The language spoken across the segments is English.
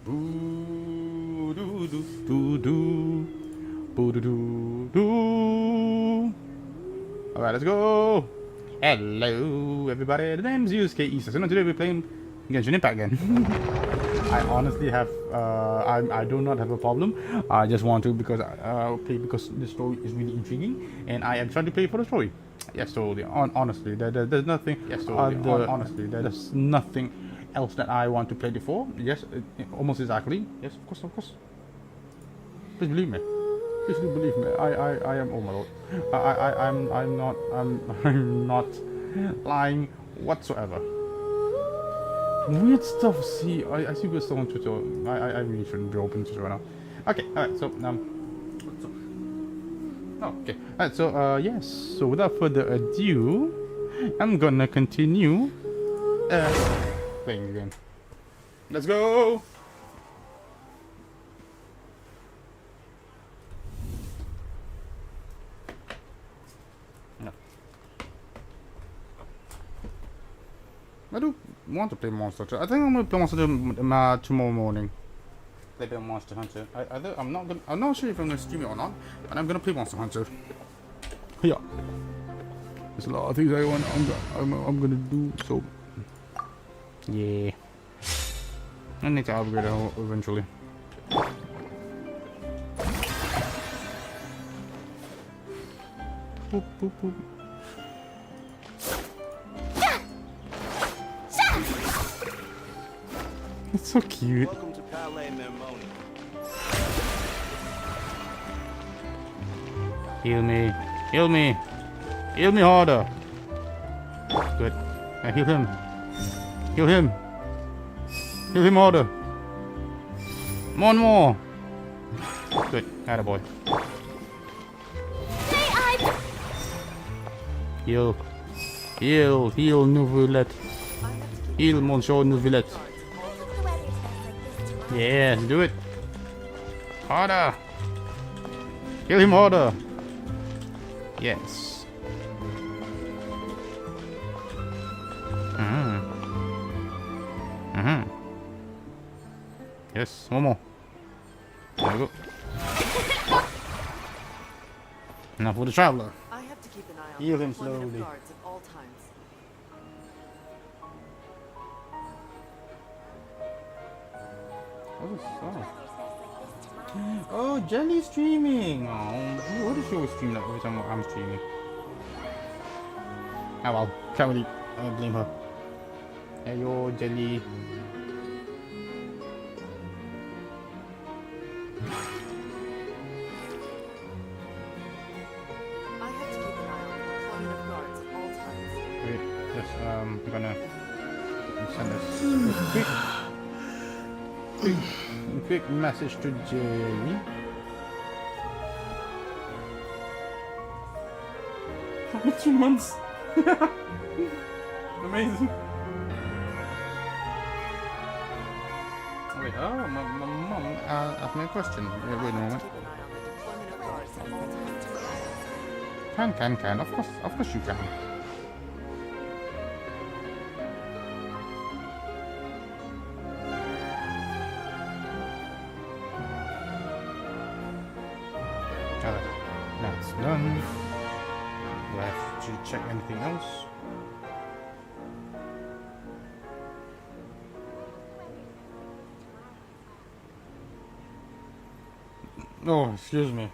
Boo doo doo doo doo. Boo doo doo doo. Alright, let's go. Hello, everybody. The name's E.Setsuna. Today we're playing Genshin Impact again. I honestly have, I do not have a problem. I just want to because play because the story is really intriguing, and I am trying to play for the story. Yes, totally. Honestly, there's nothing. Yes, totally. Honestly, there's nothing else that I want to play it for. Yes, almost exactly. Yes, of course, of course. Please believe me. Please do believe me. I am. Oh my lord. I'm not lying whatsoever. Weird stuff. See, I see weird stuff on Twitter. I really shouldn't be open to Twitter right now. Okay, alright, so oh, okay. Alright, so yes. So without further ado, I'm gonna continue playing the game. Let's go. No. I do want to play Monster Hunter. I think I'm gonna play Monster Hunter tomorrow morning. Play a bit of Monster Hunter. I'm not sure if I'm gonna stream it or not, but I'm gonna play Monster Hunter. Yeah. There's a lot of things I'm gonna do. So yeah. I need to upgrade it eventually. Boop, boop, boop. It's so cute. Welcome to Palais Mermoni. Heal me. Heal me. Heal me harder. Good. Now heal him. Heal him. Heal him harder. One more. Good. Attaboy. Heal. Heal. Heal Nouvellette. Heal Monsieur Nouvellette. Yeah, do it. Harder. Kill him harder. Yes. Yes, one more. There we go. Now for the traveler. I have to keep an eye on Heal the him deployment of slowly. guards at all times. What is that? Oh, Jelly streaming. Oh, what is she streaming every time I'm streaming? Ah well, can't really blame her. Hey yo, Jelly. I have to keep an eye on the deployment of guards at all times. Wait, just I'm gonna send this quick message to Jelly. How 2 months? Amazing. Wait, oh, my mom asked me a question. Wait a moment. Keep an eye on the deployment of guards at all times. Can. Of course you can. Alright, that's done. Do I have to check anything else? Oh, excuse me.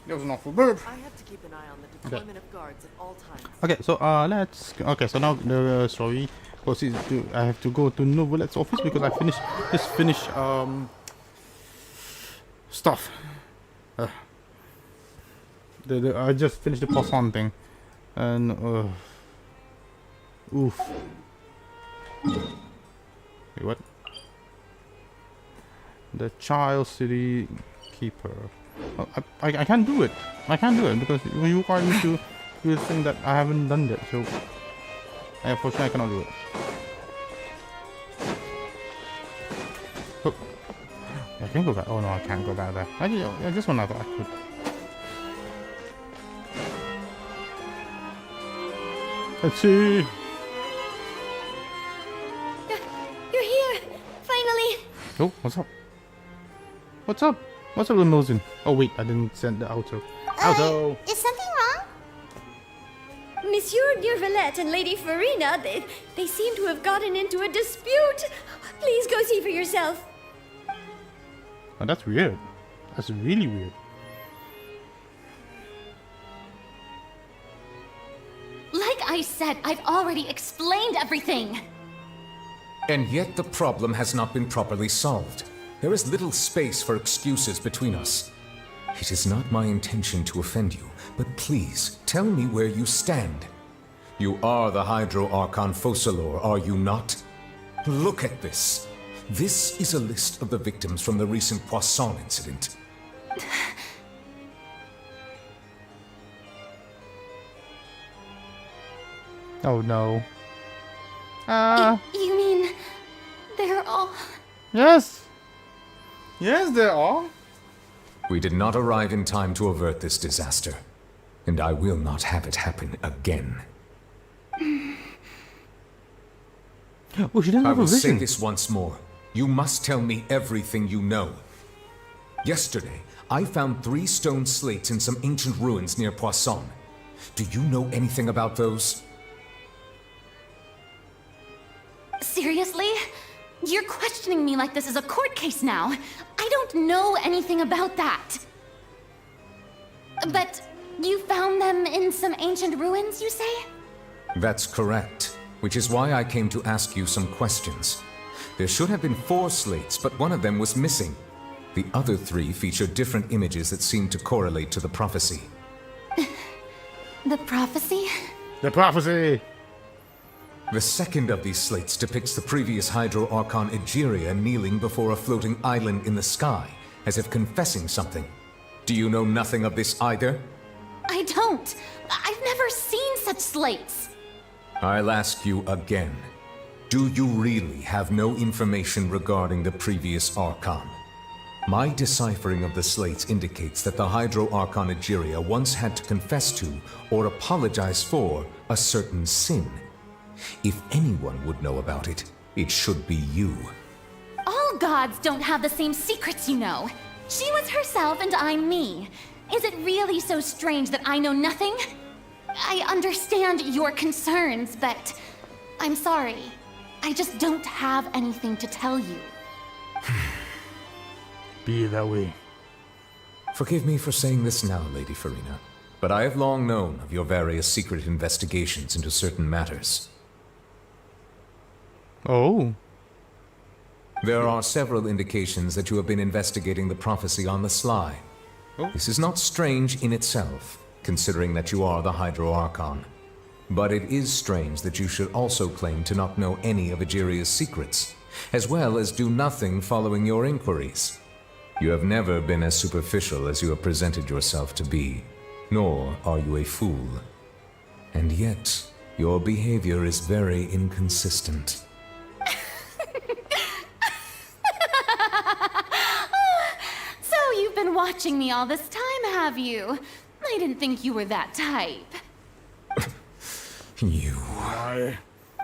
That was an awful burp. I have to keep an eye on the deployment of guards at all times. Okay, so so now the story proceeds to I have to go to Nouvellette's office because I finished stuff. I just finished the poisson thing, and oof. Wait, what? The Child City Keeper. Oh, I can't do it. I can't do it because you require me to do the thing that I haven't done yet. So unfortunately I cannot do it. Oh. I can go back. Oh no, I can't go back there. I just want to. I could. Let's see. You're here! Finally! Oh, what's up? What's up? What's up, limousine? Oh wait, I didn't send the auto. Auto! Is something wrong? Monsieur Nirvalette and Lady Farina, they seem to have gotten into a dispute. Please go see for yourself. Oh, that's weird. That's really weird. Like I said, I've already explained everything. And yet the problem has not been properly solved. There is little space for excuses between us. It is not my intention to offend you, but please tell me where you stand. You are the Hydro Archon Focalor, are you not? Look at this. This is a list of the victims from the recent Poisson incident. Oh no. You mean they're all... Yes! Yes, they are. We did not arrive in time to avert this disaster, and I will not have it happen again. Oh, she doesn't I have a will say vision. this once more. You must tell me everything you know. Yesterday, I found 3 stone slates in some ancient ruins near Poisson. Do you know anything about those? Seriously? You're questioning me like this is a court case now. I don't know anything about that. But you found them in some ancient ruins, you say? That's correct, which is why I came to ask you some questions. There should have been 4 slates, but one of them was missing. The other 3 feature different images that seem to correlate to the prophecy. The prophecy? The prophecy! The second of these slates depicts the previous Hydro Archon Egeria kneeling before a floating island in the sky, as if confessing something. Do you know nothing of this either? I don't. I've never seen such slates. I'll ask you again. Do you really have no information regarding the previous Archon? My deciphering of the slates indicates that the Hydro Archon Egeria once had to confess to, or apologize for, a certain sin. If anyone would know about it, it should be you. All gods don't have the same secrets, you know. She was herself and I'm me. Is it really so strange that I know nothing? I understand your concerns, but I'm sorry. I just don't have anything to tell you. Be that way. Forgive me for saying this now, Lady Farina, but I have long known of your various secret investigations into certain matters. Oh. There are several indications that you have been investigating the prophecy on the sly. Oh. This is not strange in itself, considering that you are the Hydro Archon. But it is strange that you should also claim to not know any of Egeria's secrets, as well as do nothing following your inquiries. You have never been as superficial as you have presented yourself to be, nor are you a fool. And yet, your behavior is very inconsistent. So you've been watching me all this time, have you? I didn't think you were that type. You...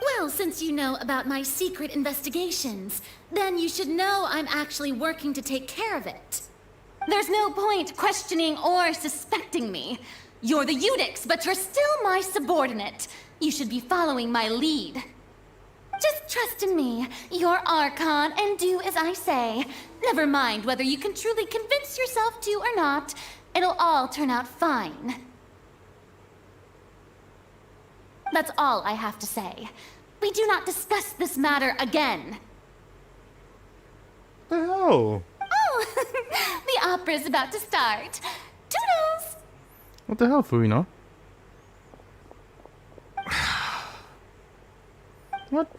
Well, since you know about my secret investigations, then you should know I'm actually working to take care of it. There's no point questioning or suspecting me. You're the Eudix, but you're still my subordinate. You should be following my lead. Just trust in me, you're Archon, and do as I say. Never mind whether you can truly convince yourself to or not. It'll all turn out fine. That's all I have to say. We do not discuss this matter again. What the hell? Oh, the opera's about to start. Toodles! What the hell, Farina? What?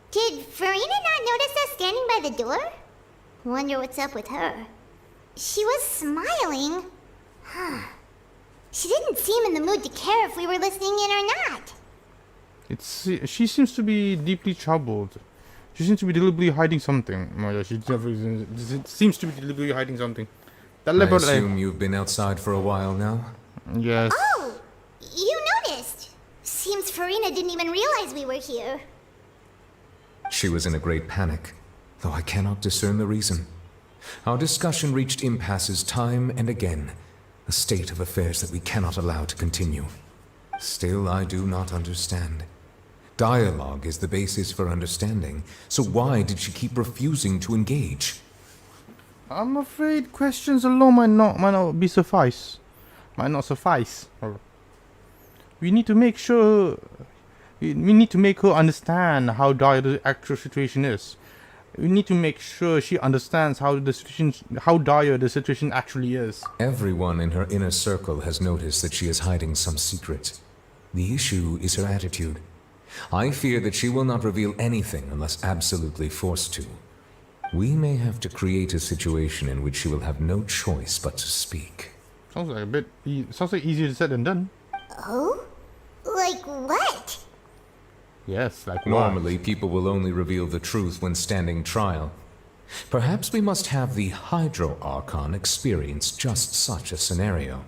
Did Farina not notice us standing by the door? Wonder what's up with her. She was smiling. Huh. She didn't seem in the mood to care if we were listening in or not. She seems to be deeply troubled. She seems to be deliberately hiding something. Oh yeah, she definitely seems to be deliberately hiding something. That I leopard. assume you've been outside for a while now? Yes. Oh, Farina didn't even realize we were here. She was in a great panic, though I cannot discern the reason. Our discussion reached impasses time and again, a state of affairs that we cannot allow to continue. Still, I do not understand. Dialogue is the basis for understanding, so why did she keep refusing to engage? I'm afraid questions alone might not be suffice. Might not suffice. We need to make sure. We need to make her understand how dire the actual situation is. We need to make sure she understands how dire the situation actually is. Everyone in her inner circle has noticed that she is hiding some secret. The issue is her attitude. I fear that she will not reveal anything unless absolutely forced to. We may have to create a situation in which she will have no choice but to speak. Sounds like sounds like easier said than done. Oh? Like what? Yes, like Normally, people will only reveal the truth when standing trial. Perhaps we must have the Hydro Archon experience just such a scenario.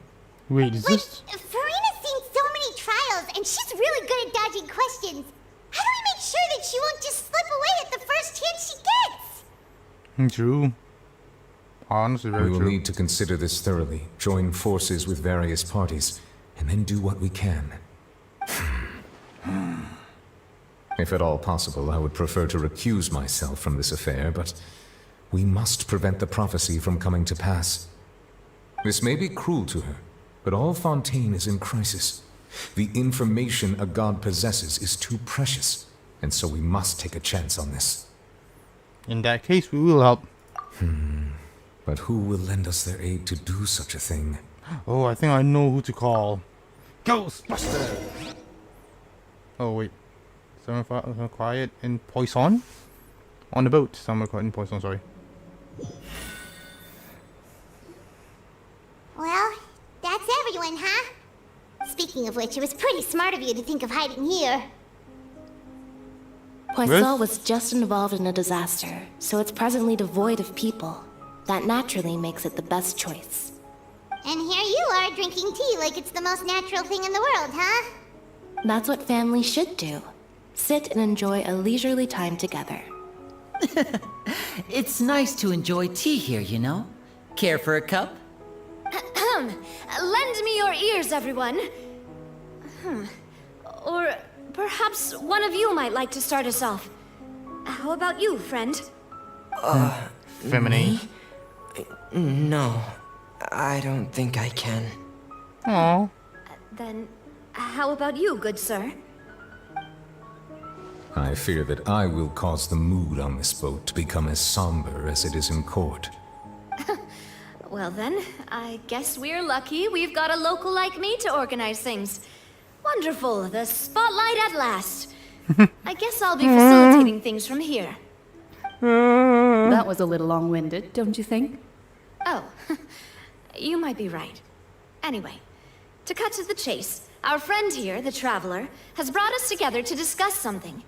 Wait, is this? Farina's seen so many trials, and she's really good at dodging questions. How do we make sure that she won't just slip away at the first chance she gets? True. Honestly, very We will true. need to consider this thoroughly, join forces with various parties, and then do what we can. If at all possible, I would prefer to recuse myself from this affair, but we must prevent the prophecy from coming to pass. This may be cruel to her, but all Fontaine is in crisis. The information a god possesses is too precious, and so we must take a chance on this. In that case, we will help. But who will lend us their aid to do such a thing? Oh, I think I know who to call. Ghostbusters! Oh, wait. Someone quiet in Poisson? On the boat. Someone quiet in Poisson, sorry. Well, that's everyone, huh? Speaking of which, it was pretty smart of you to think of hiding here. Poisson was just involved in a disaster, so it's presently devoid of people. That naturally makes it the best choice. And here you are drinking tea like it's the most natural thing in the world, huh? That's what families should do. Sit and enjoy a leisurely time together. It's nice to enjoy tea here, you know? Care for a cup? Lend me your ears, everyone. Or perhaps one of you might like to start us off. How about you, friend? Feminine. No, I don't think I can. Aww. Then, how about you, good sir? I fear that I will cause the mood on this boat to become as somber as it is in court. Well then, I guess we're lucky we've got a local like me to organize things. Wonderful, the spotlight at last. I guess I'll be facilitating things from here. That was a little long-winded, don't you think? Oh, you might be right. Anyway, to cut to the chase, our friend here, the Traveler, has brought us together to discuss something.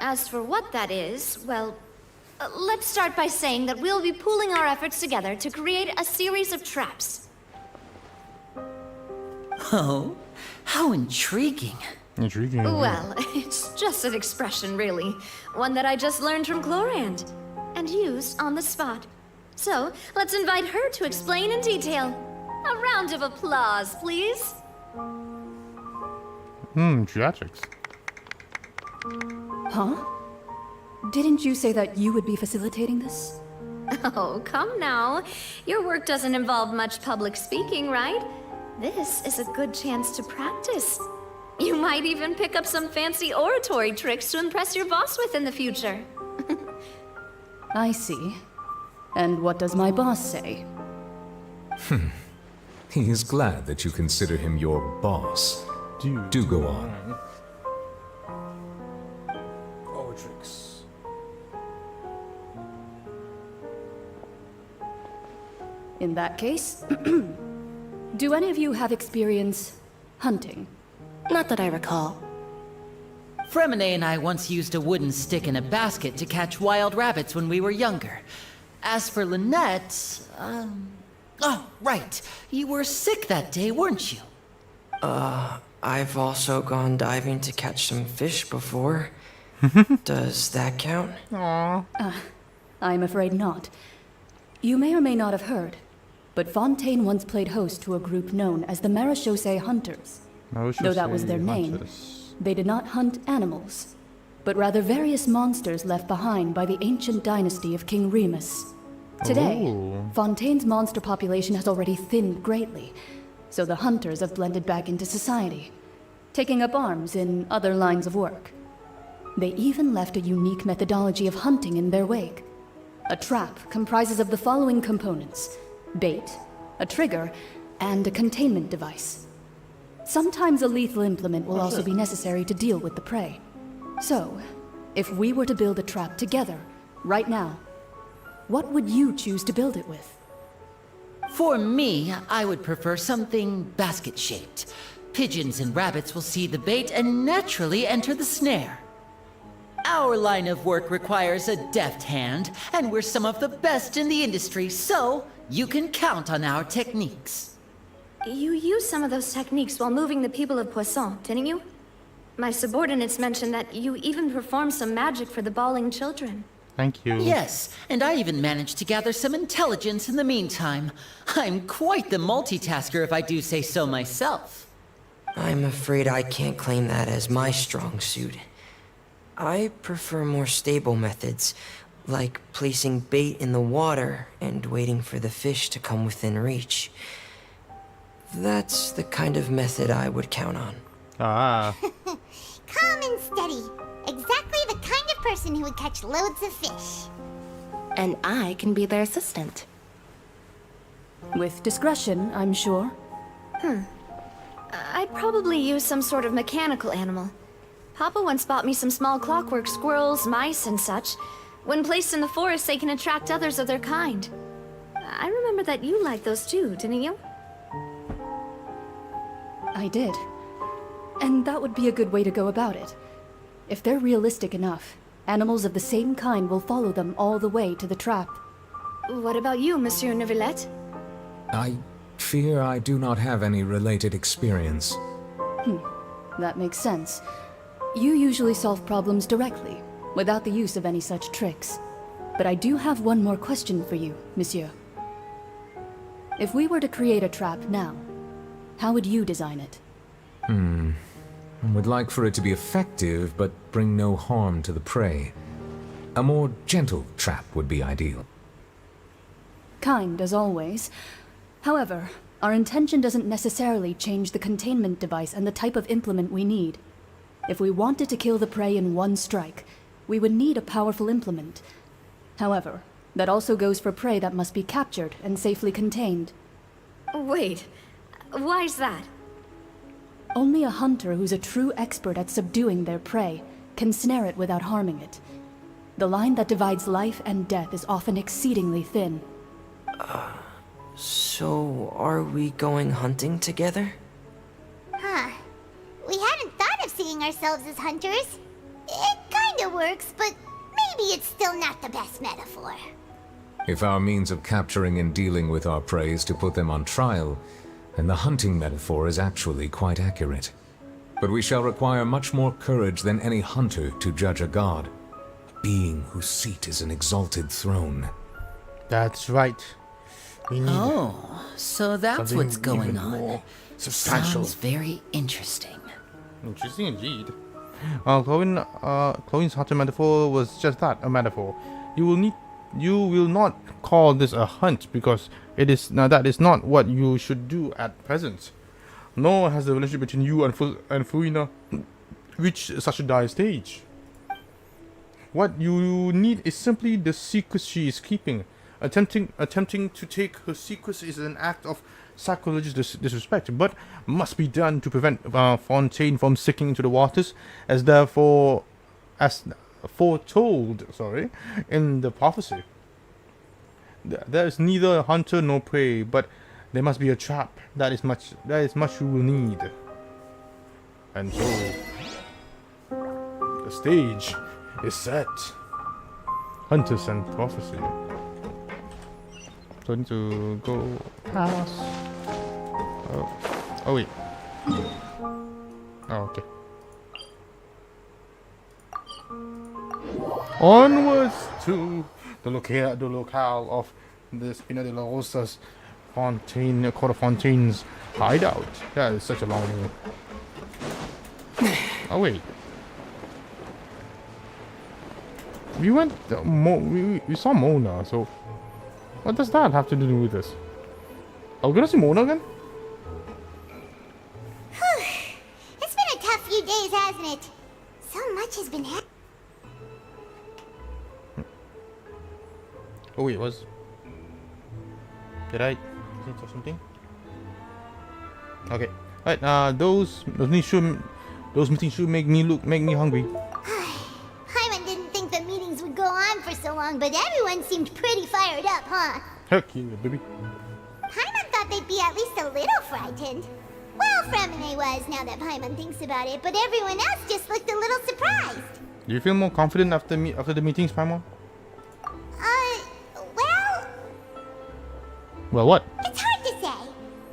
As for what that is, well, let's start by saying that we'll be pooling our efforts together to create a series of traps. Oh, how intriguing. Intriguing. Well, it's just an expression, really. One that I just learned from Chlorand, and used on the spot. So, let's invite her to explain in detail. A round of applause, please. Theatrics. Huh? Didn't you say that you would be facilitating this? Oh, come now. Your work doesn't involve much public speaking, right? This is a good chance to practice. You might even pick up some fancy oratory tricks to impress your boss with in the future. I see. And what does my boss say? He is glad that you consider him your boss. Do go on. Oratrix. In that case, do any of you have experience hunting? Not that I recall. Fremine and I once used a wooden stick in a basket to catch wild rabbits when we were younger. As for Lynette, oh, right. You were sick that day, weren't you? I've also gone diving to catch some fish before. Does that count? Aww. I'm afraid not. You may or may not have heard, but Fontaine once played host to a group known as the Marechaussee Hunters. Though that was their name, they did not hunt animals, but rather various monsters left behind by the ancient dynasty of King Remus. Today, Ooh. Fontaine's monster population has already thinned greatly, so the hunters have blended back into society, taking up arms in other lines of work. They even left a unique methodology of hunting in their wake. A trap comprises of the following components: bait, a trigger, and a containment device. Sometimes a lethal implement will also be necessary to deal with the prey. So, if we were to build a trap together, right now, what would you choose to build it with? For me, I would prefer something basket-shaped. Pigeons and rabbits will see the bait and naturally enter the snare. Our line of work requires a deft hand, and we're some of the best in the industry, so you can count on our techniques. You used some of those techniques while moving the people of Poisson, didn't you? My subordinates mentioned that you even performed some magic for the bawling children. Thank you. Yes, and I even managed to gather some intelligence in the meantime. I'm quite the multitasker if I do say so myself. I'm afraid I can't claim that as my strong suit. I prefer more stable methods, like placing bait in the water and waiting for the fish to come within reach. That's the kind of method I would count on. Ah. Calm and steady. Exactly the kind of person who would catch loads of fish. And I can be their assistant. With discretion, I'm sure. I'd probably use some sort of mechanical animal. Papa once bought me some small clockwork squirrels, mice, and such. When placed in the forest, they can attract others of their kind. I remember that you liked those too, didn't you? I did. And that would be a good way to go about it. If they're realistic enough, animals of the same kind will follow them all the way to the trap. What about you, Monsieur Neuvillette? I fear I do not have any related experience. That makes sense. You usually solve problems directly, without the use of any such tricks. But I do have one more question for you, Monsieur. If we were to create a trap now, how would you design it? I would like for it to be effective, but bring no harm to the prey. A more gentle trap would be ideal. Kind, as always. However, our intention doesn't necessarily change the containment device and the type of implement we need. If we wanted to kill the prey in one strike, we would need a powerful implement. However, that also goes for prey that must be captured and safely contained. Wait, why's that? Only a hunter who's a true expert at subduing their prey can snare it without harming it. The line that divides life and death is often exceedingly thin. So, are we going hunting together? Huh. We hadn't thought of seeing ourselves as hunters. It kinda works, but maybe it's still not the best metaphor. If our means of capturing and dealing with our prey is to put them on trial, then the hunting metaphor is actually quite accurate. But we shall require much more courage than any hunter to judge a god, a being whose seat is an exalted throne. That's right. We need Oh, so that's something what's going even on. more substantial. Sounds very interesting. Interesting indeed. Chloe's hunter metaphor was just that, a metaphor. You will not call this a hunt because that is not what you should do at present. Nor has the relationship between you and Furina reached such a dire stage. What you need is simply the secrets she is keeping. Attempting to take her secrets is an act of sacrilegious disrespect, but must be done to prevent Fontaine from sinking into the waters, as foretold, in the prophecy. There is neither hunter nor prey, but there must be a trap. That is much you will need. And so the stage is set. Hunters and prophecy. So I need to go past. Oh wait. Oh, okay. Onwards to the locale of the Spina de la Rosa's Fontaine, Court of Fontaine's hideout. That is such a long name. Oh wait. We went. We saw Mona. So, what does that have to do with this? Are we gonna see Mona again? It's been a tough few days, hasn't it? So much has been happening. Oh wait, did I think of something? Okay. Right. Those meetings should make me hungry. Paimon didn't think the meetings would go on for so long, but everyone seemed pretty fired up, huh? Heck yeah, baby. Paimon thought they'd be at least a little frightened. Well, Fremine was, now that Paimon thinks about it, but everyone else just looked a little surprised. Do you feel more confident after the meetings, Paimon? Well, what? It's hard to say.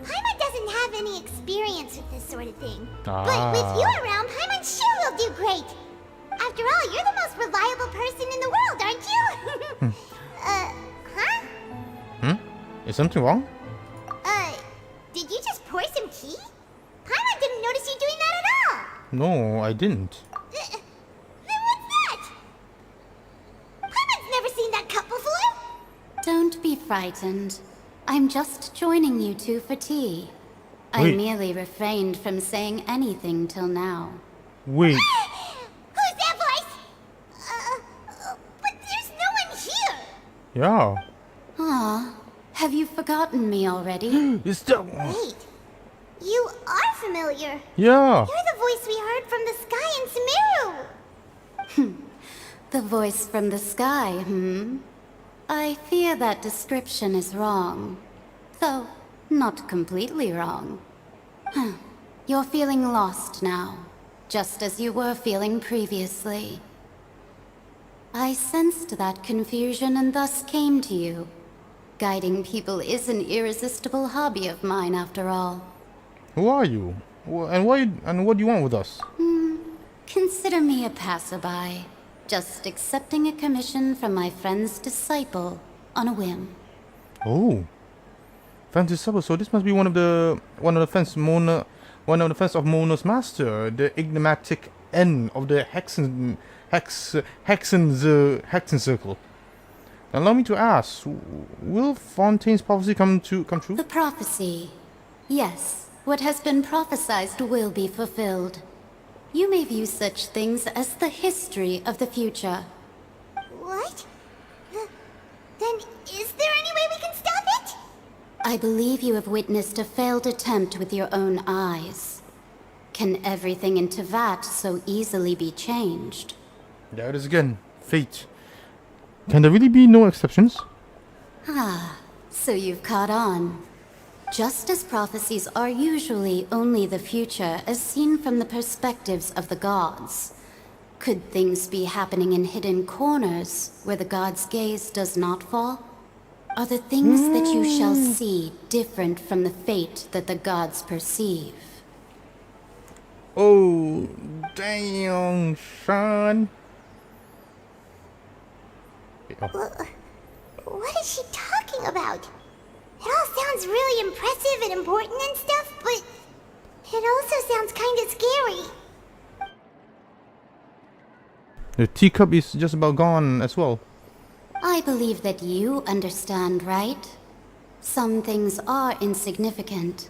Paimon doesn't have any experience with this sort of thing. Ah. But with you around, Paimon sure will do great. After all, you're the most reliable person in the world, aren't you? Huh? Is something wrong? Did you just pour some tea? Paimon didn't notice you doing that at all. No, I didn't. Then what's that? Paimon's never seen that cup before. Don't be frightened. I'm just joining you two for tea. I Wait. merely refrained from saying anything till now. Wait. Who's that voice? But there's no one here. Yeah. Ah, have you forgotten me already? It's the. Wait, you are familiar. Yeah. You're the voice we heard from the sky in Sumeru. The voice from the sky, I fear that description is wrong. Though, not completely wrong. You're feeling lost now, just as you were feeling previously. I sensed that confusion and thus came to you. Guiding people is an irresistible hobby of mine, after all. Who are you? And what do you want with us? Consider me a passerby. Just accepting a commission from my friend's disciple on a whim. Oh. Fancy Supper. So this must be one of the fans of Mona's master, the enigmatic N of the Hexen circle. Allow me to ask, will Fontaine's prophecy come true? The prophecy. Yes, what has been prophesied will be fulfilled. You may view such things as the history of the future. What? Then is there any way we can stop it? I believe you have witnessed a failed attempt with your own eyes. Can everything in Tevat so easily be changed? There it is again. Fate. Can there really be no exceptions? Ah, so you've caught on. Just as prophecies are usually only the future as seen from the perspectives of the gods, could things be happening in hidden corners where the gods' gaze does not fall? Are the things that you shall see different from the fate that the gods perceive? Oh, damn, son. What is she talking about? It all sounds really impressive and important and stuff, but it also sounds kind of scary. The teacup is just about gone as well. I believe that you understand, right? Some things are insignificant,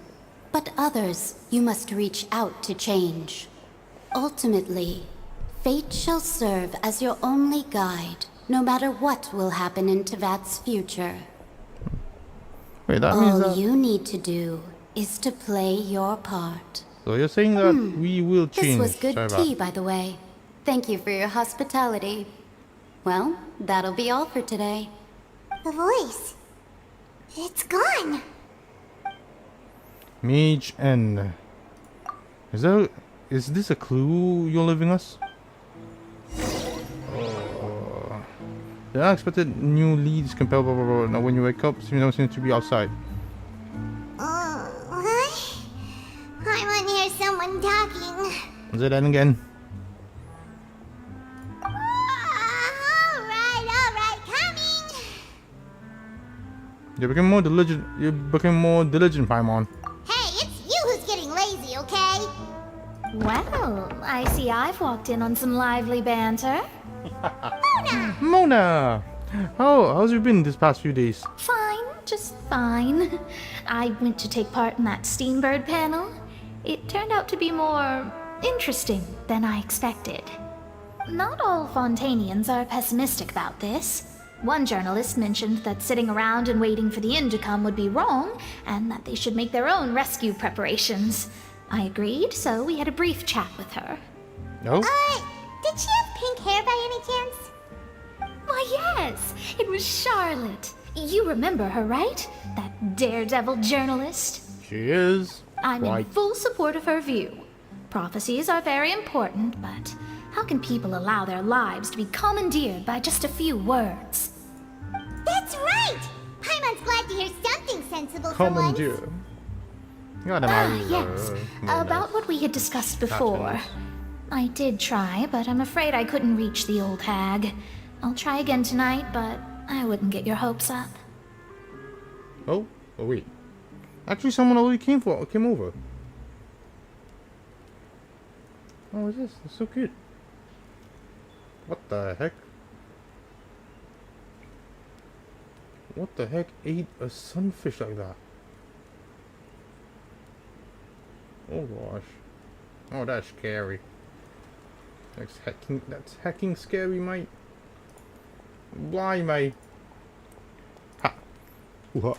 but others you must reach out to change. Ultimately, fate shall serve as your only guide, no matter what will happen in Tevat's future. Wait, that means All that... you need to do is to play your part. So you're saying that we will change. This was good Tevat. tea, by the way. Thank you for your hospitality. Well, that'll be all for today. The voice. It's gone. Mage N. Is this a clue you're leaving us? The unexpected new leads compel blah blah blah. Now when you wake up, you don't seem to be outside. What? I want to hear someone talking. Is it end again? Alright, coming! You're becoming more diligent, Paimon. Hey, it's you who's getting lazy, okay? Well, I see I've walked in on some lively banter. Mona! How's you been this past few days? Fine, just fine. I went to take part in that Steambird panel. It turned out to be more interesting than I expected. Not all Fontanians are pessimistic about this. One journalist mentioned that sitting around and waiting for the end to come would be wrong, and that they should make their own rescue preparations. I agreed, so we had a brief chat with her. No? Did she have pink hair by any chance? Why, yes, it was Charlotte. You remember her, right? That daredevil journalist? She is. I'm in Right. full support of her view. Prophecies are very important, but how can people allow their lives to be commandeered by just a few words? That's right! Paimon's glad to hear something sensible for once. Commandeer. Got him Yes, about what we had discussed before. I did try, but I'm afraid I couldn't reach the old hag. I'll try again tonight, but I wouldn't get your hopes up. Oh wait. Actually, someone already came over. Oh, what is this? It's so cute. What the heck? What the heck ate a sunfish like that? Oh gosh. Oh, that's scary. That's hacking scary, mate. Blimey. Ha. Ooh-ha.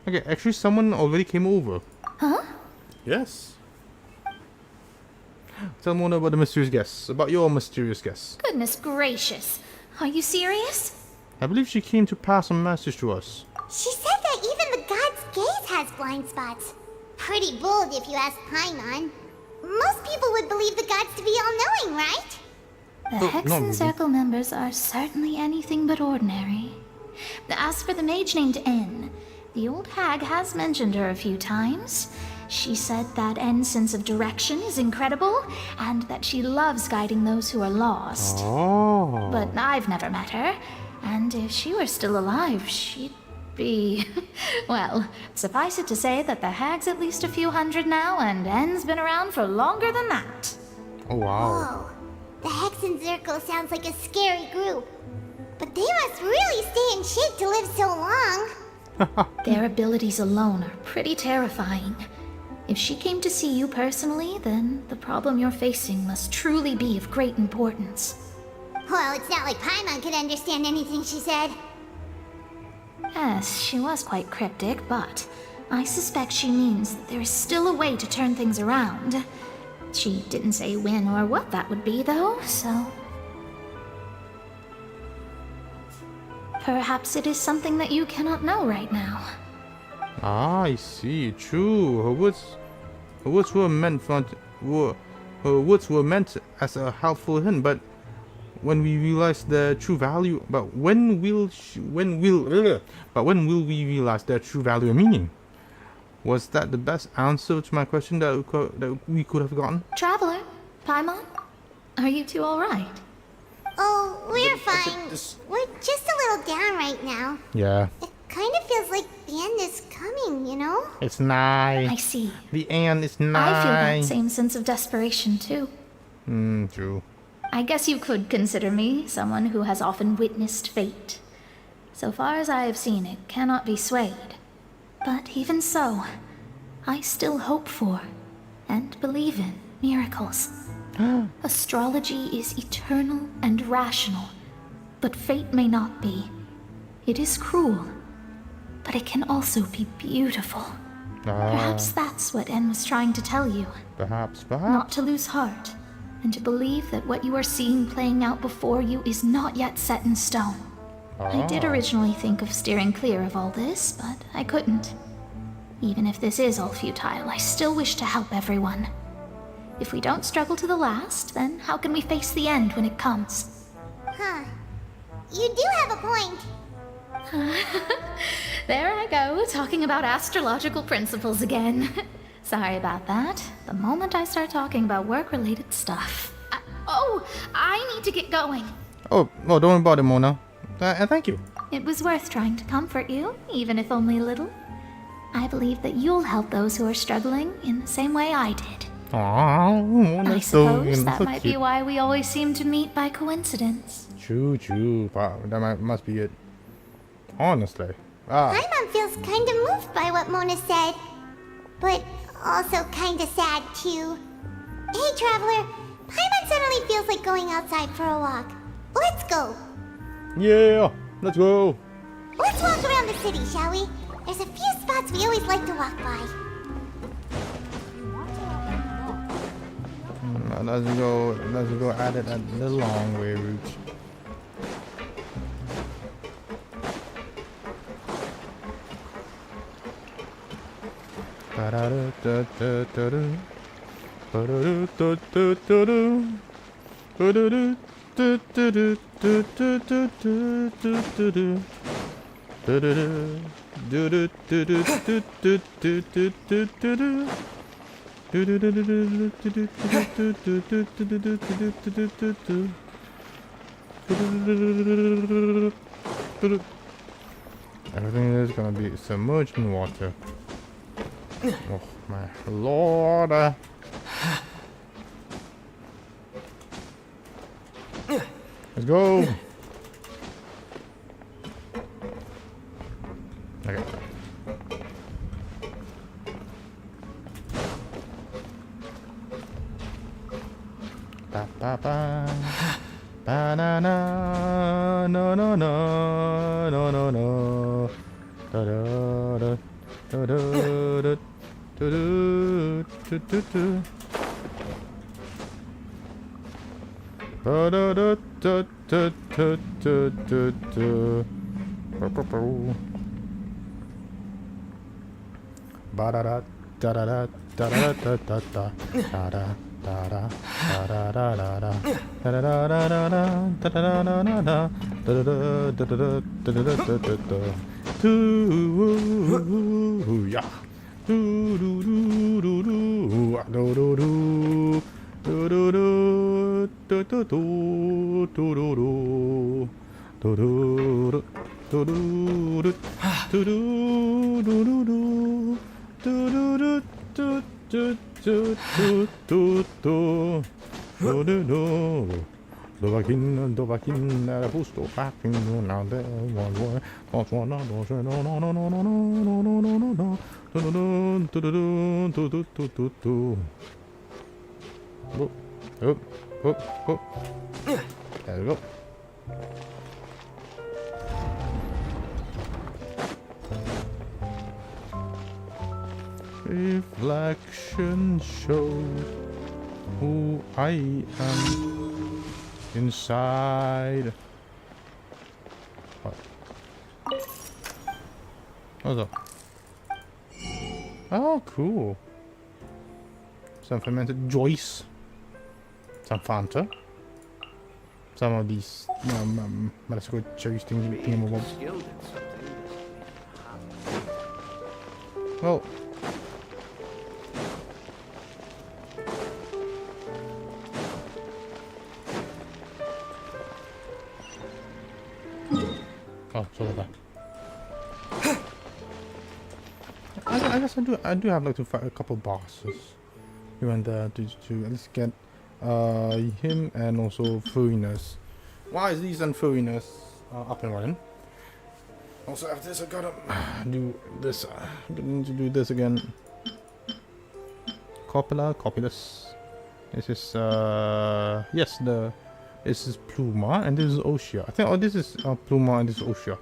Okay, actually someone already came over. Huh? Yes. Tell me more about the mysterious guest. About your mysterious guest. Goodness gracious. Are you serious? I believe she came to pass a message to us. She said that even the god's gaze has blind spots. Pretty bold if you ask Paimon. Most people would believe the gods to be all-knowing, right? The Oh, Hex not and really. Circle members are certainly anything but ordinary. As for the mage named N, the old hag has mentioned her a few times. She said that N's sense of direction is incredible, and that she loves guiding those who are lost. Oh. But I've never met her, and if she were still alive, she'd be... Well, suffice it to say that the hag's at least a few hundred now, and N's been around for longer than that. Oh wow. Whoa. The Hex and Zircle sounds like a scary group. But they must really stay in shape to live so long. Their abilities alone are pretty terrifying. If she came to see you personally, then the problem you're facing must truly be of great importance. Well, it's not like Paimon could understand anything she said. Yes, she was quite cryptic, but I suspect she means that there is still a way to turn things around. She didn't say when or what that would be, though, so... Perhaps it is something that you cannot know right now. Ah, I see. True. Her words were meant as a helpful hint, but when we realize their true value, when will we realize their true value and meaning? Was that the best answer to my question that we could have gotten? Traveler, Paimon, are you two all right? Oh, we're fine. We're just a little down right now. Yeah. It kind of feels like the end is coming, you know? It's nigh. I see. The end is nigh. I feel that same sense of desperation, too. True. I guess you could consider me someone who has often witnessed fate. So far as I have seen, it cannot be swayed. But even so, I still hope for and believe in miracles. Astrology is eternal and rational, but fate may not be. It is cruel, but it can also be beautiful. Perhaps that's what En was trying to tell you. Perhaps. Not to lose heart, and to believe that what you are seeing playing out before you is not yet set in stone. I did originally think of steering clear of all this, but I couldn't. Even if this is all futile, I still wish to help everyone. If we don't struggle to the last, then how can we face the end when it comes? Huh. You do have a point. There I go, talking about astrological principles again. Sorry about that. The moment I start talking about work-related stuff. I need to get going. Oh, don't worry about it, Mona. Thank you. It was worth trying to comfort you, even if only a little. I believe that you'll help those who are struggling in the same way I did. Aww, Mona, I so, suppose that so might cute. be why we always seem to meet by coincidence. True. Wow, that must be it. Honestly. Paimon feels kinda moved by what Mona said. But also kinda sad, too. Hey, Traveler. Paimon suddenly feels like going outside for a walk. Let's go. Yeah, let's go. Let's walk around the city, shall we? There's a few spots we always like to walk by. Let's go at it at the long way route. Everything is gonna be submerged in water. Oh my lord. Let's go. Okay. Ba ba ba. Ba na na no no no no no no. Da da da da da da da da da da. Ba da da da da da da da da. Ba ba ba. Ba da da da da da da da da da da da da. Da da da da da da da da da da da da da da da da da da da do ya do do do do do do do do do do do do do do Dovakin, era busto, fucking, now there, one, there we go. Reflection shows who I am inside. What? What's up? Oh, cool. Some fermented Joyce. Some Fanta. Some of these let's go cherry things. Well. Oh, sorry about that. I guess I do have like to fight a couple bosses here and there to at least get him and also Furriness. Why is these and Furriness up and running? Also after this I gotta do this. Need to do this again. Copulus. This is yes, this is Pluma and this is Oshia. I think this is Pluma and this is Oshia.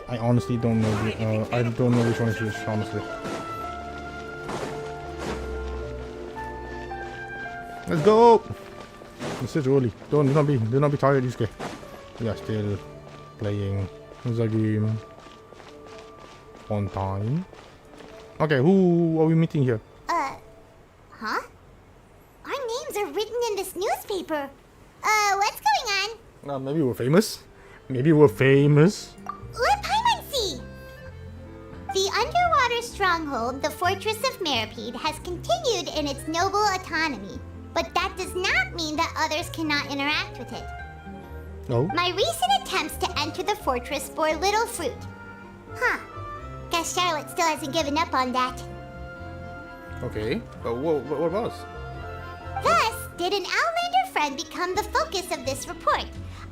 I honestly don't know. I don't know which one is which, honestly. Let's go. This is early. Do not be tired, Yusuke. We are still playing the game on time. Okay, who are we meeting here? Huh? Our names are written in this newspaper. What's going on? Maybe we're famous. Maybe we're famous. Let Paimon see! The underwater traveler's stronghold, the Fortress of Meripede, has continued in its noble autonomy. But that does not mean that others cannot interact with it. Oh. My recent attempts to enter the fortress bore little fruit. Huh. Guess Charlotte still hasn't given up on that. Okay. But what about us? Thus, did an Outlander friend become the focus of this report?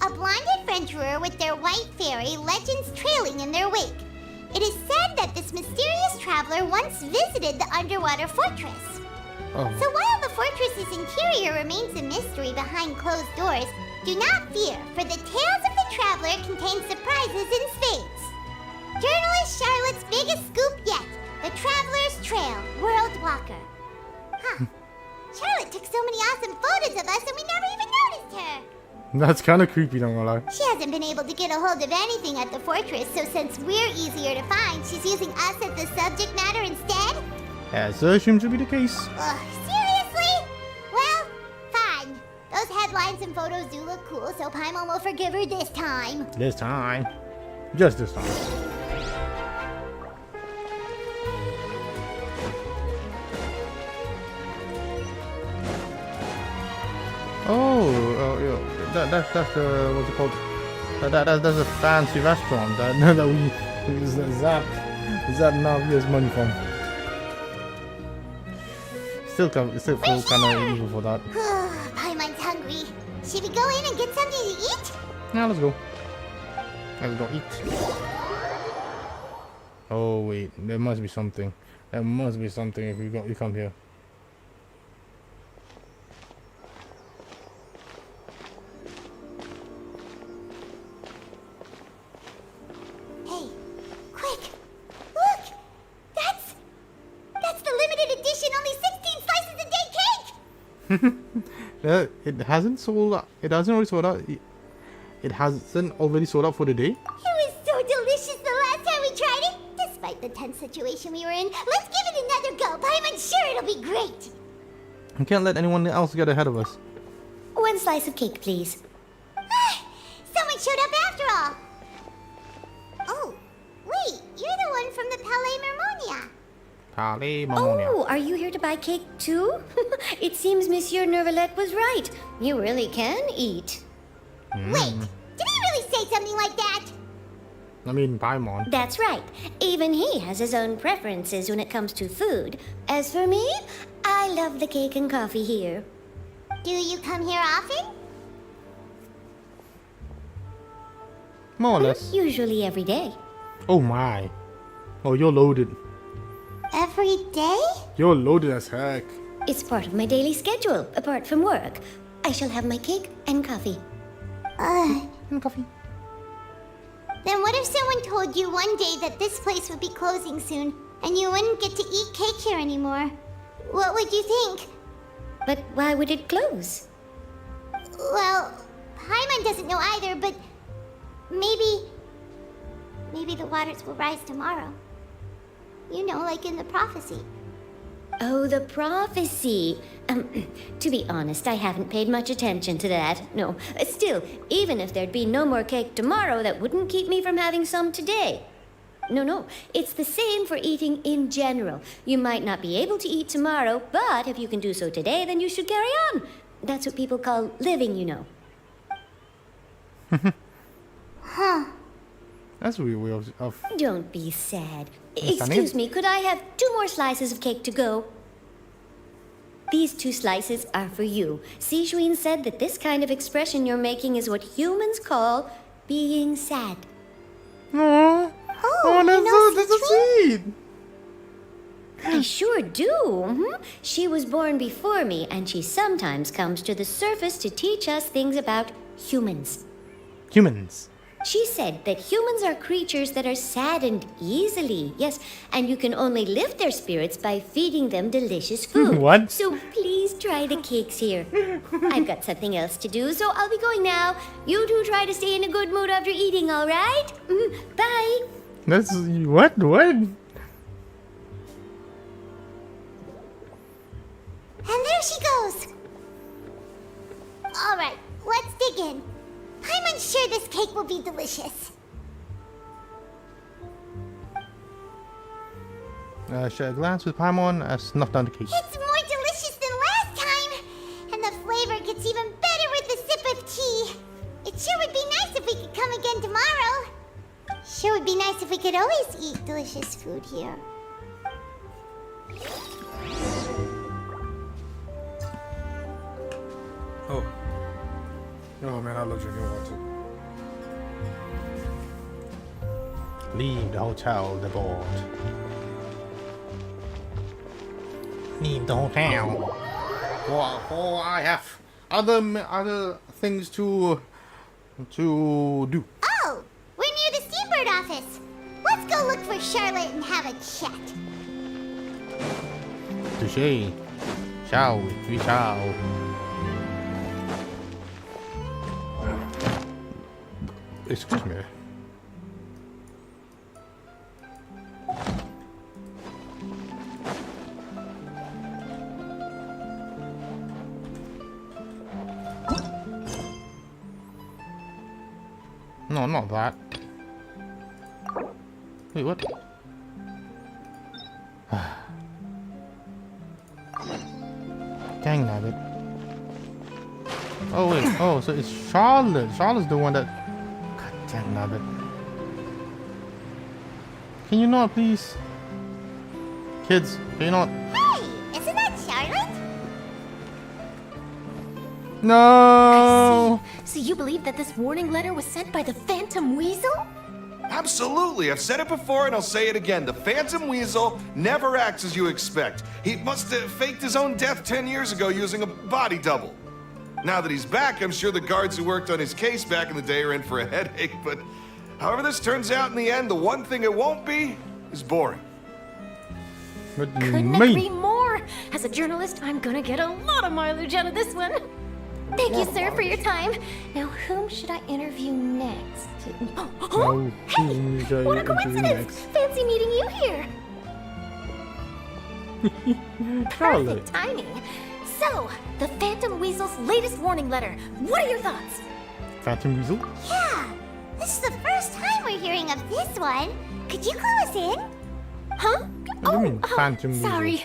A blind adventurer with their white fairy, legends trailing in their wake. It is said that this mysterious traveler once visited the underwater fortress. Oh. So while the fortress's interior remains a mystery behind closed doors, do not fear, for the tales of the traveler contain surprises in spades. Journalist Charlotte's biggest scoop yet, the Traveler's Trail, World Walker. Huh. Charlotte took so many awesome photos of us and we never even noticed her. That's kind of creepy, don't gonna lie. She hasn't been able to get a hold of anything at the fortress, so since we're easier to find, she's using us as the subject matter instead? As assumed to be the case. Ugh, seriously? Well, fine. Those headlines and photos do look cool, so Paimon will forgive her this time. This time. Just this time. Oh, yeah. That's the what's it called? That's a fancy restaurant that we Zap now gives money from. Still kind of evil for that. Paimon's hungry. Should we go in and get something to eat? Yeah, let's go. Let's go eat. Oh wait, there must be something. There must be something if you come here. Hey, quick! Look! That's the limited edition, only 16 slices a day cake! It hasn't sold out. It hasn't already sold out. It hasn't already sold out for the day. It was so delicious the last time we tried it. Despite the tense situation we were in, let's give it another go. Paimon's sure it'll be great. We can't let anyone else get ahead of us. One slice of cake, please. Someone showed up after all. Oh, wait, you're the one from the Palais Mermonia. Palais Mammonia. Oh, are you here to buy cake too? It seems Monsieur Nervalette was right. You really can eat. Wait, did he really say something like that? I mean, Paimon. That's right. Even he has his own preferences when it comes to food. As for me, I love the cake and coffee here. Do you come here often? More or less. Usually every day. Oh my. Oh, you're loaded. Every day? You're loaded as heck. It's part of my daily schedule, apart from work. I shall have my cake and coffee. And coffee. Then what if someone told you one day that this place would be closing soon, and you wouldn't get to eat cake here anymore? What would you think? But why would it close? Well, Paimon doesn't know either, but maybe the waters will rise tomorrow. You know, like in the prophecy. Oh, the prophecy. To be honest, I haven't paid much attention to that. No, still, even if there'd be no more cake tomorrow, that wouldn't keep me from having some today. No, it's the same for eating in general. You might not be able to eat tomorrow, but if you can do so today, then you should carry on. That's what people call living, you know. Huh. That's weird way of... Don't be sad. Yes, Excuse me, could I have 2 more slices of cake to go? These 2 slices are for you. Sijouin said that this kind of expression you're making is what humans call being sad. Aww. Oh, that's so sweet. I sure do. She was born before me, and she sometimes comes to the surface to teach us things about humans. Humans. She said that humans are creatures that are saddened easily. Yes, and you can only lift their spirits by feeding them delicious food. What? So please try the cakes here. I've got something else to do, so I'll be going now. You two try to stay in a good mood after eating, all right? Bye. That's... What? And there she goes. All right, let's dig in. I'm sure this cake will be delicious. Share a glance with Paimon as snuffed down the cake. It's more delicious than last time! And the flavor gets even better with a sip of tea. It sure would be nice if we could come again tomorrow. Sure would be nice if we could always eat delicious food here. Oh. Oh man, I love drinking water. Leave the hotel, the board. Leave the hotel. Oh, I have other things to do. Oh, we're near the Steambird office. Let's go look for Charlotte and have a chat. Touché. Shall we? We shall. Excuse me. No, not that. Wait, what? Dang nabbit. Oh wait, oh, so it's Charlotte. Charlotte's the one that... God dang nabbit. Can you not, please? Kids, can you not? Hey, isn't that Charlotte? No! So you believe that this warning letter was sent by the Phantom Weasel? Absolutely. I've said it before and I'll say it again. The Phantom Weasel never acts as you expect. He must have faked his own death 10 years ago using a body double. Now that he's back, I'm sure the guards who worked on his case back in the day are in for a headache, but however this turns out in the end, the one thing it won't be is boring. What do you Couldn't mean? agree more. As a journalist, I'm gonna get a lot of mileage out of this one. Thank you, sir, for your time. Now, whom should I interview next? No, Hey, what a coincidence! Fancy meeting you here. Charlotte. Perfect timing. So, the Phantom Weasel's latest warning letter. What are your thoughts? Phantom Weasel? Yeah, this is the first time we're hearing of this one. Could you clue us in? Huh? What do you mean, Phantom Weasel? Sorry.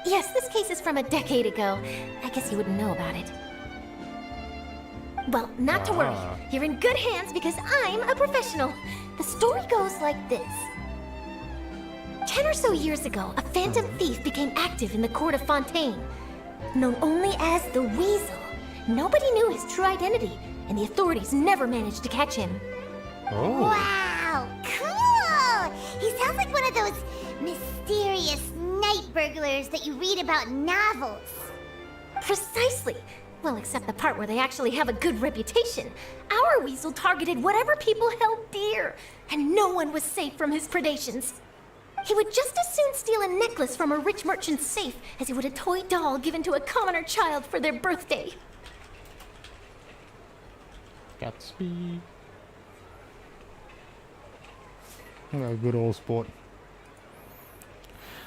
Yes, this case is from a decade ago. I guess you wouldn't know about it. Well, not to worry. You're in good hands because I'm a professional. The story goes like this. 10 or so years ago, a phantom thief became active in the court of Fontaine. Known only as the Weasel, nobody knew his true identity, and the authorities never managed to catch him. Oh. Wow, cool! He sounds like one of those mysterious night burglars that you read about in novels. Precisely. Well, except the part where they actually have a good reputation. Our Weasel targeted whatever people held dear, and no one was safe from his predations. He would just as soon steal a necklace from a rich merchant's safe as he would a toy doll given to a commoner child for their birthday. Gatsby. Oh, good old sport.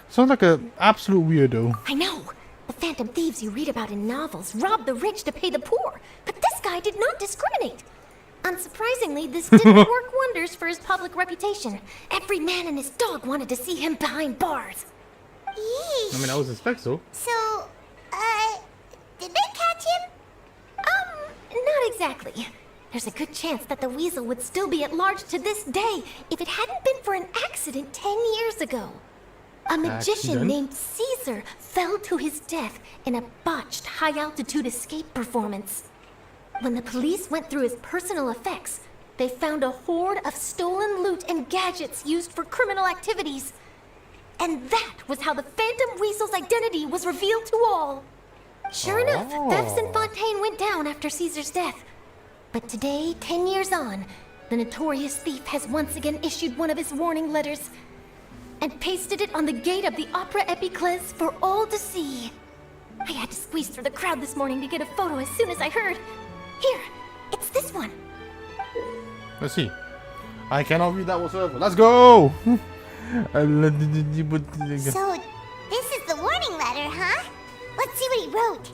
Sounds like an absolute weirdo. I know. The phantom thieves you read about in novels rob the rich to pay the poor, but this guy did not discriminate. Unsurprisingly, this didn't work wonders for his public reputation. Every man and his dog wanted to see him behind bars. Yeesh. I mean, I was expect so. So, did they catch him? Not exactly. There's a good chance that the Weasel would still be at large to this day if it hadn't been for an accident 10 years ago. A magician Accident? named Caesar fell to his death in a botched high-altitude escape performance. When the police went through his personal effects, they found a hoard of stolen loot and gadgets used for criminal activities. And that was how the Phantom Weasel's identity was revealed to all. Sure enough, thefts in Fontaine went down after Caesar's death. But today, 10 years on, the notorious thief has once again issued one of his warning letters and pasted it on the gate of the Opera Epiclese for all to see. I had to squeeze through the crowd this morning to get a photo as soon as I heard. Here, it's this one. Let's see. I cannot read that whatsoever. Let's go! So, this is the warning letter, huh? Let's see what he wrote.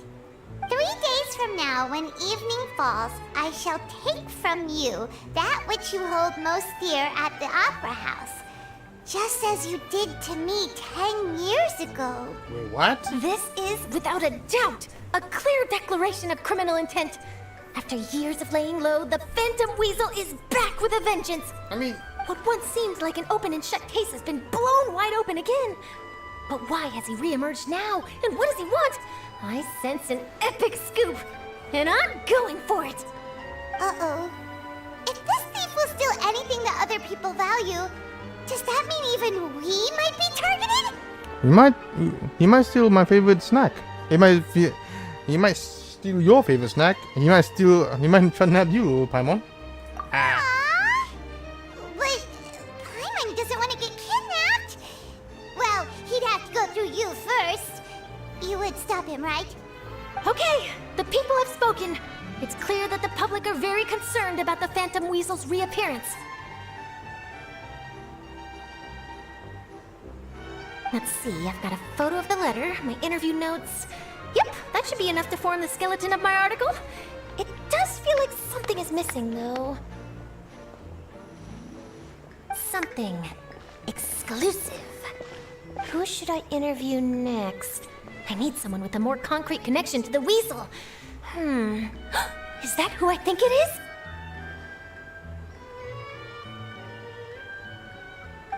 3 days from now, when evening falls, I shall take from you that which you hold most dear at the opera house. Just as you did to me 10 years ago. Wait, what? This is, without a doubt, a clear declaration of criminal intent. After years of laying low, the Phantom Weasel is back with a vengeance. I mean, What once seemed like an open and shut case has been blown wide open again. But why has he reemerged now? And what does he want? I sense an epic scoop, and I'm going for it. Uh-oh. If this thief will steal anything that other people value, does that mean even we might be targeted? he might steal my favorite snack. He might steal your favorite snack. He might kidnap you, Paimon. Aww. But Paimon doesn't want to get kidnapped. Well, he'd have to go through you first. You would stop him, right? Okay, the people have spoken. It's clear that the public are very concerned about the Phantom Weasel's reappearance. Let's see, I've got a photo of the letter, my interview notes. Yep, that should be enough to form the skeleton of my article. It does feel like something is missing, though. Something exclusive. Who should I interview next? I need someone with a more concrete connection to the weasel. Is that who I think it is?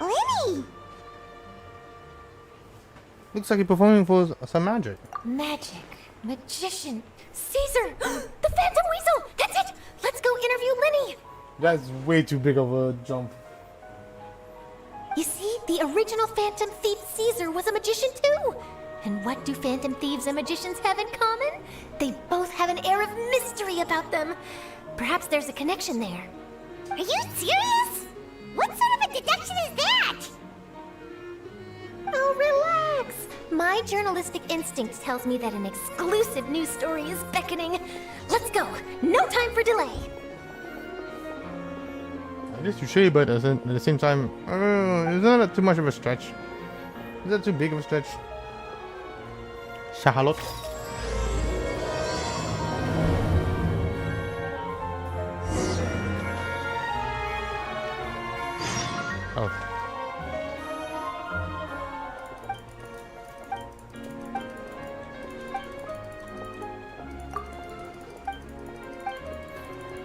Lenny! Looks like you're performing for some magic. Magic. Magician. Caesar! The Phantom Weasel! That's it! Let's go interview Lenny! That's way too big of a jump. You see, the original Phantom Thief Caesar was a magician too! And what do Phantom Thieves and magicians have in common? They both have an air of mystery about them. Perhaps there's a connection there. Are you serious? What sort of a deduction is that? Oh, relax! My journalistic instinct tells me that an exclusive news story is beckoning. Let's go! No time for delay! I guess you should, but at the same time, isn't that too much of a stretch? Is that too big of a stretch? Charlotte. Oh.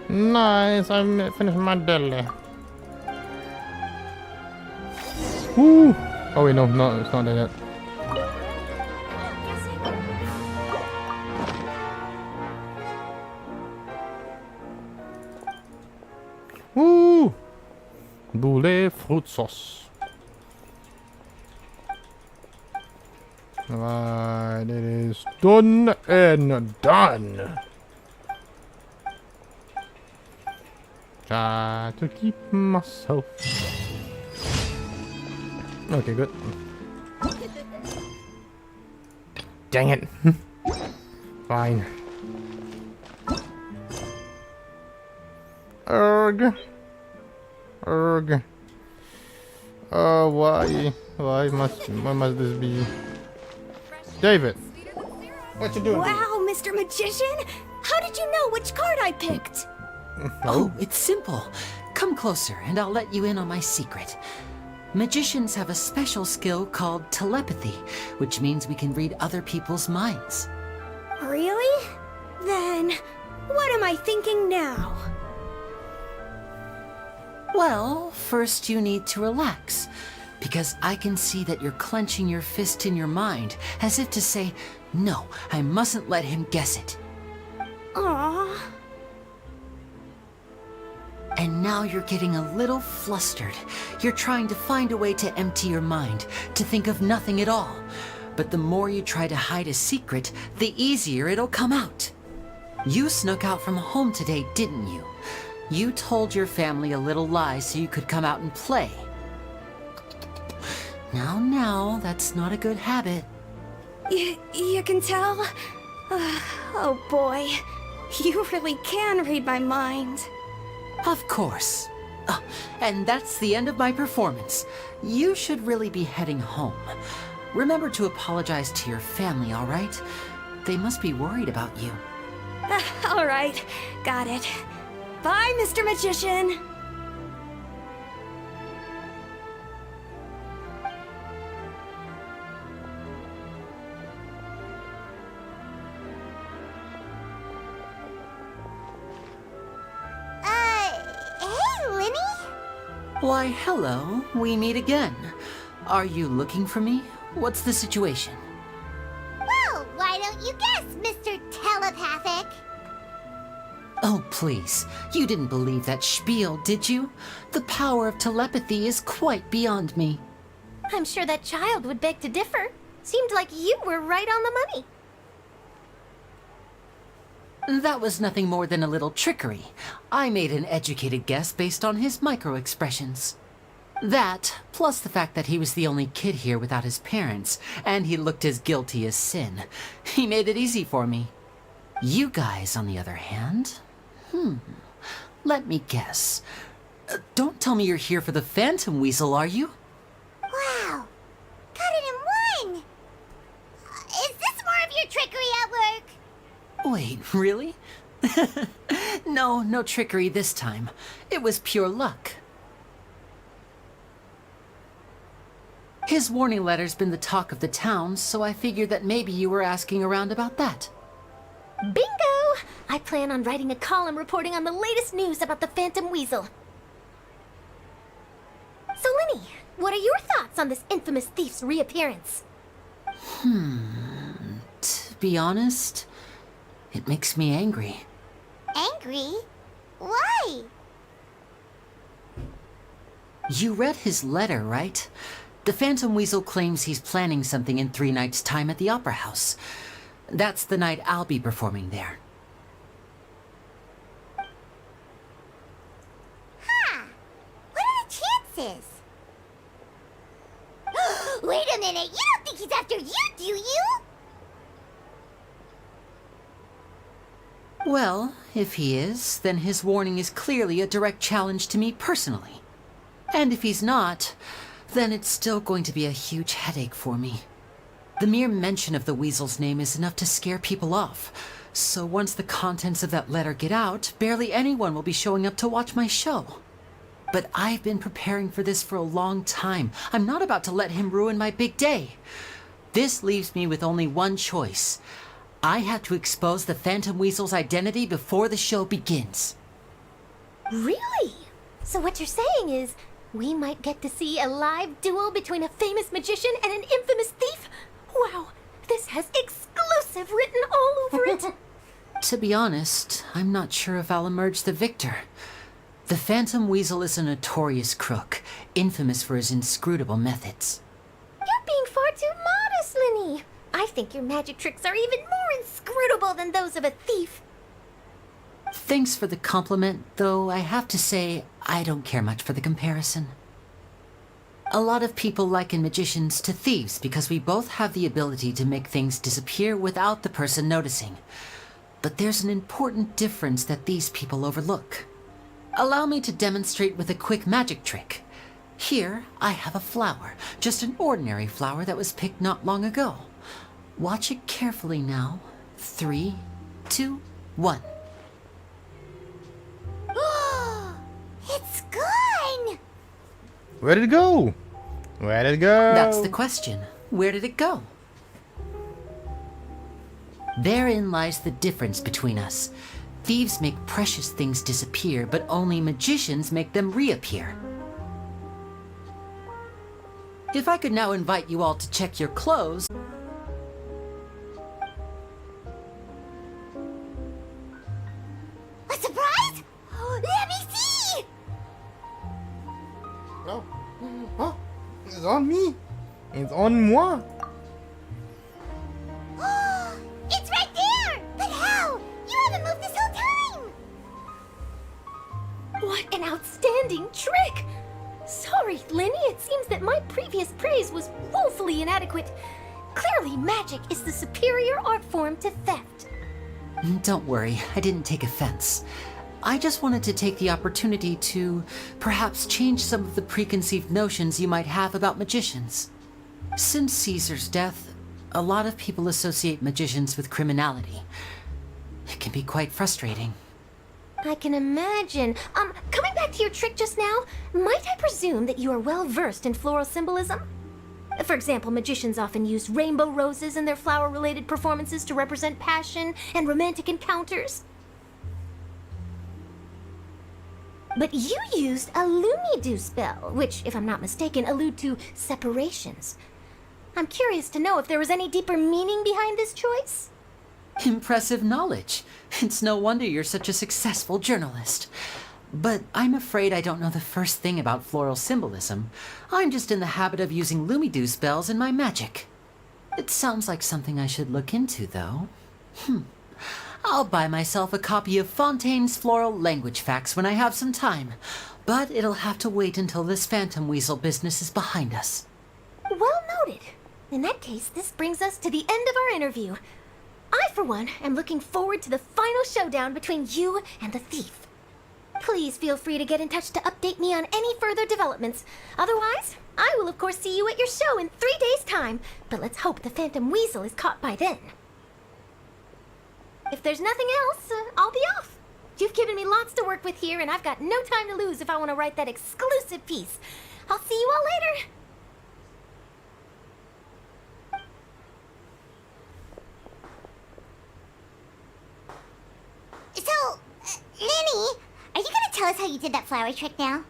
Nice, I finished my deli. Woo! Oh wait, no, it's not there yet. Woo! Boulet fruit sauce. Right, it is done and done. Try to keep myself. Okay, good. Dang it. Fine. Erg. Why must this be? David, what you doing? Wow, Mr. Magician! How did you know which card I picked? Oh, it's simple. Come closer and I'll let you in on my secret. Magicians have a special skill called telepathy, which means we can read other people's minds. Really? Then, what am I thinking now? Well, first you need to relax, because I can see that you're clenching your fist in your mind, as if to say, no, I mustn't let him guess it. Aww. And now you're getting a little flustered. You're trying to find a way to empty your mind, to think of nothing at all. But the more you try to hide a secret, the easier it'll come out. You snuck out from home today, didn't you? You told your family a little lie so you could come out and play. Now, that's not a good habit. You can tell? Oh boy, you really can read my mind. Of course. And that's the end of my performance. You should really be heading home. Remember to apologize to your family, all right? They must be worried about you. All right, got it. Bye, Mr. Magician. Why, hello. We meet again. Are you looking for me? What's the situation? Well, why don't you guess, Mr. Telepathic? Oh, please. You didn't believe that spiel, did you? The power of telepathy is quite beyond me. I'm sure that child would beg to differ. Seemed like you were right on the money. That was nothing more than a little trickery. I made an educated guess based on his micro-expressions. That, plus the fact that he was the only kid here without his parents, and he looked as guilty as sin. He made it easy for me. You guys, on the other hand... Let me guess. Don't tell me you're here for the Phantom Weasel, are you? Wow, got it in one! Is this more of your trickery at work? Wait, really? No trickery this time. It was pure luck. His warning letter's been the talk of the town, so I figured that maybe you were asking around about that. Bingo! I plan on writing a column reporting on the latest news about the Phantom Weasel. So, Linny, what are your thoughts on this infamous thief's reappearance? To be honest, it makes me angry. Angry? Why? You read his letter, right? The Phantom Weasel claims he's planning something in 3 nights' time at the Opera House. That's the night I'll be performing there. What are the chances? Wait a minute, you don't think he's after you, do you? Well, if he is, then his warning is clearly a direct challenge to me personally. And if he's not, then it's still going to be a huge headache for me. The mere mention of the Weasel's name is enough to scare people off. So once the contents of that letter get out, barely anyone will be showing up to watch my show. But I've been preparing for this for a long time. I'm not about to let him ruin my big day. This leaves me with only one choice. I have to expose the Phantom Weasel's identity before the show begins. Really? So what you're saying is, we might get to see a live duel between a famous magician and an infamous thief? Wow, this has exclusive written all over it. To be honest, I'm not sure if I'll emerge the victor. The Phantom Weasel is a notorious crook, infamous for his inscrutable methods. You're being far too modest, Linny. I think your magic tricks are even more inscrutable than those of a thief. Thanks for the compliment, though I have to say I don't care much for the comparison. A lot of people liken magicians to thieves because we both have the ability to make things disappear without the person noticing. But there's an important difference that these people overlook. Allow me to demonstrate with a quick magic trick. Here, I have a flower, just an ordinary flower that was picked not long ago. Watch it carefully now. 3, 2, 1. It's gone! Where did it go? Where did it go? That's the question. Where did it go? Therein lies the difference between us. Thieves make precious things disappear, but only magicians make them reappear. If I could now invite you all to check your clothes... A surprise? Let me see! Oh. Oh. It's on me. It's on moi. It's right there! But how? You haven't moved this whole time! What an outstanding trick! Sorry, Linny, it seems that my previous praise was woefully inadequate. Clearly, magic is the superior art form to theft. Don't worry, I didn't take offense. I just wanted to take the opportunity to perhaps change some of the preconceived notions you might have about magicians. Since Caesar's death, a lot of people associate magicians with criminality. It can be quite frustrating. I can imagine. Coming back to your trick just now, might I presume that you are well versed in floral symbolism? For example, magicians often use rainbow roses in their flower-related performances to represent passion and romantic encounters. But you used a Lumidu spell, which, if I'm not mistaken, allude to separations. I'm curious to know if there was any deeper meaning behind this choice? Impressive knowledge. It's no wonder you're such a successful journalist. But I'm afraid I don't know the first thing about floral symbolism. I'm just in the habit of using Lumidu spells in my magic. It sounds like something I should look into, though. I'll buy myself a copy of Fontaine's Floral Language Facts when I have some time. But it'll have to wait until this phantom weasel business is behind us. Well noted. In that case, this brings us to the end of our interview. I, for one, am looking forward to the final showdown between you and the thief. Please feel free to get in touch to update me on any further developments. Otherwise, I will of course see you at your show in 3 days' time, but let's hope the Phantom Weasel is caught by then. If there's nothing else, I'll be off. You've given me lots to work with here, and I've got no time to lose if I want to write that exclusive piece. I'll see you all later. So, Lenny, are you gonna tell us how you did that flower trick now?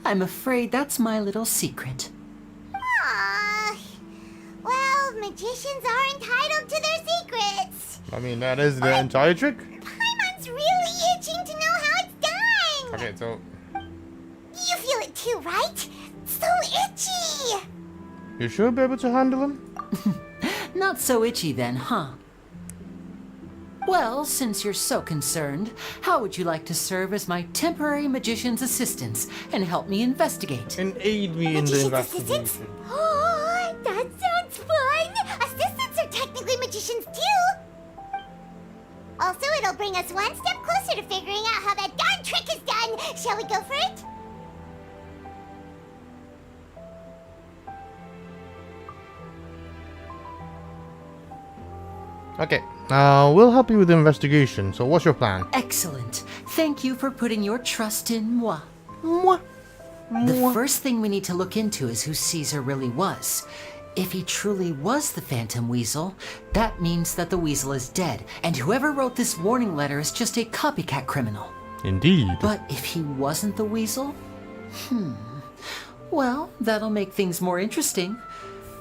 I'm afraid that's my little secret. Aww. Well, magicians are entitled to their secrets. I mean, that is the entire trick. Paimon's really itching to know how it's done. Okay, so You feel it too, right? So itchy. you should be able to handle him. Not so itchy then, huh? Well, since you're so concerned, how would you like to serve as my temporary magician's assistants and help me investigate? And aid me in the Magician's investigation. assistants? Oh, that sounds fun. Assistants are technically magicians too. Also, it'll bring us one step closer to figuring out how that darn trick is done. Shall we go for it? Okay, we'll help you with the investigation. So what's your plan? Excellent. Thank you for putting your trust in moi. Mwah. The first thing we need to look into is who Caesar really was. If he truly was the Phantom Weasel, that means that the weasel is dead, and whoever wrote this warning letter is just a copycat criminal. Indeed. But if he wasn't the weasel? Well, that'll make things more interesting.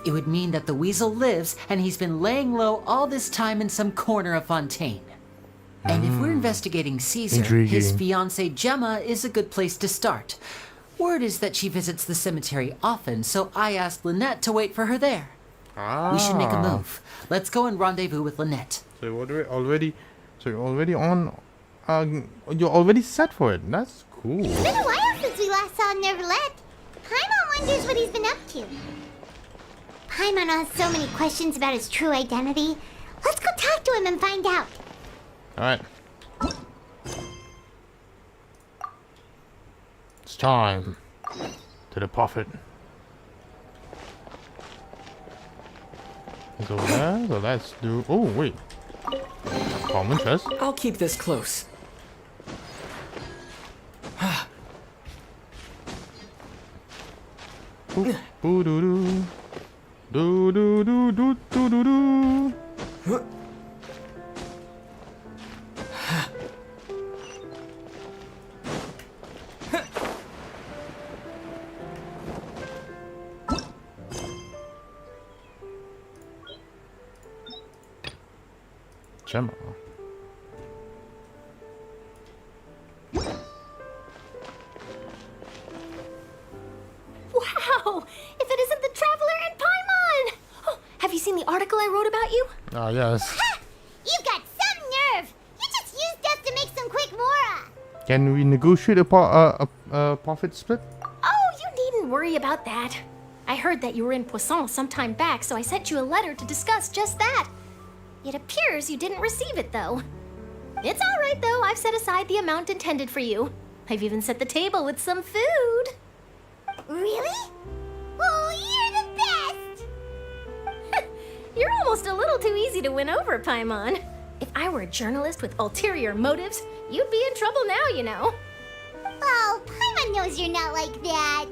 It would mean that the weasel lives, and he's been laying low all this time in some corner of Fontaine. And if we're investigating Caesar, his Intriguing. fiancée Gemma is a good place to start. Word is that she visits the cemetery often, so I asked Lynette to wait for her there. We should make a move. Let's go and rendezvous with Lynette. So you're already on. You're already set for it. That's cool. It's been a while since we last saw Neverlet. Paimon wonders what he's been up to. Paimon has so many questions about his true identity. Let's go talk to him and find out. All right. It's time to the prophet. So there. So let's do. Oh wait. Common chest. I'll keep this close. Boo doo doo. Do do do do do do do. Gemma. Wow! If it isn't the Traveler and Paimon! Oh, have you seen the article I wrote about you? Ah yes. Ha! You've got some nerve! You just used us to make some quick mora! Can we negotiate a profit split? Oh, you needn't worry about that. I heard that you were in Poisson some time back, so I sent you a letter to discuss just that. It appears you didn't receive it, though. It's all right, though. I've set aside the amount intended for you. I've even set the table with some food. Really? Oh, you're the best! You're almost a little too easy to win over, Paimon. If I were a journalist with ulterior motives, you'd be in trouble now, you know. Oh, Paimon knows you're not like that.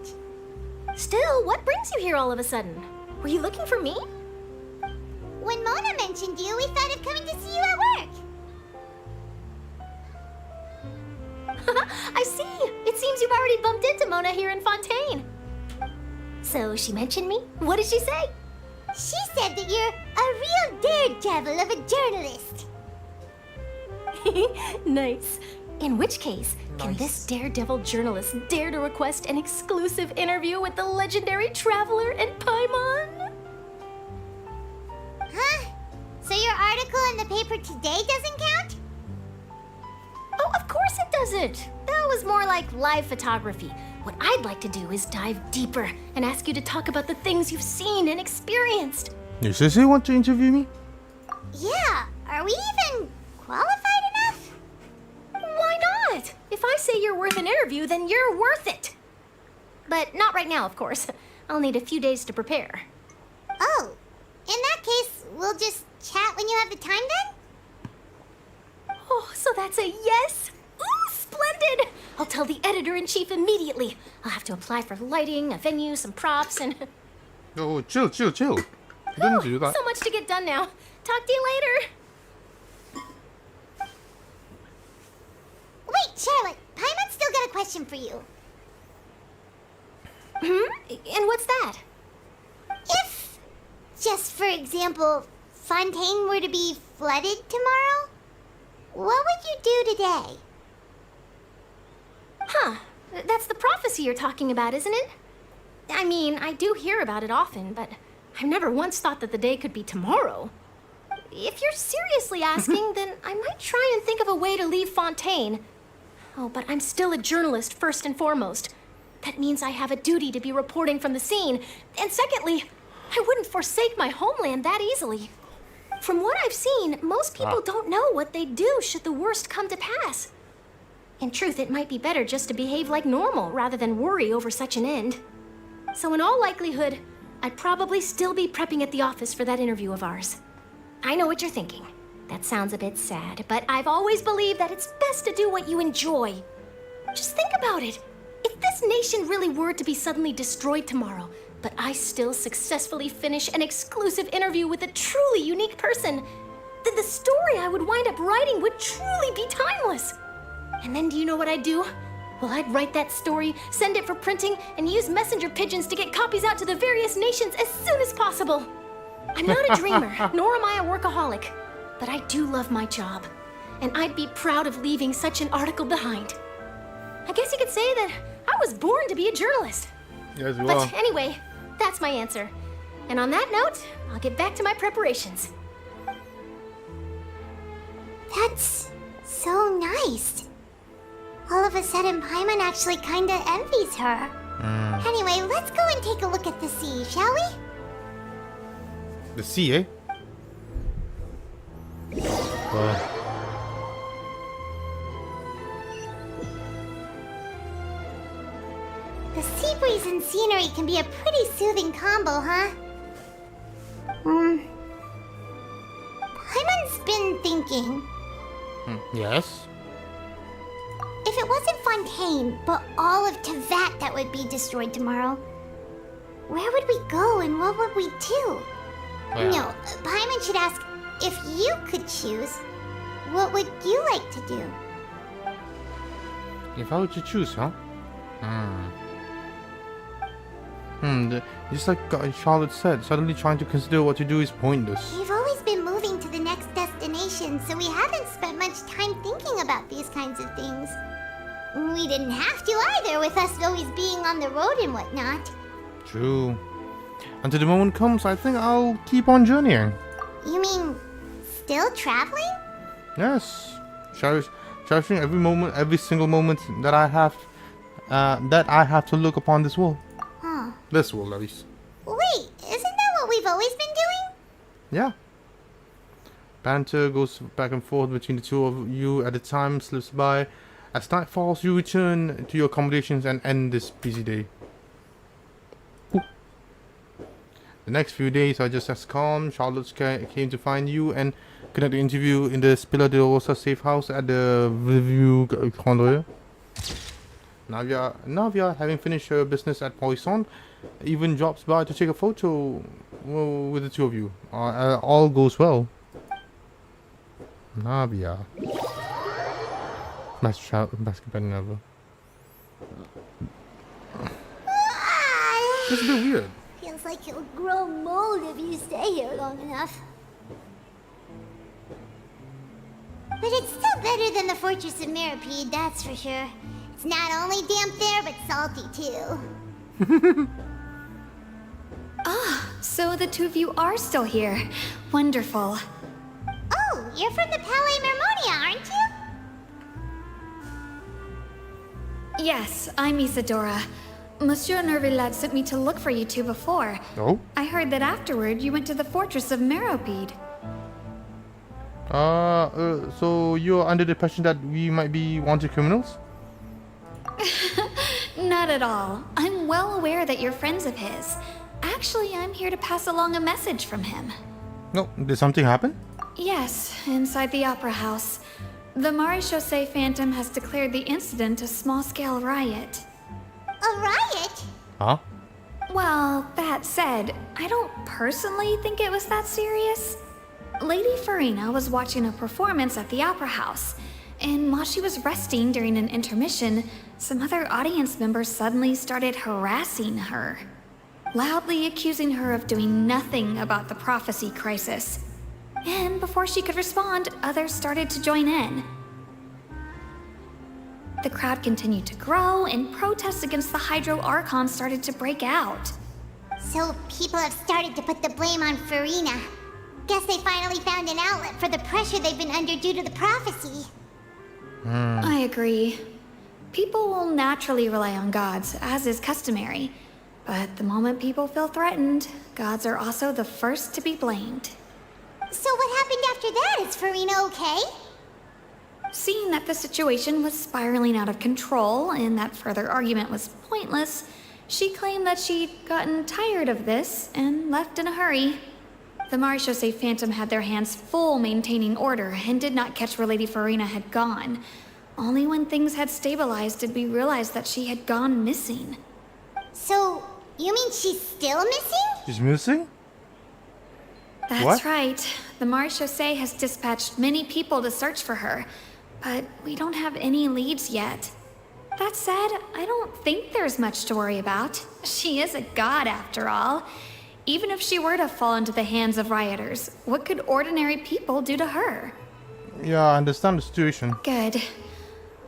Still, what brings you here all of a sudden? Were you looking for me? When Mona mentioned you, we thought of coming to see you at work. I see. It seems you've already bumped into Mona here in Fontaine. So she mentioned me? What did she say? She said that you're a real daredevil of a journalist. Nice. In which case, can this daredevil journalist dare to request an exclusive interview with the legendary traveler and Paimon? Huh? So your article in the paper today doesn't count? Oh, of course it doesn't. That was more like live photography. What I'd like to do is dive deeper and ask you to talk about the things you've seen and experienced. You seriously want to interview me? Yeah, are we even qualified enough? Why not? If I say you're worth an interview, then you're worth it. But not right now, of course. I'll need a few days to prepare. Oh, in that case, we'll just chat when you have the time then? Oh, so that's a yes? Ooh, splendid! I'll tell the editor-in-chief immediately. I'll have to apply for lighting, a venue, some props, and... Oh, chill. You didn't do that. So much to get done now. Talk to you later. Wait, Charlotte, Paimon's still got a question for you. And what's that? If, just for example, Fontaine were to be flooded tomorrow, what would you do today? Huh. That's the prophecy you're talking about, isn't it? I mean, I do hear about it often, but I've never once thought that the day could be tomorrow. If you're seriously asking, then I might try and think of a way to leave Fontaine. Oh, but I'm still a journalist first and foremost. That means I have a duty to be reporting from the scene. And secondly, I wouldn't forsake my homeland that easily. From what I've seen, most people don't know what they'd do should the worst come to pass. In truth, it might be better just to behave like normal rather than worry over such an end. So in all likelihood, I'd probably still be prepping at the office for that interview of ours. I know what you're thinking. That sounds a bit sad, but I've always believed that it's best to do what you enjoy. Just think about it. If this nation really were to be suddenly destroyed tomorrow, but I still successfully finish an exclusive interview with a truly unique person, then the story I would wind up writing would truly be timeless. And then do you know what I'd do? Well, I'd write that story, send it for printing, and use messenger pigeons to get copies out to the various nations as soon as possible. I'm not a dreamer, nor am I a workaholic, but I do love my job, and I'd be proud of leaving such an article behind. I guess you could say that I was born to be a journalist. Yes, you are. But anyway, that's my answer. And on that note, I'll get back to my preparations. That's so nice. All of a sudden, Paimon actually kinda envies her. Anyway, let's go and take a look at the sea, shall we? The sea, eh? The sea breeze and scenery can be a pretty soothing combo, huh? Paimon's been thinking. Yes? If it wasn't Fontaine, but all of Tevat that would be destroyed tomorrow, where would we go and what would we do? Well. No, Paimon should ask, if you could choose, what would you like to do? If I were to choose, huh? Just like Charlotte said, suddenly trying to consider what to do is pointless. We've always been moving to the next destination, so we haven't spent much time thinking about these kinds of things. We didn't have to either, with us always being on the road and whatnot. True. Until the moment comes, I think I'll keep on journeying. You mean, still traveling? Yes. Cherishing every moment, every single moment that I have to look upon this world. Huh. This world, at least. Wait, isn't that what we've always been doing? Yeah. Banter goes back and forth between the two of you as the time slips by. As night falls, you return to your accommodations and end this busy day. Ooh. The next few days are just as calm. Charlotte came to find you and conduct the interview in the Spilla de Rosa safe house at the Revue Condrieu. Navia, having finished her business at Poisson, even drops by to take a photo with the two of you. All goes well. Navia. Best basketball ever. It's a bit weird. Feels like you'll grow mold if you stay here long enough. But it's still better than the Fortress of Mirapede, that's for sure. It's not only damp there, but salty too. So the two of you are still here. Wonderful. Oh, you're from the Palais Mermonia, aren't you? Yes, I'm Isadora. Monsieur Nervillat sent me to look for you two before. Oh? I heard that afterward you went to the Fortress of Meropide. So you're under the impression that we might be wanted criminals? Not at all. I'm well aware that you're friends of his. Actually, I'm here to pass along a message from him. No, did something happen? Yes, inside the Opera House. The Maréchaussée Phantom has declared the incident a small-scale riot. A riot? Huh? Well, that said, I don't personally think it was that serious. Lady Farina was watching a performance at the Opera House, and while she was resting during an intermission, some other audience members suddenly started harassing her, loudly accusing her of doing nothing about the prophecy crisis. And before she could respond, others started to join in. The crowd continued to grow, and protests against the Hydro Archon started to break out. So people have started to put the blame on Farina. Guess they finally found an outlet for the pressure they've been under due to the prophecy. I agree. People will naturally rely on gods, as is customary. But the moment people feel threatened, gods are also the first to be blamed. So what happened after that? Is Farina okay? Seeing that the situation was spiraling out of control and that further argument was pointless, she claimed that she'd gotten tired of this and left in a hurry. The Maréchaussée Phantom had their hands full maintaining order and did not catch where Lady Farina had gone. Only when things had stabilized did we realize that she had gone missing. So, you mean she's still missing? She's missing? That's What? right. The Maréchaussée has dispatched many people to search for her, but we don't have any leads yet. That said, I don't think there's much to worry about. She is a god after all. Even if she were to fall into the hands of rioters, what could ordinary people do to her? Yeah, I understand the situation. Good.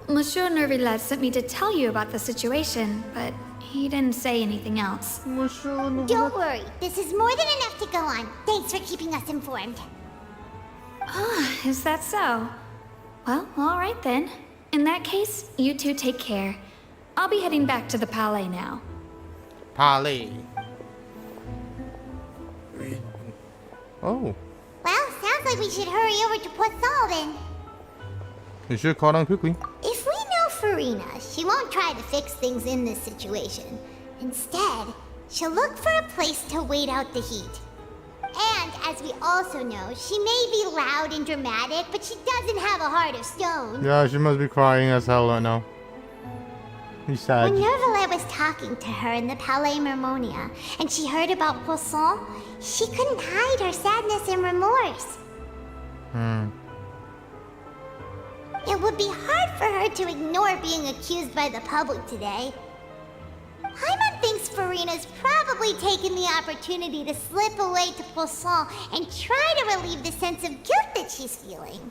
Monsieur Nervillat sent me to tell you about the situation, but he didn't say anything else. Don't worry, this is more than enough to go on. Thanks for keeping us informed. Is that so? Well, alright then. In that case, you two take care. I'll be heading back to the Palais now. Palais. Oh, Well, sounds like we should hurry over to Poisson then. you should call down quickly. If we know Farina, she won't try to fix things in this situation. Instead, she'll look for a place to wait out the heat. And as we also know, she may be loud and dramatic, but she doesn't have a heart of stone. Yeah, she must be crying as hell right now. He's sad. When Nervillat was talking to her in the Palais Mermonia, and she heard about Poisson, she couldn't hide her sadness and remorse. It would be hard for her to ignore being accused by the public today. Paimon thinks Farina's probably taken the opportunity to slip away to Poisson and try to relieve the sense of guilt that she's feeling.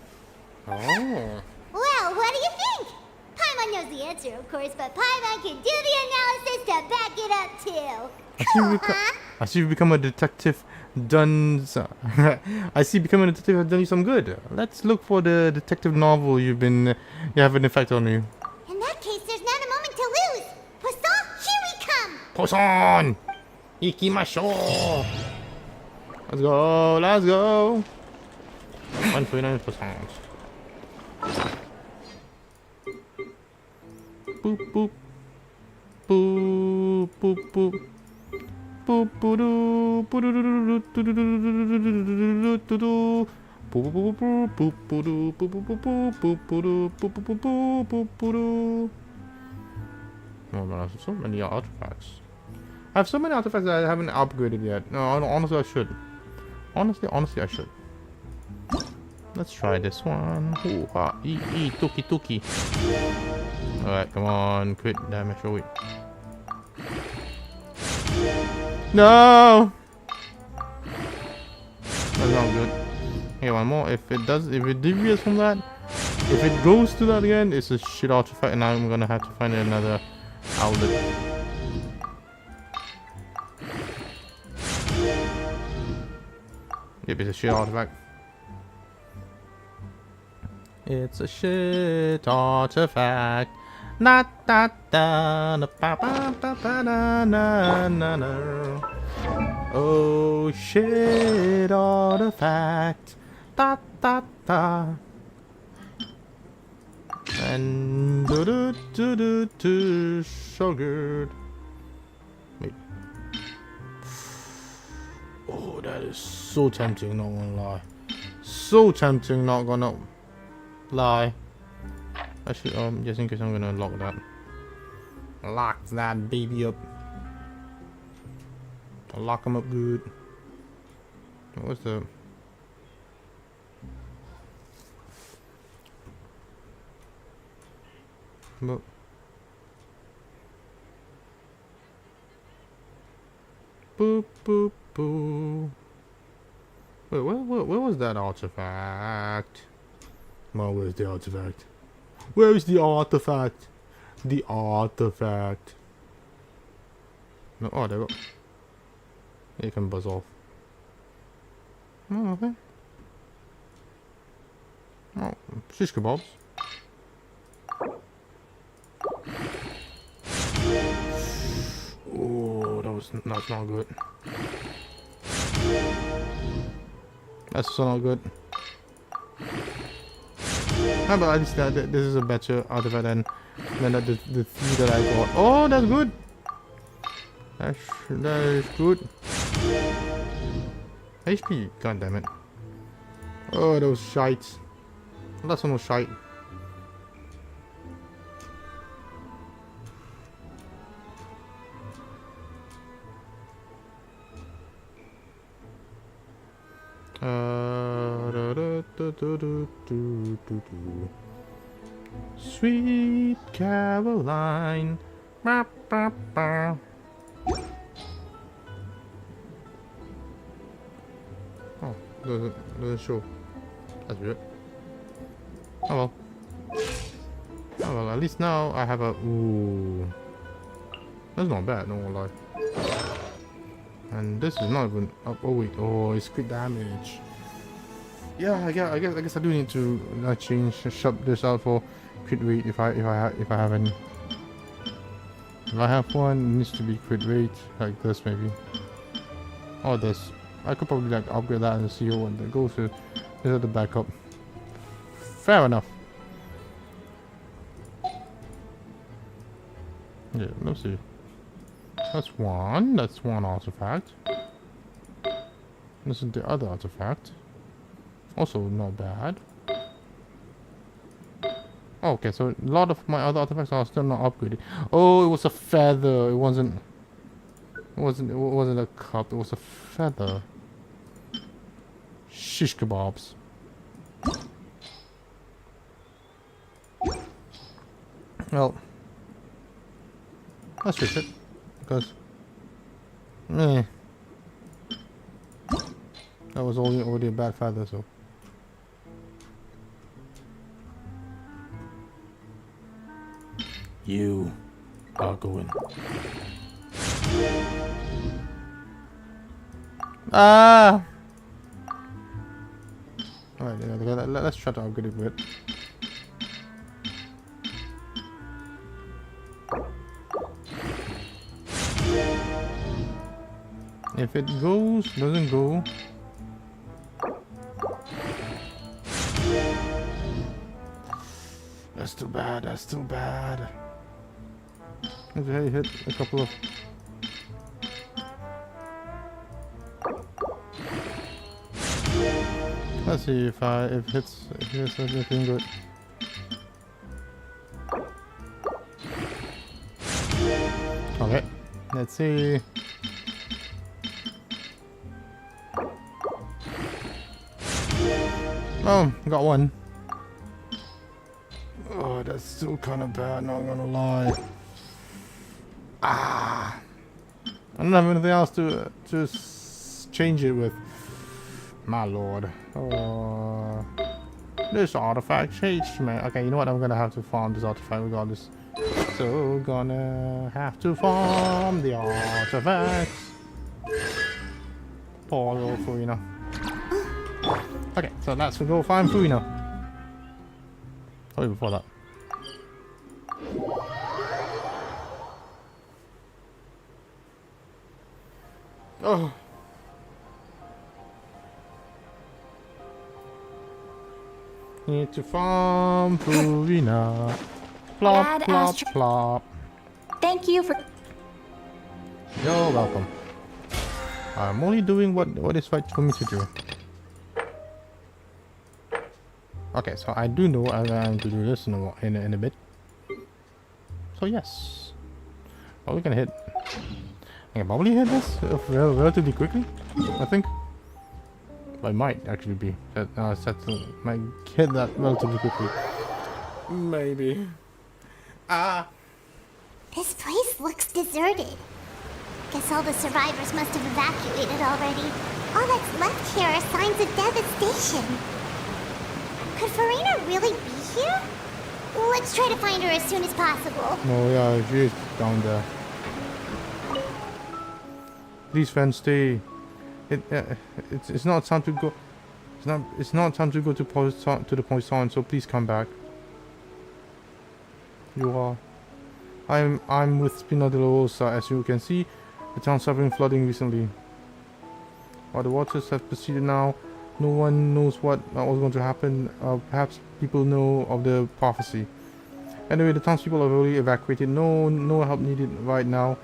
Oh. Well, what do you think? Paimon knows the answer, of course, but Paimon can do the analysis to back it up, too. Cool, huh? I see you become a detective I see becoming a detective has done you some good. Let's look for the detective novel you have an effect on you. In that case, there's not a moment to lose. Poisson, here we come. Poisson! Ikimashou! Let's go, let's go! 149%. Boop boop. Boop boop boop. Boop boop doo. Boop doo doo doo doo doo doo doo doo doo. Boop boop boop boop boop doo. Boop boop boop boop boop doo. Boop boop boop boop boop boop doo. Oh man, I have so many artifacts. I have so many artifacts that I haven't upgraded yet. No, honestly I should. Honestly I should. Let's try this one. Ooh, ha, tuki tuki. Alright, come on, crit damage. Oh wait. No! That's not good. Okay, one more. If it deviates from that, if it goes to that again, it's a shit artifact, and I'm gonna have to find another outlet. Yep, it's a shit artifact. It's a shit artifact. Na da da na ba ba ba ba na na na na. Oh shit artifact. Da da da. And do do do do do. So good. Wait. Oh, that is so tempting, not gonna lie. So tempting, not gonna lie. Actually, just in case, I'm gonna lock that. Lock that baby up. I'll lock him up good. What was the... But... Boop, boop, boop. Wait, where was that artifact? Well, where's the artifact? Where is the artifact? The artifact. No, oh, there we go. You can buzz off. Oh, okay. Oh, shish kebabs. Oh, that's not good. That's so not good. How about at least that this is a better artifact than the three that I got. Oh, that's good. That is good. HP, god damn it. Oh, those shites. That's no shite. Sweet Caroline. Bah, bah, bah. Oh, doesn't show. That's weird. Oh well. Oh well, at least now I have a... Ooh. That's not bad, no one lie. And this is not even up. Oh wait, oh, it's crit damage. Yeah, I guess I do need to change shop this out for crit rate if I have any. If I have one, it needs to be crit rate like this maybe. Or this. I could probably like upgrade that and see what that goes to. This is the backup. Fair enough. Yeah, let's see. That's one artifact. This is the other artifact. Also not bad. Okay, so a lot of my other artifacts are still not upgraded. Oh, it was a feather. It wasn't a cup. It was a feather. Shish kebabs. Well, let's fix it because that was already a bad feather, so. You are going. Ah! Alright, yeah, let's try to upgrade it a bit. If it doesn't go. That's too bad, that's too bad. Okay, hit a couple of... Let's see if it hits everything good. Okay, let's see. Oh, got one. Oh, that's still kind of bad, not gonna lie. Ah. I don't have anything else to change it with. My lord. Oh. This artifact changed, man. Okay, you know what? I'm gonna have to farm this artifact regardless. So, gonna have to farm the artifacts. Poor little Furina. Okay, so let's go find Furina. Oh, before that. Oh. Need to farm Furina. Plop, Dad plop, asked- plop. Thank you for... You're welcome. I'm only doing what is right for me to do. Okay, so I do know I'm going to do this in a bit. So yes. Well, we can hit. I can probably hit this relatively quickly, I think. I might actually be. Might hit that relatively quickly. Maybe. This place looks deserted. Guess all the survivors must have evacuated already. All that's left here are signs of devastation. Could Farina really be here? Let's try to find her as soon as possible. Oh yeah, she's down there. Please, friends, stay. It's not time to go. It's not time to go to the Poisson. So please come back. You are. I'm with Spina de la Rosa. As you can see, the town suffering flooding recently. While the waters have proceeded now, no one knows what was going to happen. Perhaps people know of the prophecy. Anyway, the townspeople are already evacuated. No help needed right now.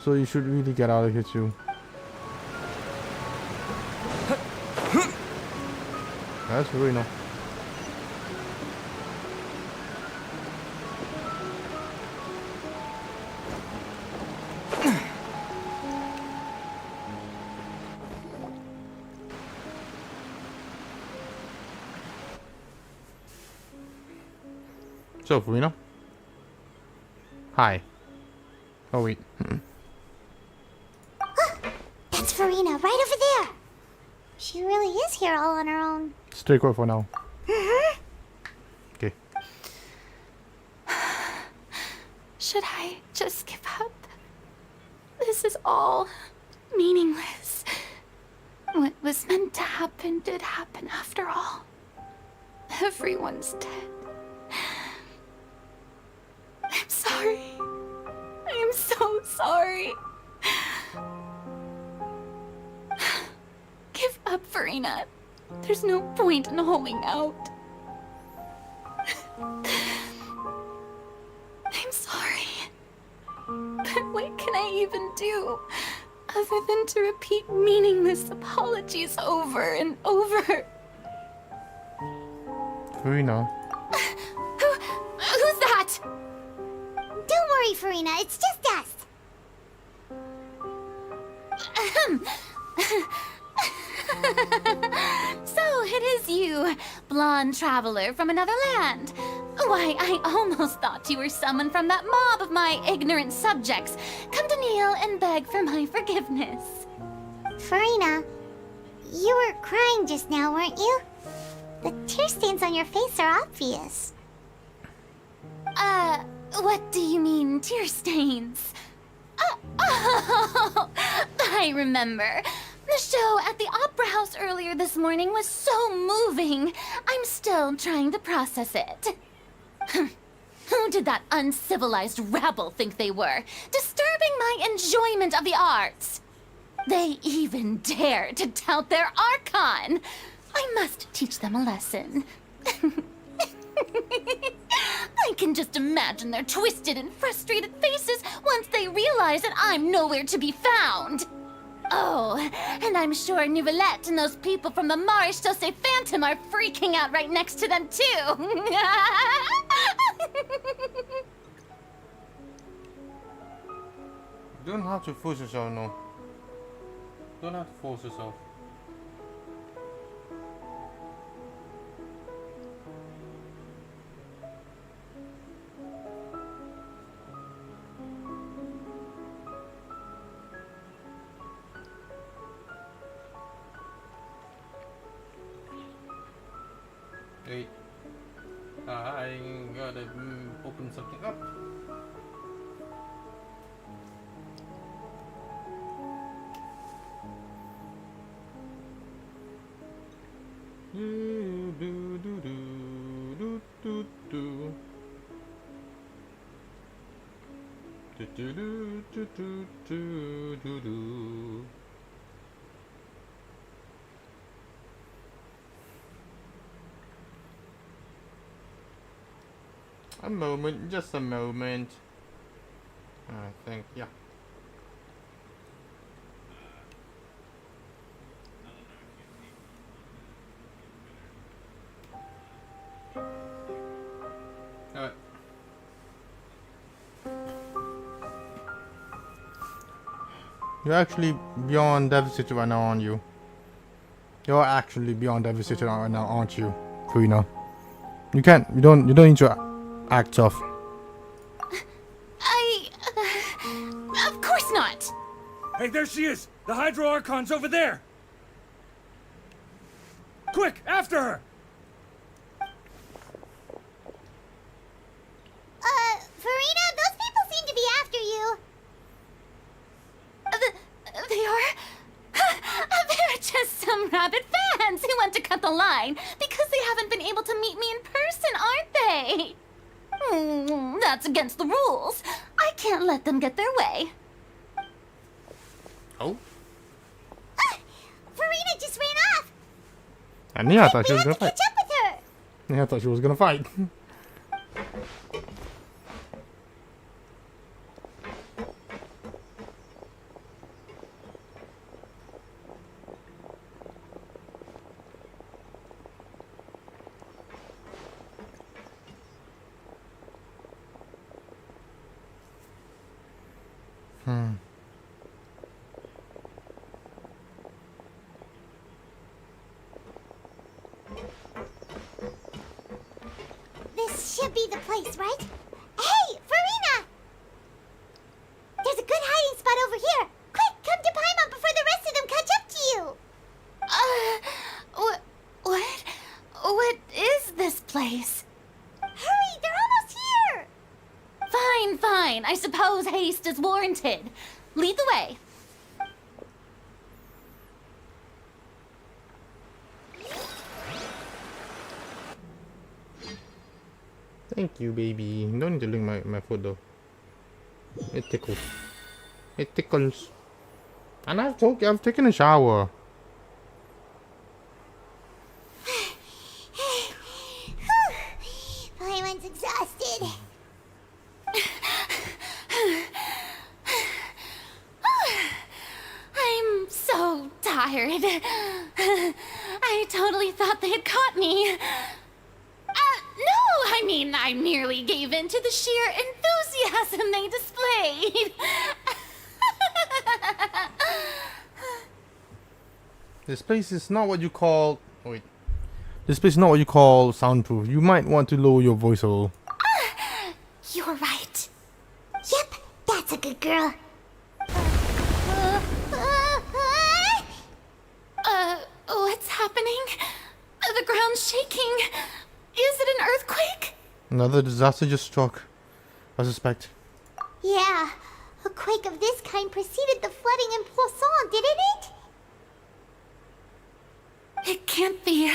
So you should really get out of here too. That's really no. So, Furina. Hi. Oh wait. That's Farina, right over there. She really is here all on her own. Stay quiet for now. Okay. Should I just give up? This is all meaningless. What was meant to happen did happen after all. Everyone's dead. I'm sorry. I am so sorry. Give up, Farina. There's no point in holding out. I'm sorry. But what can I even do other than to repeat meaningless apologies over and over? Furina. Who's that? Don't worry, Farina. It's just us. So it is you, blonde traveler from another land. Why, I almost thought you were someone from that mob of my ignorant subjects. Come to kneel and beg for my forgiveness. Farina, you were crying just now, weren't you? The tear stains on your face are obvious. What do you mean, tear stains? Oh, I remember. The show at the Opera House earlier this morning was so moving. I'm still trying to process it. Who did that uncivilized rabble think they were? Disturbing my enjoyment of the arts. They even dare to tout their Archon. I must teach them a lesson. I can just imagine their twisted and frustrated faces once they realize that I'm nowhere to be found. Oh, and I'm sure Nouvellette and those people from the Maréchaussée Phantom are freaking out right next to them, too. Don't have to force yourself, no. Don't have to force yourself. Wait. I gotta open something up. Do, do, do, do, do, do. Do, do, do, do, do, do, do, do. A moment, just a moment. I think, yeah. Alright. You're actually beyond devastated right now, aren't you? You're actually beyond devastated right now, aren't you, Karina? You don't need to act tough. Of course not! Hey, there she is! The Hydro Archon's over there! Quick, after her! Farina, those people seem to be after you. They are? They're just some rabid fans who want to cut the line because they haven't been able to meet me in person, aren't they? That's against the rules. I can't let them get their way. Oh? Farina just ran off. And yeah, I thought she We was have gonna to fight. catch up with her. Yeah, I thought she was gonna fight. This should be the place, right? Hey, Farina! There's a good hiding spot over here. Quick, come to Paimon before the rest of them catch up to you. What is this place? Hurry, they're almost here. Fine. I suppose haste is warranted. Lead the way. Thank you, baby. Don't need to lick my foot though. It tickles. It tickles. And I've taken a shower. Paimon's exhausted. I'm so tired. I totally thought they had caught me. No, I mean, I merely gave in to the sheer enthusiasm they displayed. This place is not what you call. Oh, wait. This place is not what you call soundproof. You might want to lower your voice a little. You're right. Yep, that's a good girl. What's happening? The ground's shaking. Is it an earthquake? Another disaster just struck, I suspect. Yeah, a quake of this kind preceded the flooding in Poisson, didn't it? It can't be.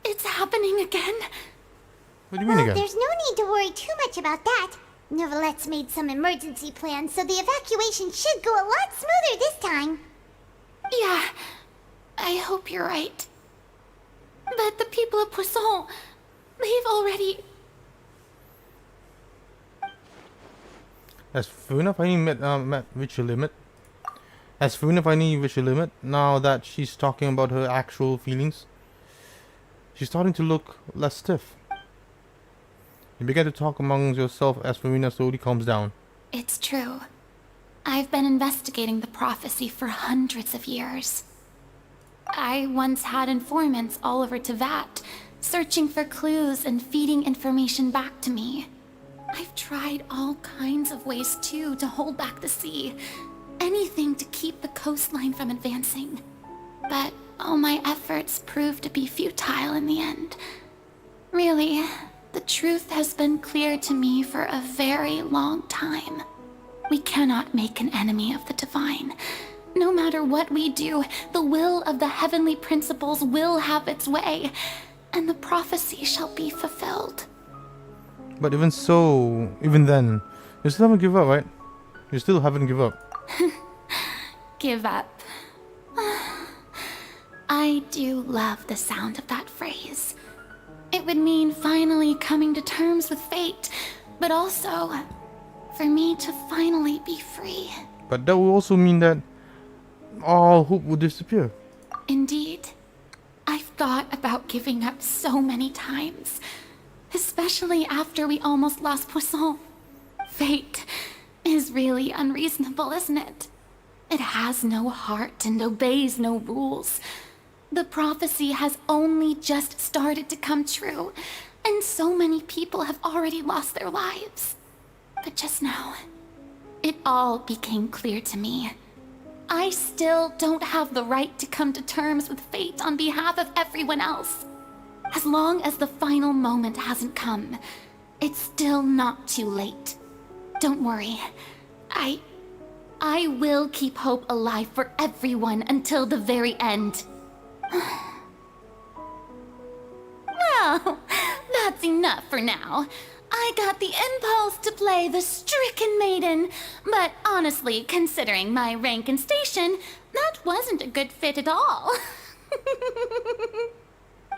It's happening again. What do you mean again? There's no need to worry too much about that. Neverlette's made some emergency plans, so the evacuation should go a lot smoother this time. Yeah, I hope you're right. But the people of Poisson, they've already... Has Funa finally met reached her limit? Has Funa finally reached her limit now that she's talking about her actual feelings? She's starting to look less stiff. You begin to talk among yourself as Farina slowly calms down. It's true. I've been investigating the prophecy for hundreds of years. I once had informants all over Tevat, searching for clues and feeding information back to me. I've tried all kinds of ways too to hold back the sea. Anything to keep the coastline from advancing. But all my efforts proved to be futile in the end. Really, the truth has been clear to me for a very long time. We cannot make an enemy of the divine. No matter what we do, the will of the heavenly principles will have its way, and the prophecy shall be fulfilled. But even so, even then, you still haven't give up, right? You still haven't give up. Give up. I do love the sound of that phrase. It would mean finally coming to terms with fate, but also for me to finally be free. But that will also mean that all hope will disappear. Indeed. I've thought about giving up so many times, especially after we almost lost Poisson. Fate is really unreasonable, isn't it? It has no heart and obeys no rules. The prophecy has only just started to come true, and so many people have already lost their lives. But just now, it all became clear to me. I still don't have the right to come to terms with fate on behalf of everyone else. As long as the final moment hasn't come, it's still not too late. Don't worry. I will keep hope alive for everyone until the very end. Well, that's enough for now. I got the impulse to play the stricken maiden, but honestly, considering my rank and station, that wasn't a good fit at all.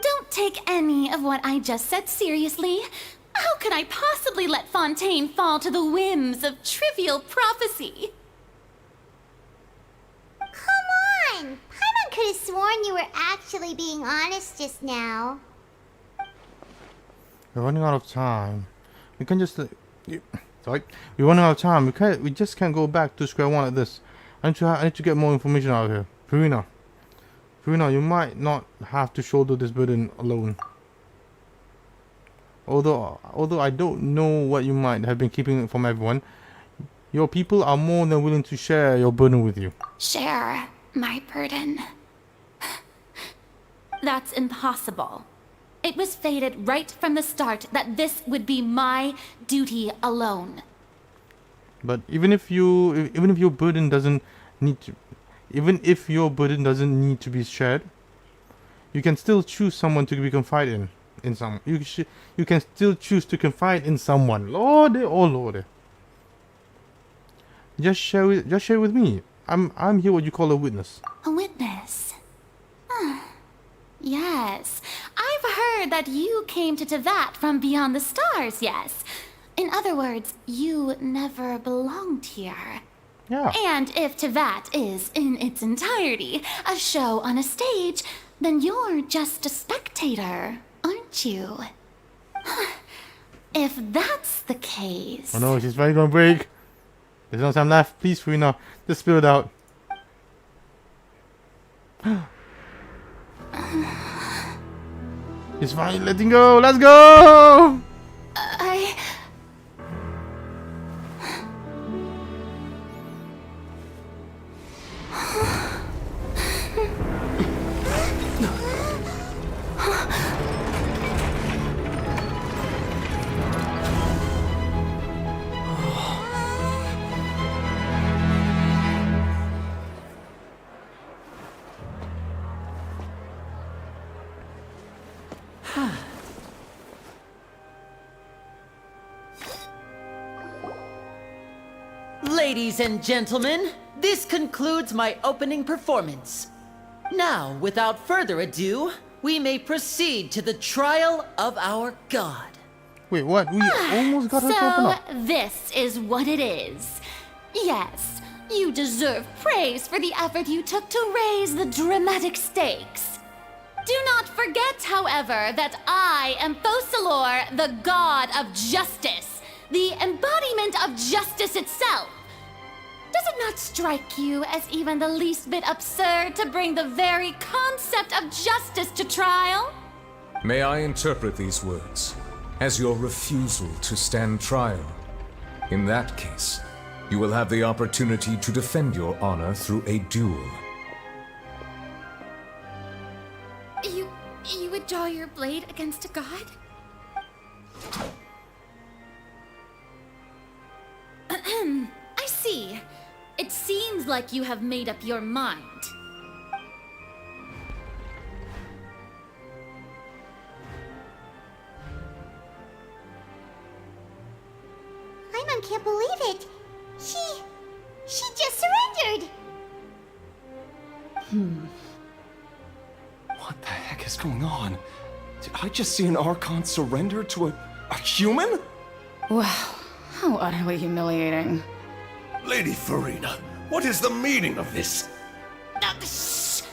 Don't take any of what I just said seriously. How could I possibly let Fontaine fall to the whims of trivial prophecy? Come on! Paimon could have sworn you were actually being honest just now. We're running out of time. We can just sorry. We're running out of time. We just can't go back to square one at this. I need to get more information out of here. Farina, you might not have to shoulder this burden alone. Although I don't know what you might have been keeping from everyone, your people are more than willing to share your burden with you. Share my burden. That's impossible. It was fated right from the start that this would be my duty alone. But even if your burden doesn't need to be shared, you can still choose someone to be confided in someone. You can still choose to confide in someone. Lordy, oh lordy. Just share with me. I'm here what you call a witness. A witness? Yes. I've heard that you came to Tevat from beyond the stars, yes. In other words, you never belonged here. Yeah. And if Tevat is, in its entirety, a show on a stage, then you're just a spectator, aren't you? If that's the case... Oh no, she's finally gonna break. There's no time left. Please, Farina, just spill it out. He's finally letting go. Let's go! Ladies and gentlemen, this concludes my opening performance. Now, without further ado, we may proceed to the trial of our god. Wait, what? We almost got her to open up. So, this is what it is. Yes, you deserve praise for the effort you took to raise the dramatic stakes. Do not forget, however, that I am Focalor, the god of justice, the embodiment of justice itself. Does it not strike you as even the least bit absurd to bring the very concept of justice to trial? May I interpret these words as your refusal to stand trial? In that case, you will have the opportunity to defend your honor through a duel. You would draw your blade against a god? It seems like you have made up your mind. Paimon can't believe it. She just surrendered. What the heck is going on? Did I just see an Archon surrender to a human? Wow, how utterly humiliating. Lady Farina, what is the meaning of this? Shh!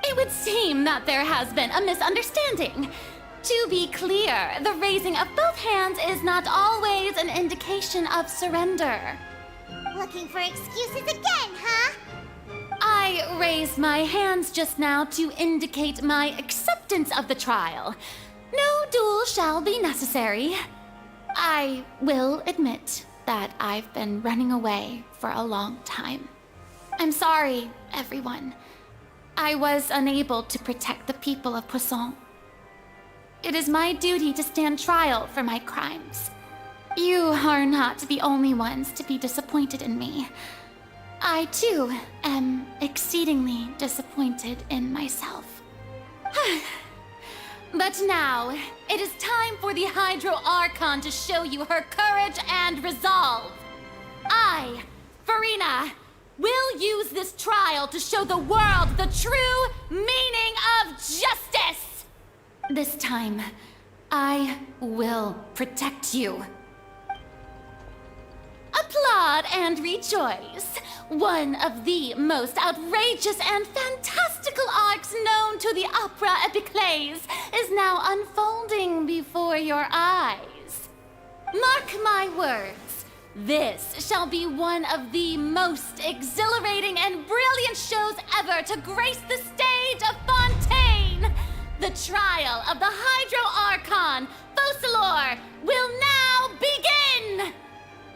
It would seem that there has been a misunderstanding. To be clear, the raising of both hands is not always an indication of surrender. Looking for excuses again, huh? I raised my hands just now to indicate my acceptance of the trial. No duel shall be necessary. I will admit that I've been running away for a long time. I'm sorry, everyone. I was unable to protect the people of Poisson. It is my duty to stand trial for my crimes. You are not the only ones to be disappointed in me. I, too, am exceedingly disappointed in myself. But now, it is time for the Hydro Archon to show you her courage and resolve. I, Farina, will use this trial to show the world the true meaning of justice! This time, I will protect you. Applaud and rejoice! One of the most outrageous and fantastical arcs known to the opera epiclese is now unfolding before your eyes. Mark my words, this shall be one of the most exhilarating and brilliant shows ever to grace the stage of Fontaine! The trial of the Hydro Archon, Focalor, will now begin!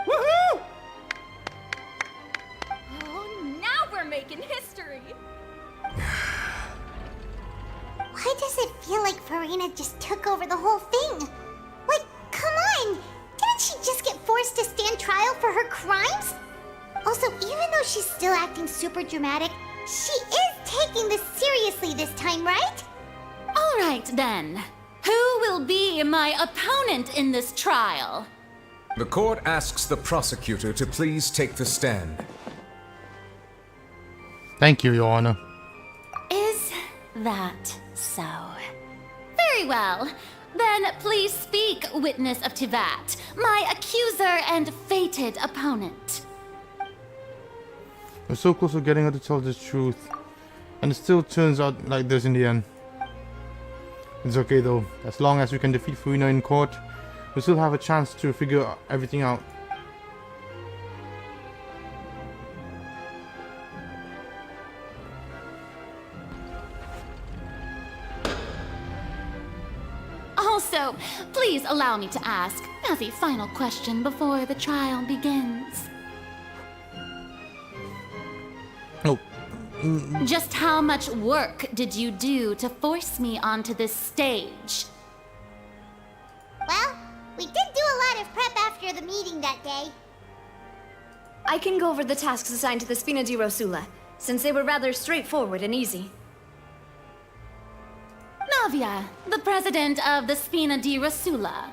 Woohoo! Oh, now we're making history. Why does it feel like Farina just took over the whole thing? Like, come on! Didn't she just get forced to stand trial for her crimes? Also, even though she's still acting super dramatic, she is taking this seriously this time, right? All right, then. Who will be my opponent in this trial? The court asks the prosecutor to please take the stand. Thank you, Your Honor. Is that so? Very well. Then please speak, witness of Tivat, my accuser and fated opponent. We're so close to getting her to tell the truth, and it still turns out like this in the end. It's okay though, as long as we can defeat Farina in court, we still have a chance to figure everything out. Also, please allow me to ask, as a final question before the trial begins. Oh. Just how much work did you do to force me onto this stage? Well, we did do a lot of prep after the meeting that day. I can go over the tasks assigned to the Spina di Rosula, since they were rather straightforward and easy. Navia, the president of the Spina di Rosula.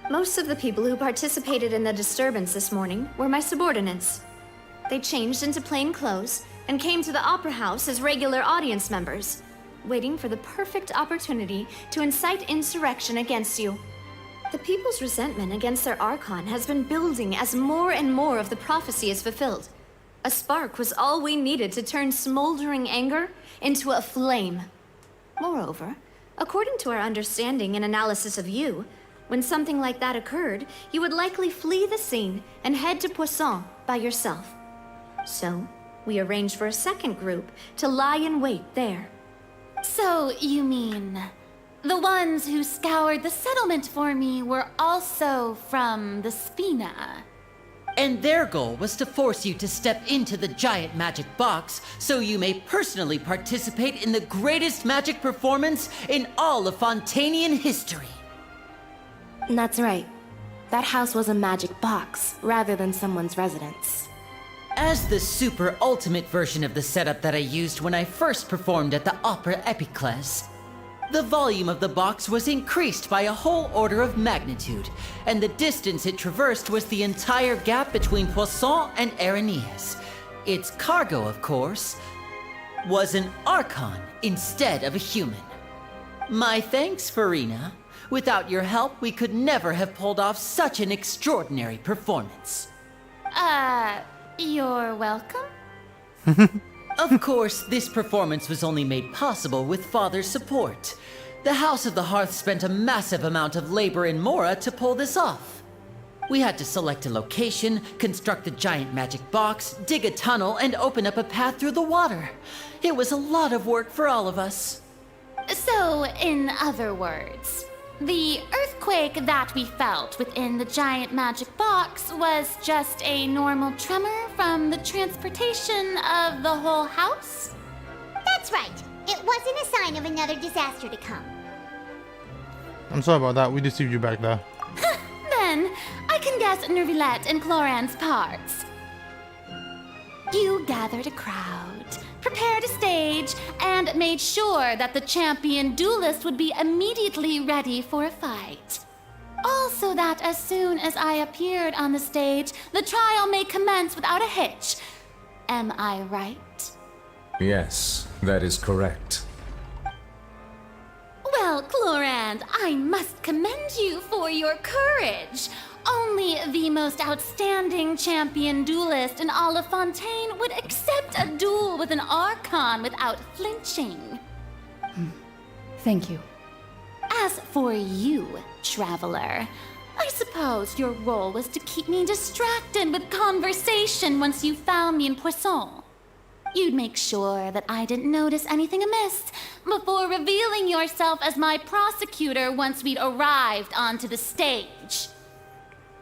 Most of the people who participated in the disturbance this morning were my subordinates. They changed into plain clothes and came to the Opera House as regular audience members, waiting for the perfect opportunity to incite insurrection against you. The people's resentment against their Archon has been building as more and more of the prophecy is fulfilled. A spark was all we needed to turn smoldering anger into a flame. Moreover, according to our understanding and analysis of you, when something like that occurred, you would likely flee the scene and head to Poisson by yourself. So, we arranged for a second group to lie in wait there. So, you mean, the ones who scoured the settlement for me were also from the Spina? And their goal was to force you to step into the giant magic box so you may personally participate in the greatest magic performance in all of Fontanian history. That's right. That house was a magic box, rather than someone's residence. As the super ultimate version of the setup that I used when I first performed at the Opera Epiclese, the volume of the box was increased by a whole order of magnitude, and the distance it traversed was the entire gap between Poisson and Araneas. Its cargo, of course, was an Archon instead of a human. My thanks, Farina. Without your help, we could never have pulled off such an extraordinary performance. You're welcome? Of course, this performance was only made possible with Father's support. The House of the Hearth spent a massive amount of labor in Mora to pull this off. We had to select a location, construct a giant magic box, dig a tunnel, and open up a path through the water. It was a lot of work for all of us. So, in other words, the earthquake that we felt within the giant magic box was just a normal tremor from the transportation of the whole house? That's right. It wasn't a sign of another disaster to come. I'm sorry about that. We deceived you back there. Then, I can guess Nervilette and Cloran's parts. You gathered a crowd, prepared a stage, and made sure that the champion duelist would be immediately ready for a fight. Also that as soon as I appeared on the stage, the trial may commence without a hitch. Am I right? Yes, that is correct. Well, Clorand, I must commend you for your courage. Only the most outstanding champion duelist in all of Fontaine would accept a duel with an Archon without flinching. Thank you. As for you, Traveler, I suppose your role was to keep me distracted with conversation once you found me in Poisson. You'd make sure that I didn't notice anything amiss before revealing yourself as my prosecutor once we'd arrived onto the stage.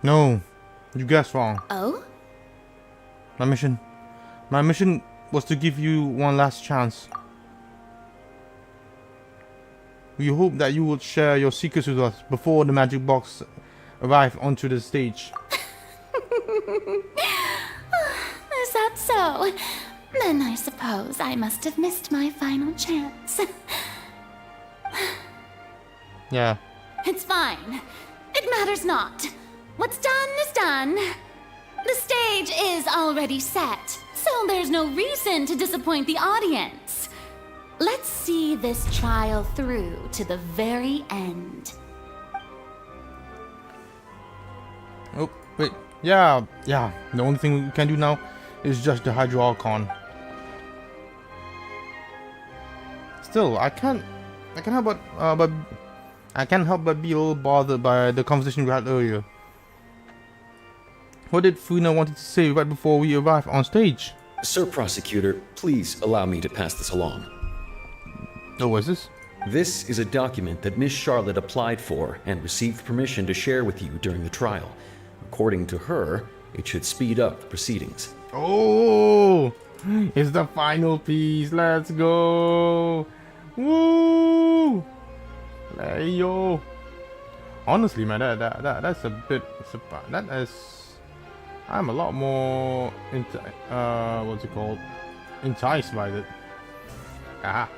No, you guessed wrong. Oh? My mission was to give you one last chance. We hope that you will share your secrets with us before the magic box arrives onto the stage. Is that so? Then I suppose I must have missed my final chance. Yeah. It's fine. It matters not. What's done is done. The stage is already set, so there's no reason to disappoint the audience. Let's see this trial through to the very end. Oh, wait. Yeah. The only thing we can do now is just the Hydro Archon. Still, I can't help but be a little bothered by the conversation we had earlier. What did Funa wanted to say right before we arrived on stage? Sir Prosecutor, please allow me to pass this along. Oh, what is this? This is a document that Miss Charlotte applied for and received permission to share with you during the trial. According to her, it should speed up the proceedings. Oh, it's the final piece. Let's go. Woo! Hey, yo. Honestly, man, that's a bit surprising. That is, I'm a lot more what's it called? Enticed by it. Ah.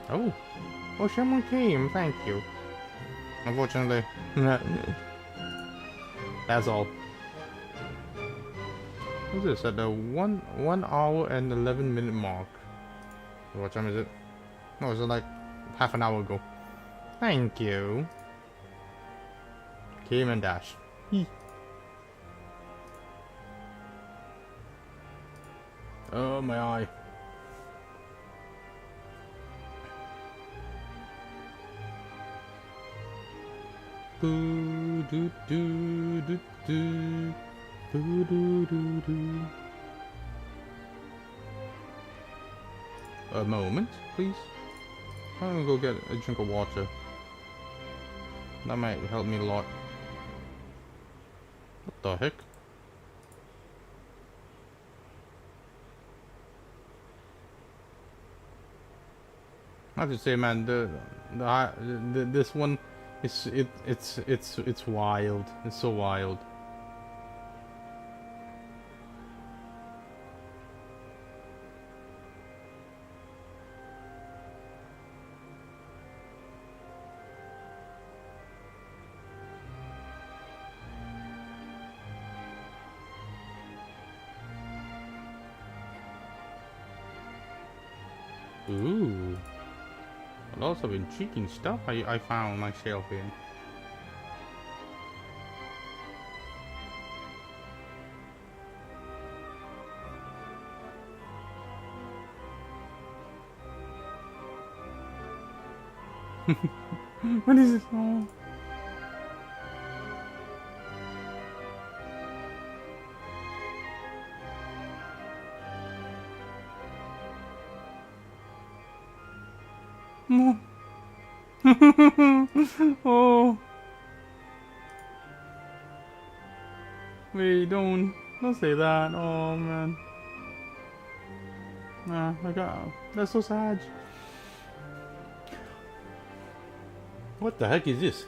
Oh, someone came. Thank you. Unfortunately, that's all. What's this? At the 1 hour and 11-minute mark. What time is it? No, it's like half an hour ago. Thank you. Came and dash. Oh, my eye. Boo doo doo doo doo. Boo doo doo doo. A moment, please. I'm gonna go get a drink of water. That might help me a lot. What the heck? I have to say, man, this one It's wild. It's so wild. Ooh. Lots of intriguing stuff I found on my shelf here. What is this? Oh. No. Oh. Wait, don't say that. Oh man. Nah, that's so sad. What the heck is this?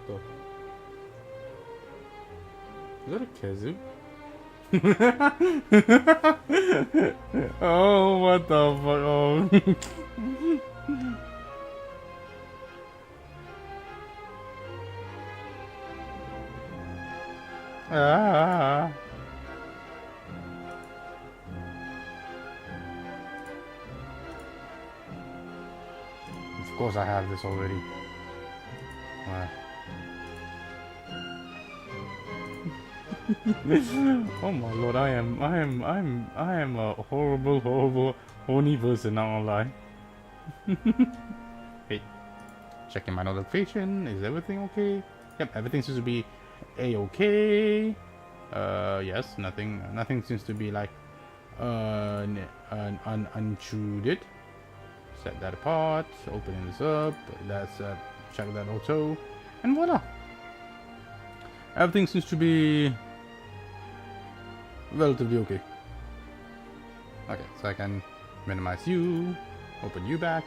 What the... Is that a kazoo? Oh, what the fuck? Oh. Ah. Of course I have this already. Oh my lord, I am a horrible horny person, not gonna lie. Hey, checking my notification. Is everything okay? Yep, everything seems to be a-okay. Yes, nothing seems to be like unintruded. Set that apart, opening this up, let's check that auto, and voila! Everything seems to be relatively okay. Okay, so I can minimize you, open you back,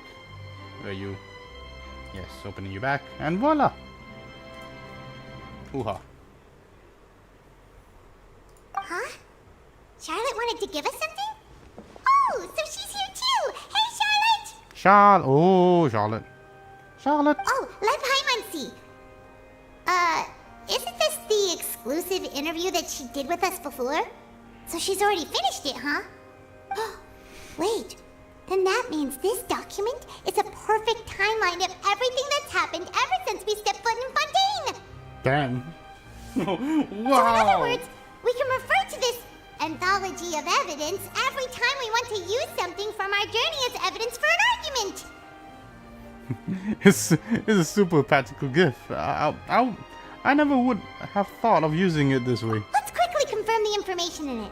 where you, yes, opening you back, and voila! Hoo-ha. Huh? Charlotte wanted to give us something? Oh, so she's here too! Hey, Charlotte! Charlotte. Charlotte. Oh, let Paimon see. Isn't this the exclusive interview that she did with us before? So she's already finished it, huh? Wait, then that means this document is a perfect timeline of everything that's happened ever since we stepped foot in Fontaine! Damn. Wow! So in other words, we can refer to this anthology of evidence every time we want to use something from our journey as evidence for an argument! It's a super practical gift. I never would have thought of using it this way. Let's quickly confirm the information in it.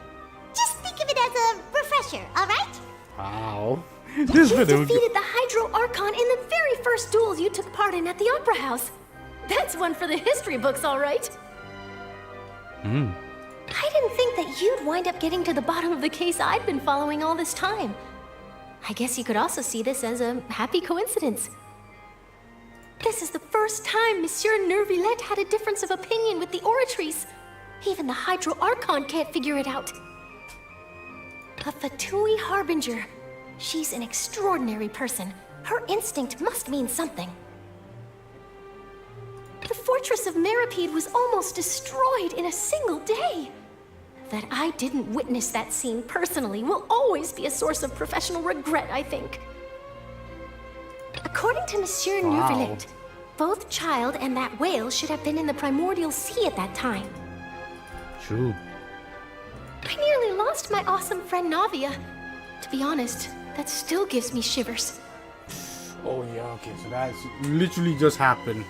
Just think of it as a refresher, alright? Wow. You defeated the Hydro Archon in the very first duels you took part in at the Opera House. That's one for the history books, alright? Hmm. I didn't think that you'd wind up getting to the bottom of the case I've been following all this time. I guess you could also see this as a happy coincidence. This is the first time Monsieur Nervillette had a difference of opinion with the Oratrice. Even the Hydro Archon can't figure it out. A Fatui Harbinger. She's an extraordinary person. Her instinct must mean something. The fortress of Meripede was almost destroyed in a single day. That I didn't witness that scene personally will always be a source of professional regret, I think. According to Monsieur Nervillette, both Child and that whale should have been in the primordial sea at that time. True. I nearly lost my awesome friend Navia. To be honest, that still gives me shivers. Oh yeah, okay, so that's literally just happened.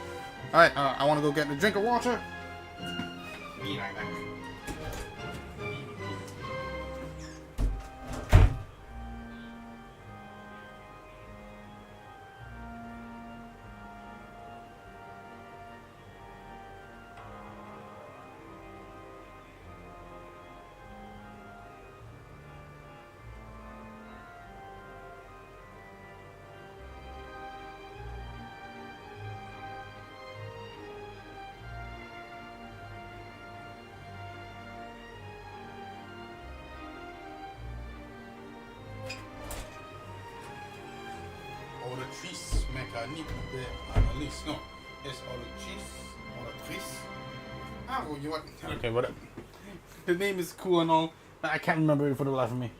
Alright, I want to go get a drink of water. Be right back. Actrice mécanique d'analyse. No, it's auditrice. Oh, you what? Okay, whatever. The name is cool and all, but I can't remember it for the life of me.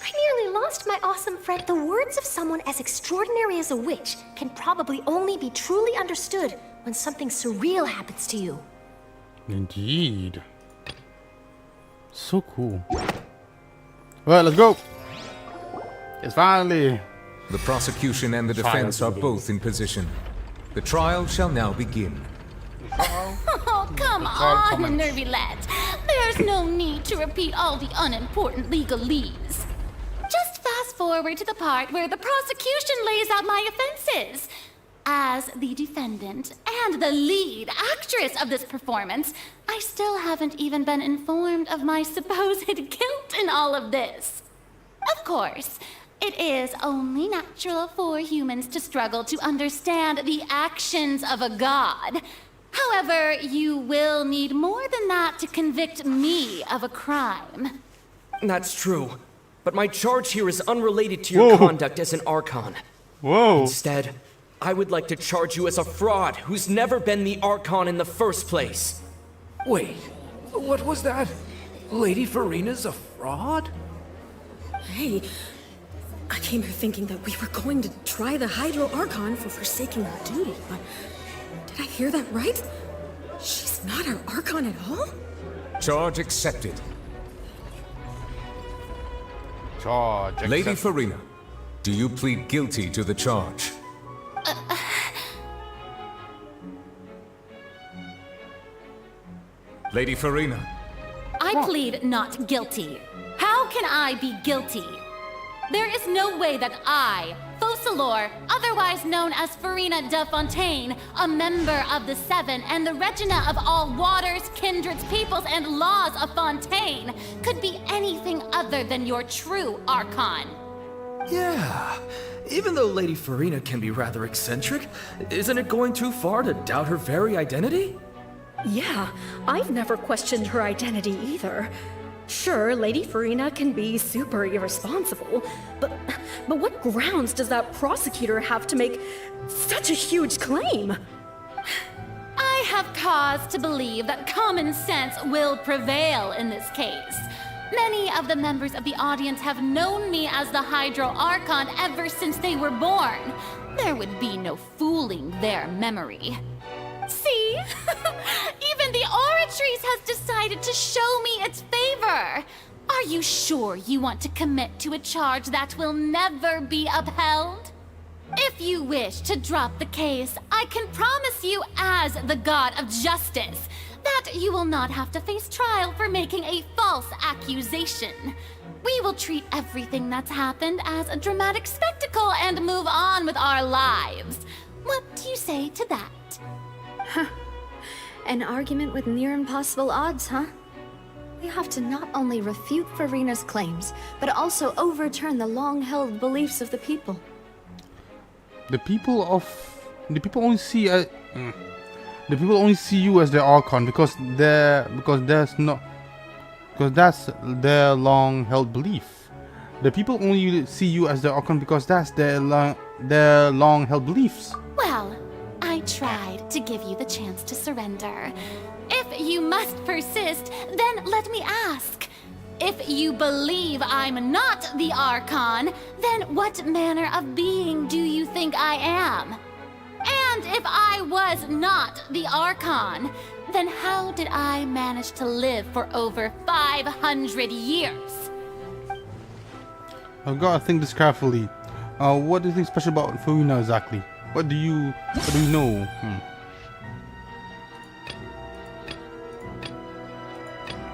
I nearly lost my awesome friend. The words of someone as extraordinary as a witch can probably only be truly understood when something surreal happens to you. Indeed. So cool. Well, let's go. It's finally. The prosecution and the defense are both in position. The trial shall now begin. Oh, come on, nervy lads. There's no need to repeat all the unimportant legalese. Just fast forward to the part where the prosecution lays out my offenses. As the defendant and the lead actress of this performance, I still haven't even been informed of my supposed guilt in all of this. Of course, it is only natural for humans to struggle to understand the actions of a god. However, you will need more than that to convict me of a crime. That's true. But my charge here is unrelated to your conduct as an Archon. Whoa. Instead, I would like to charge you as a fraud who's never been the Archon in the first place. Wait, what was that? Lady Farina's a fraud? Hey, I came here thinking that we were going to try the Hydro Archon for forsaking her duty, but did I hear that right? She's not our Archon at all? Charge accepted. Charge accepted. Lady Farina, do you plead guilty to the charge? Lady Farina. I plead not guilty. How can I be guilty? There is no way that I, Focalor, otherwise known as Farina de Fontaine, a member of the Seven and the Regina of all waters, kindreds, peoples, and laws of Fontaine, could be anything other than your true Archon. Yeah. Even though Lady Farina can be rather eccentric, isn't it going too far to doubt her very identity? Yeah, I've never questioned her identity either. Sure, Lady Farina can be super irresponsible, but what grounds does that prosecutor have to make such a huge claim? I have cause to believe that common sense will prevail in this case. Many of the members of the audience have known me as the Hydro Archon ever since they were born. There would be no fooling their memory. See? Even the Oratrice has decided to show me its favor. Are you sure you want to commit to a charge that will never be upheld? If you wish to drop the case, I can promise you as the God of Justice that you will not have to face trial for making a false accusation. We will treat everything that's happened as a dramatic spectacle and move on with our lives. What do you say to that? Huh. An argument with near impossible odds, huh? We have to not only refute Farina's claims, but also overturn the long-held beliefs of the people. The people only see you as their Archon because that's their long-held belief. The people only see you as their Archon because that's their long-held beliefs. Well, I tried to give you the chance to surrender. If you must persist, then let me ask. If you believe I'm not the Archon, then what manner of being do you think I am? And if I was not the Archon, then how did I manage to live for over 500 years? I've got to think this carefully. What do you think special about Farina exactly? What do you know?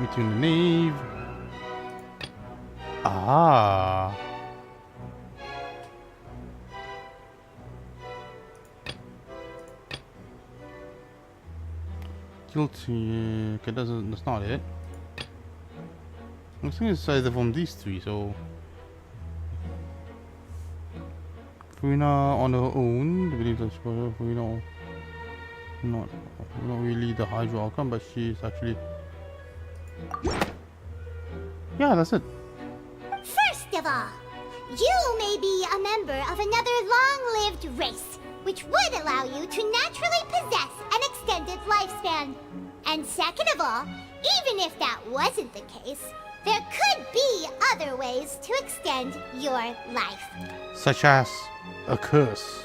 Between the Knave. Ah. Guilty. Okay, that's not it. I think it's either from these three, so Farina on her own, I believe that's Farina not really the Hydro Archon, but she's actually Yeah, that's it. First of all, you may be a member of another long-lived race, which would allow you to naturally possess an extended lifespan. And second of all, even if that wasn't the case, there could be other ways to extend your life. Such as a curse.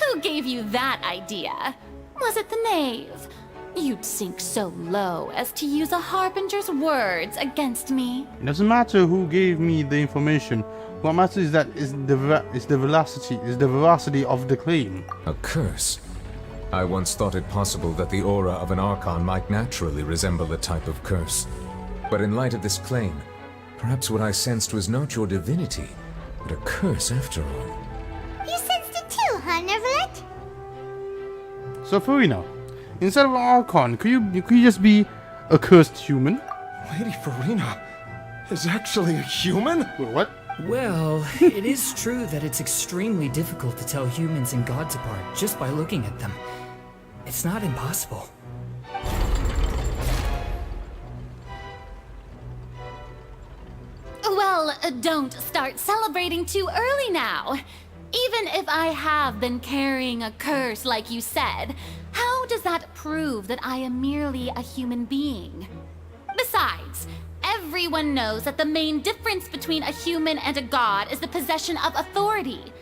Who gave you that idea? Was it the knave? You'd sink so low as to use a harbinger's words against me. It doesn't matter who gave me the information. What matters is the veracity of the claim. A curse? I once thought it possible that the aura of an Archon might naturally resemble a type of curse. But in light of this claim, perhaps what I sensed was not your divinity, but a curse after all. You sensed it too, huh, Neverlet? So Farina, instead of an Archon, could you just be a cursed human? Lady Farina is actually a human? Wait, what? Well, it is true that it's extremely difficult to tell humans and gods apart just by looking at them. It's not impossible. Well, don't start celebrating too early now. Even if I have been carrying a curse like you said, how does that prove that I am merely a human being? Besides, everyone knows that the main difference between a human and a god is the possession of authority.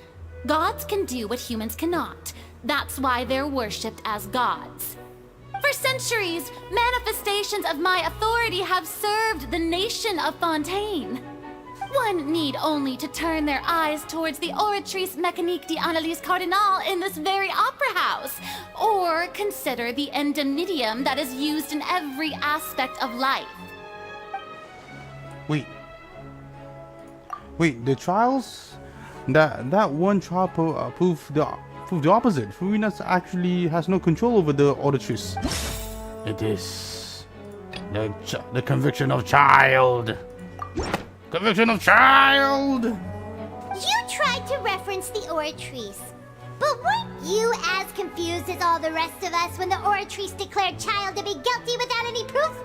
Gods can do what humans cannot. That's why they're worshipped as gods. For centuries, manifestations of my authority have served the nation of Fontaine. One need only to turn their eyes towards the Oratrice Mécanique d'Analyse Cardinal in this very opera house, or consider the indemnitium that is used in every aspect of life. Wait, the trials? That one trial proved the opposite. Farina actually has no control over the Auditrice. It is the conviction of child. Conviction of child! You tried to reference the Oratrice. But weren't you as confused as all the rest of us when the Oratrice declared Child to be guilty without any proof?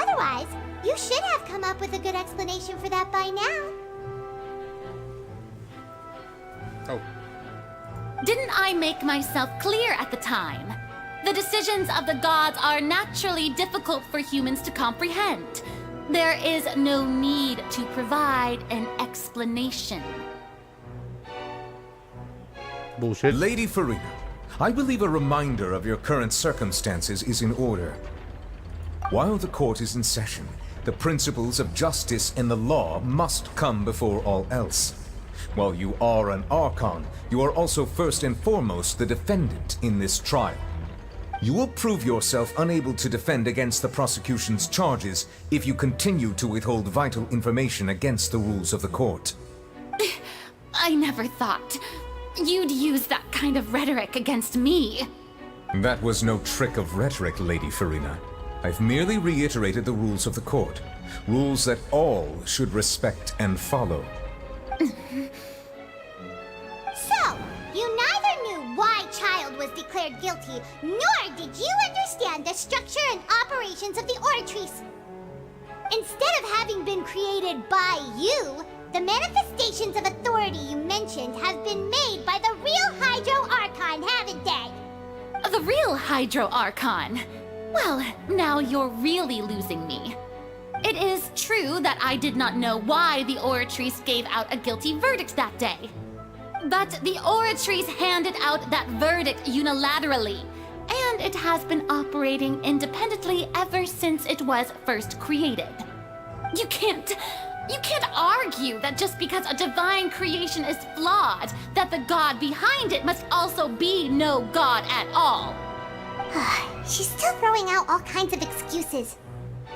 Otherwise, you should have come up with a good explanation for that by now. Oh. Didn't I make myself clear at the time? The decisions of the gods are naturally difficult for humans to comprehend. There is no need to provide an explanation. Bullshit. Lady Farina, I believe a reminder of your current circumstances is in order. While the court is in session, the principles of justice and the law must come before all else. While you are an Archon, you are also first and foremost the defendant in this trial. You will prove yourself unable to defend against the prosecution's charges if you continue to withhold vital information against the rules of the court. I never thought you'd use that kind of rhetoric against me. That was no trick of rhetoric, Lady Farina. I've merely reiterated the rules of the court. Rules that all should respect and follow. So, you neither knew why Child was declared guilty, nor did you understand the structure and operations of the Oratrice. Instead of having been created by you, the manifestations of authority you mentioned have been made by the real Hydro Archon, haven't they? The real Hydro Archon? Well, now you're really losing me. It is true that I did not know why the Oratrice gave out a guilty verdict that day. But the Oratrice handed out that verdict unilaterally, and it has been operating independently ever since it was first created. You can't argue that just because a divine creation is flawed, that the god behind it must also be no god at all. She's still throwing out all kinds of excuses.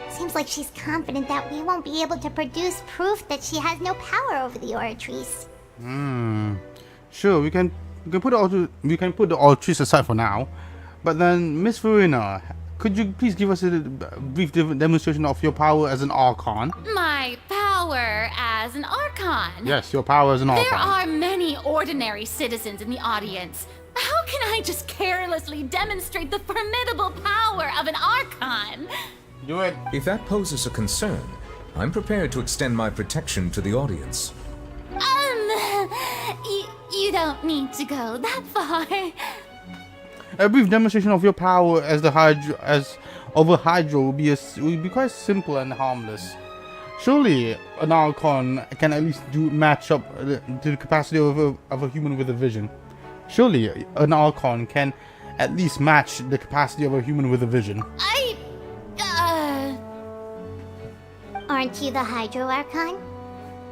Seems like she's confident that we won't be able to produce proof that she has no power over the Oratrice. Sure, we can put the Auditrice aside for now. But then, Miss Farina, could you please give us a brief demonstration of your power as an Archon? My power as an Archon? Yes, your power as an Archon. There are many ordinary citizens in the audience. How can I just carelessly demonstrate the formidable power of an Archon? Do it. If that poses a concern, I'm prepared to extend my protection to the audience. You don't need to go that far. A brief demonstration of your power as the Hydra, over Hydra will be quite simple and harmless. Surely an Archon can at least match up to the capacity of a human with a vision. Surely an Archon can at least match the capacity of a human with a vision. Aren't you the Hydro Archon?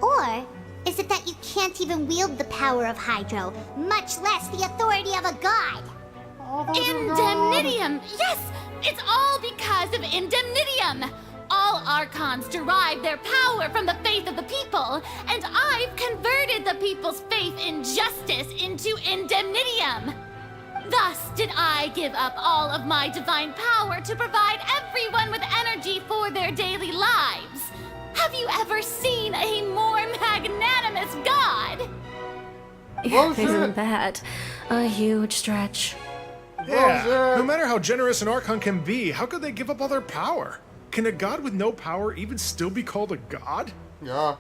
Or is it that you can't even wield the power of Hydro, much less the authority of a god? Indemnitium! Yes! It's all because of Indemnitium! All Archons derive their power from the faith of the people, and I've converted the people's faith in justice into Indemnitium! Thus did I give up all of my divine power to provide everyone with energy for their daily lives. Have you ever seen a more magnanimous god? Isn't that a huge stretch? Yeah, no matter how generous an Archon can be, how could they give up all their power? Can a god with no power even still be called a god? Yeah.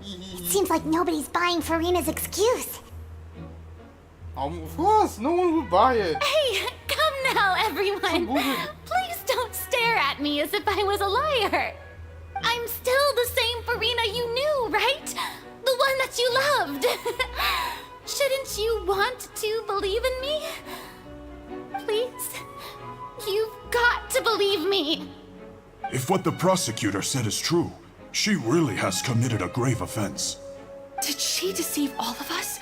It seems like nobody's buying Farina's excuse. Of course, no one would buy it. Hey, come now, everyone. Please don't stare at me as if I was a liar. I'm still the same Farina you knew, right? The one that you loved. Shouldn't you want to believe in me? Please, you've got to believe me. If what the prosecutor said is true, she really has committed a grave offense. Did she deceive all of us?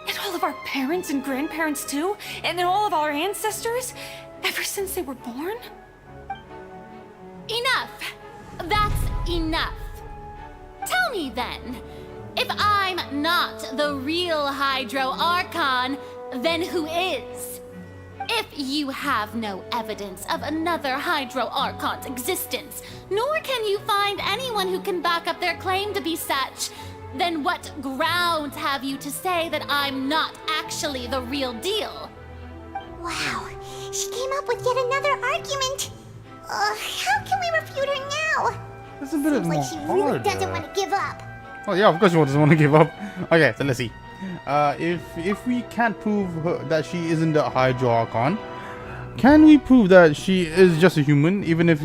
And all of our parents and grandparents too? And all of our ancestors? Ever since they were born? Enough. That's enough. Tell me then, if I'm not the real Hydro Archon, then who is? If you have no evidence of another Hydro Archon's existence, nor can you find anyone who can back up their claim to be such, then what grounds have you to say that I'm not actually the real deal? Wow, she came up with yet another argument. How can we refute her now? It's a bit Seems more like she really harder. doesn't want to give up. Oh yeah, of course she doesn't want to give up. Okay, so let's see. If we can't prove that she isn't the Hydro Archon, can we prove that she is just a human, even if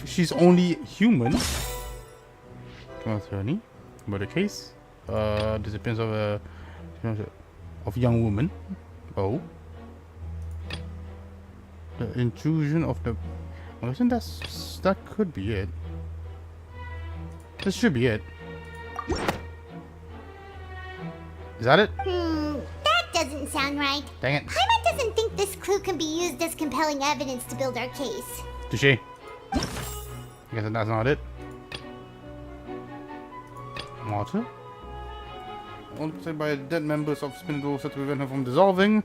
she's only human? Attorney, but the case, disappearance of young woman. Oh, the intrusion of the. Well, isn't that could be it? This should be it. Is that it? That doesn't sound right. Dang it. Paimon doesn't think this clue can be used as compelling evidence to build our case. Touché. I guess that's not it. Water? Said by dead members of Spindle set to prevent her from dissolving.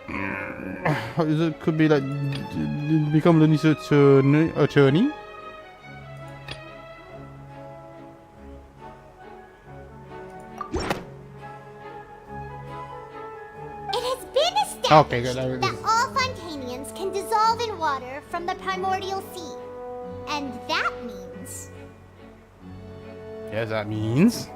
It could be like become the new attorney. It has been established Okay, good. that all Fontanians can dissolve in water from the primordial sea. And that means... Yes, that means...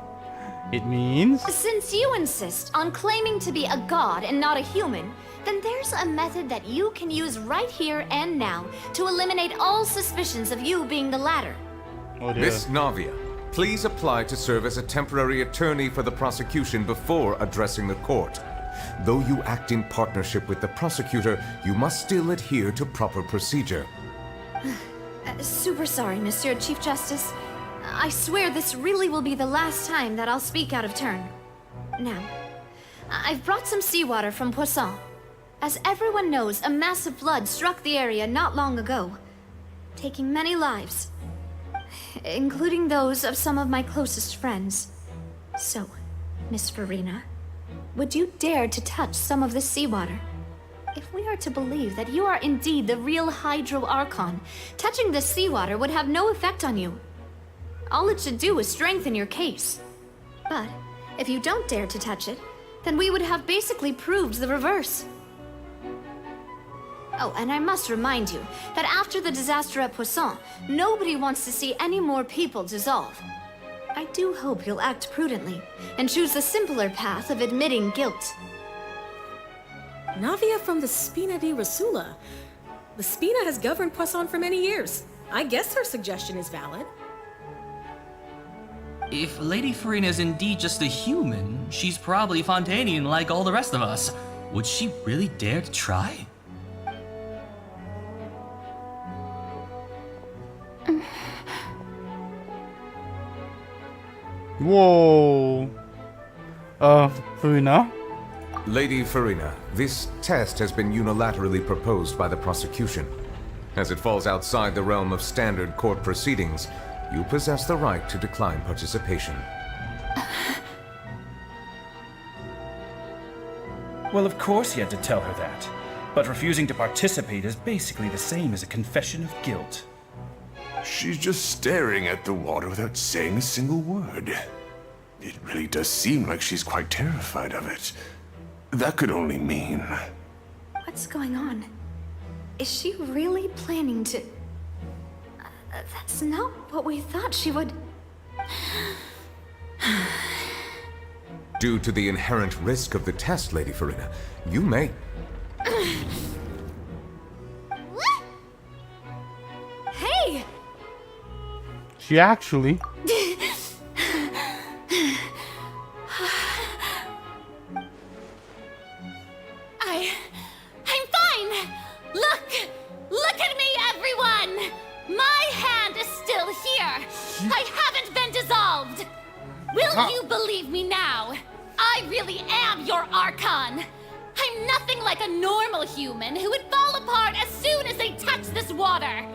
It means... Since you insist on claiming to be a god and not a human, then there's a method that you can use right here and now to eliminate all suspicions of you being the latter. Oh dear. Miss Navia, please apply to serve as a temporary attorney for the prosecution before addressing the court. Though you act in partnership with the prosecutor, you must still adhere to proper procedure. Super sorry, Monsieur Chief Justice. I swear this really will be the last time that I'll speak out of turn. Now, I've brought some seawater from Poisson. As everyone knows, a massive flood struck the area not long ago, taking many lives, including those of some of my closest friends. So, Miss Farina, would you dare to touch some of this seawater? If we are to believe that you are indeed the real Hydro Archon, touching this seawater would have no effect on you. All it should do is strengthen your case. But if you don't dare to touch it, then we would have basically proved the reverse. Oh, and I must remind you that after the disaster at Poisson, nobody wants to see any more people dissolve. I do hope you'll act prudently and choose the simpler path of admitting guilt. Navia from the Spina di Rasula. The Spina has governed Poisson for many years. I guess her suggestion is valid. If Lady Farina is indeed just a human, she's probably Fontanian like all the rest of us. Would she really dare to try? Whoa. Farina? Lady Farina, this test has been unilaterally proposed by the prosecution. As it falls outside the realm of standard court proceedings, you possess the right to decline participation. Well, of course you had to tell her that. But refusing to participate is basically the same as a confession of guilt. She's just staring at the water without saying a single word. It really does seem like she's quite terrified of it. That could only mean... What's going on? Is she really planning to... that's not what we thought she would... Due to the inherent risk of the test, Lady Farina, you may... Hey! She actually... I'm fine! Look at me, everyone! My hand is still here! I haven't been dissolved! Will you believe me now? I really am your Archon! I'm nothing like a normal human who would fall apart as soon as they touch this water!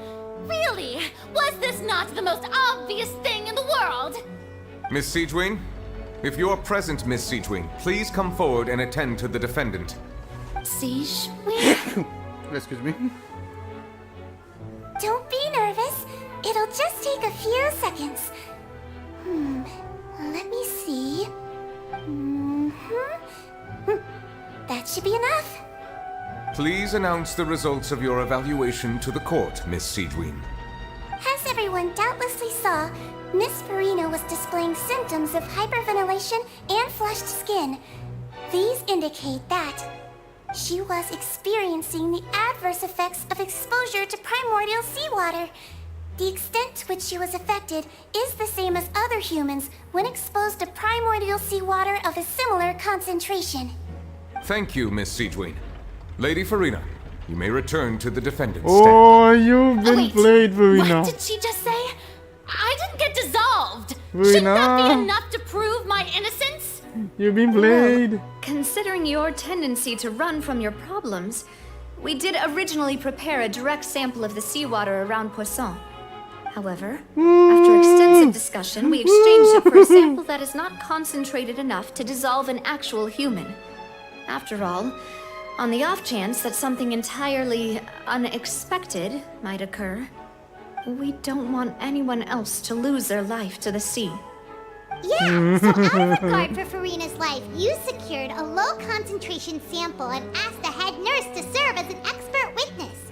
Really? Was this not the most obvious thing in the world? Miss Siegewing? If you're present, Miss Siegewing, please come forward and attend to the defendant. Siege? Excuse me. Don't be nervous. It'll just take a few seconds. Let me see. That should be enough. Please announce the results of your evaluation to the court, Miss Siegewing. As everyone doubtlessly saw, Miss Farina was displaying symptoms of hyperventilation and flushed skin. These indicate that she was experiencing the adverse effects of exposure to primordial seawater. The extent to which she was affected is the same as other humans when exposed to primordial seawater of a similar concentration. Thank you, Miss Siegewing. Lady Farina, you may return to the defendant's Oh, you've been played, Farina. What did she just say? I didn't get dissolved! Farina. Shouldn't that be enough to prove my innocence? You've been played. Well, considering your tendency to run from your problems, we did originally prepare a direct sample of the seawater around Poisson. However, after extensive discussion, we exchanged it for a sample that is not concentrated enough to dissolve an actual human. After all, on the off chance that something entirely unexpected might occur, we don't want anyone else to lose their life to the sea. Yeah, so out of regard for Farina's life, you secured a low-concentration sample and asked the head nurse to serve as an expert witness.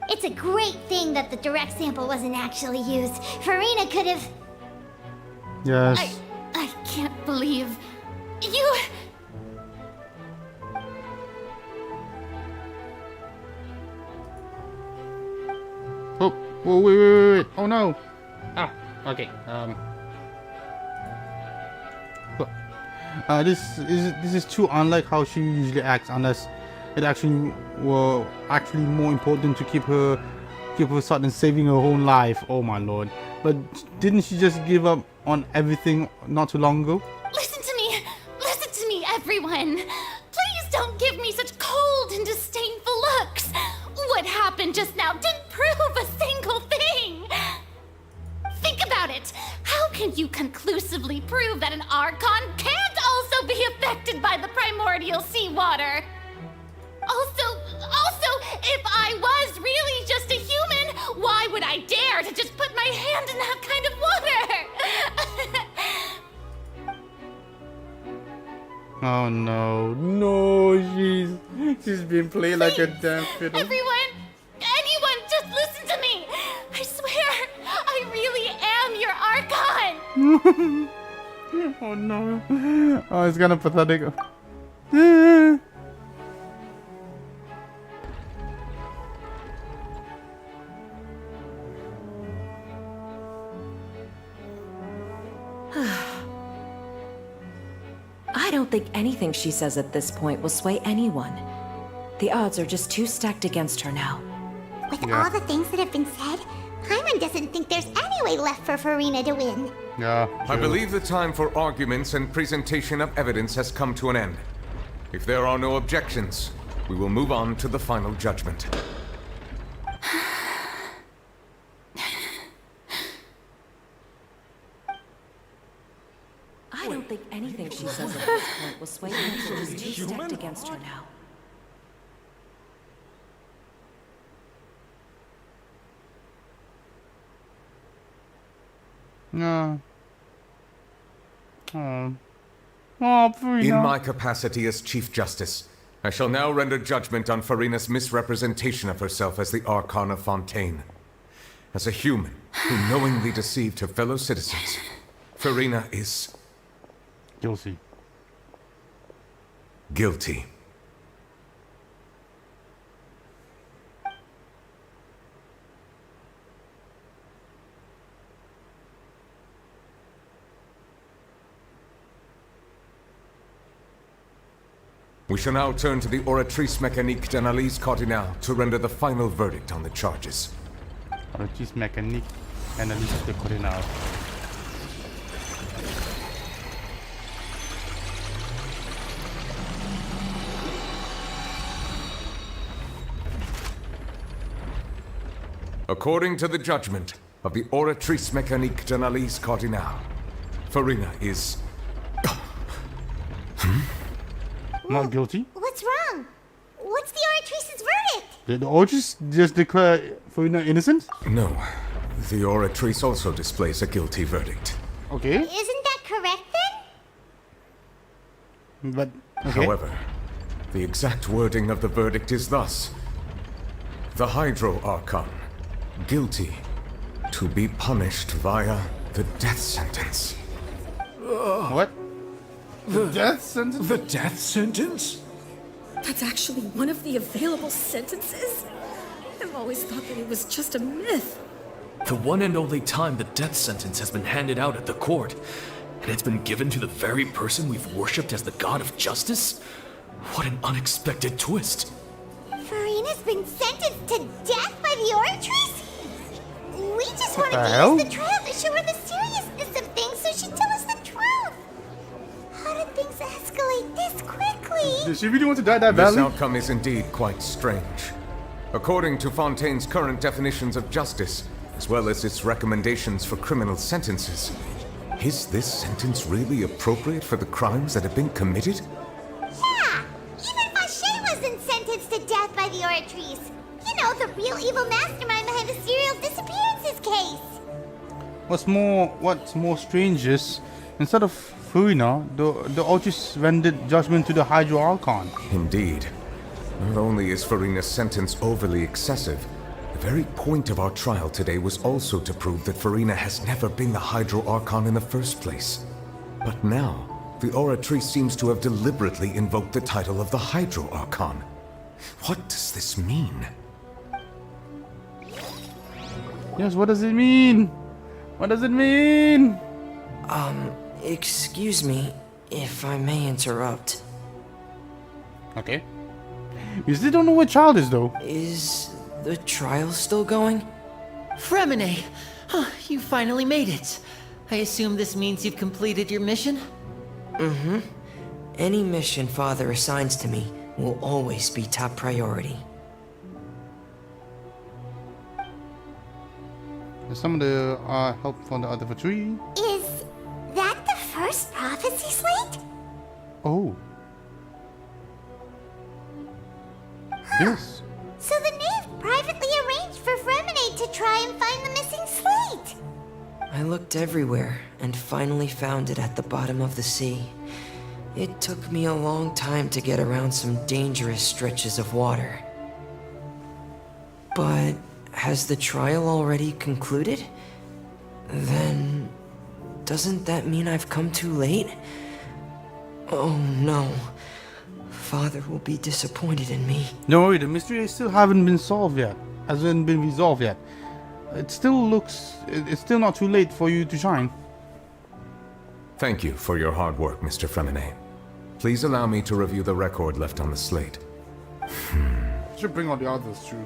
It's a great thing that the direct sample wasn't actually used. Farina could have... Yes. I can't believe... you... Oh, wait. Oh no. Ah, okay. This is too unlike how she usually acts, unless it actually were more important to keep her son and saving her own life. Oh my lord! But didn't she just give up on everything not too long ago? Listen to me, everyone. Please don't give me such cold and disdainful looks. What happened just now didn't prove a single thing. Think about it. How can you conclusively prove that an Archon can't also be affected by the primordial seawater? Also, if I was really just a human, why would I dare to just put my hand in that kind of water? Oh no, she's been played like a damn fiddle. Everyone, Oh no. Oh, it's kind of pathetic. I don't think anything she says at this point will sway anyone. The odds are just too stacked against her now. With all the things that have been said, Paimon doesn't think there's any way left for Farina to win. Yeah. I believe the time for arguments and presentation of evidence has come to an end. If there are no objections, we will move on to the final judgment. I don't think anything she says at this point will sway anyone. She's too stacked against her now. No. Oh. Oh, Farina. In my capacity as Chief Justice, I shall now render judgment on Farina's misrepresentation of herself as the Archon of Fontaine. As a human who knowingly deceived her fellow citizens, Farina is... guilty. Guilty. We shall now turn to the Oratrice Mécanique d'Analyse Cardinale to render the final verdict on the charges. Oratrice Mécanique d'Analyse de Cardinale. According to the judgment of the Oratrice Mécanique d'Analyse Cardinale, Farina is... Not guilty? What's wrong? What's the Oratrice's verdict? Did the Oratrice just declare Farina innocent? No. The Oratrice also displays a guilty verdict. Okay. Isn't that correct then? But, okay. However, the exact wording of the verdict is thus. The Hydro Archon, guilty, to be punished via the death sentence. What? The death sentence? The death sentence? That's actually one of the available sentences? I've always thought that it was just a myth. The one and only time the death sentence has been handed out at the court, and it's been given to the very person we've worshipped as the god of justice? What an unexpected twist. Farina's been sentenced to death by the Oratrice? We just wanted the to hell? use the trial to show her the seriousness of things so she'd tell us the truth. How did things escalate this quickly? Did she really want to die that This badly? outcome is indeed quite strange. According to Fontaine's current definitions of justice, as well as its recommendations for criminal sentences, is this sentence really appropriate for the crimes that have been committed? Yeah! Even Vache wasn't sentenced to death by the Oratrice. You know, the real evil mastermind behind the serial disappearances case. What's more strange is, instead of Farina, the Oratrice rendered judgment to the Hydro Archon. Indeed. Not only is Farina's sentence overly excessive, the very point of our trial today was also to prove that Farina has never been the Hydro Archon in the first place. But now, the Oratrice seems to have deliberately invoked the title of the Hydro Archon. What does this mean? Yes, what does it mean? What does it mean? Excuse me, if I may interrupt. Okay. You still don't know what child is, though. Is the trial still going? Fremine! You finally made it. I assume this means you've completed your mission? Mm-hmm. Any mission Father assigns to me will always be top priority. Some of the help from the other tree. Is that the first prophecy slate? Oh. Yes. So the knave privately arranged for Fremine to try and find the missing slate. I looked everywhere and finally found it at the bottom of the sea. It took me a long time to get around some dangerous stretches of water. But has the trial already concluded? Then doesn't that mean I've come too late? Oh no. Father will be disappointed in me. Don't worry, the mystery still haven't been solved yet. Hasn't been resolved yet. It still looks... It's still not too late for you to shine. Thank you for your hard work, Mr. Fremine. Please allow me to review the record left on the slate. Should bring all the others too.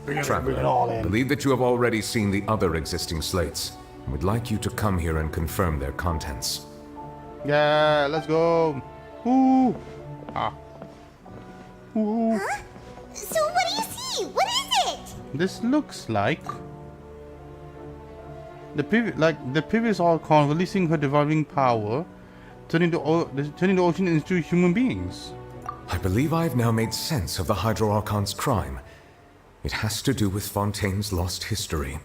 Bring it Traveler, all I in. believe that you have already seen the other existing slates. We'd like you to come here and confirm their contents. Yeah, let's go. Ooh. Ah. Ooh. Huh? So what do you see? What is it? This looks like the previous Archon releasing her divine power, turning the ocean into human beings. I believe I've now made sense of the Hydro Archon's crime. It has to do with Fontaine's lost history.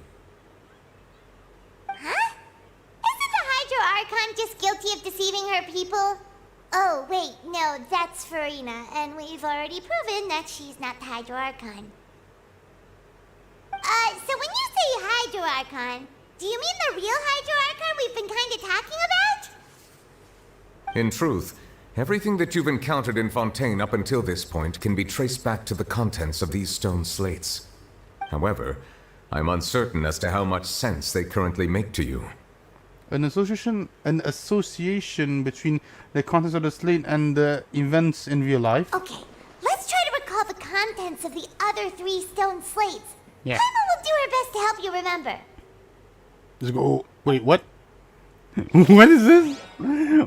Huh? Isn't the Hydro Archon just guilty of deceiving her people? Oh, wait, no, that's Farina, and we've already proven that she's not the Hydro Archon. So when you say Hydro Archon, do you mean the real Hydro Archon we've been kind of talking about? In truth, everything that you've encountered in Fontaine up until this point can be traced back to the contents of these stone slates. However, I'm uncertain as to how much sense they currently make to you. An association between the contents of the slate and the events in real life. Okay, let's try to recall the contents of the other 3 stone slates. Yeah. Paimon will do her best to help you remember. Let's go. Wait, what? What is this?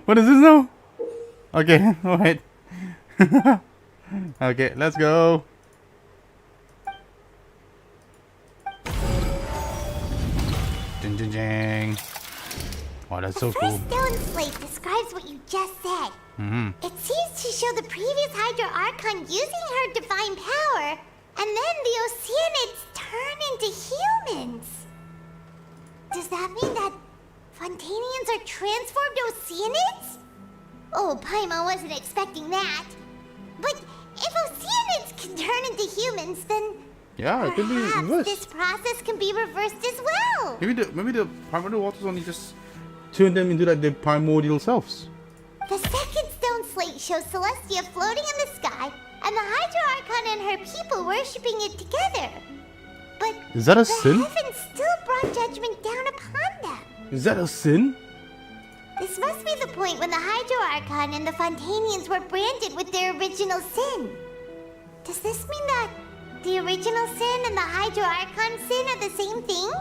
What is this now? Okay, alright. Okay, let's go. Ding, ding, ding. Oh, that's so cool. The first stone slate describes what you just said. It seems to show the previous Hydro Archon using her divine power, and then the Oceanids turn into humans. Does that mean that Fontanians are transformed Oceanids? Oh, Paimon wasn't expecting that. But if Oceanids can turn into humans, then Yeah, it could be perhaps reversed. this process can be reversed as well. Maybe the primordial waters only just turn them into like their primordial selves. The second stone slate shows Celestia floating in the sky, and the Hydro Archon and her people worshipping it together. But Is that a the sin? heavens still brought judgment down upon them. Is that a sin? This must be the point when the Hydro Archon and the Fontanians were branded with their original sin. Does this mean that the original sin and the Hydro Archon sin are the same thing?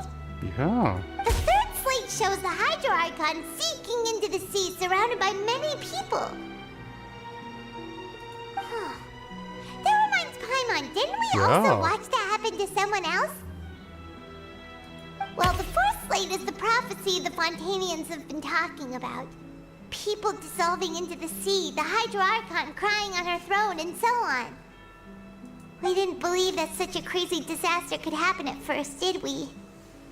Yeah. The third slate shows the Hydro Archon sinking into the sea surrounded by many people. Huh. That reminds Paimon, didn't we also Yeah. watch that happen to someone else? Well, the fourth slate is the prophecy the Fontanians have been talking about. People dissolving into the sea, the Hydro Archon crying on her throne, and so on. We didn't believe that such a crazy disaster could happen at first, did we?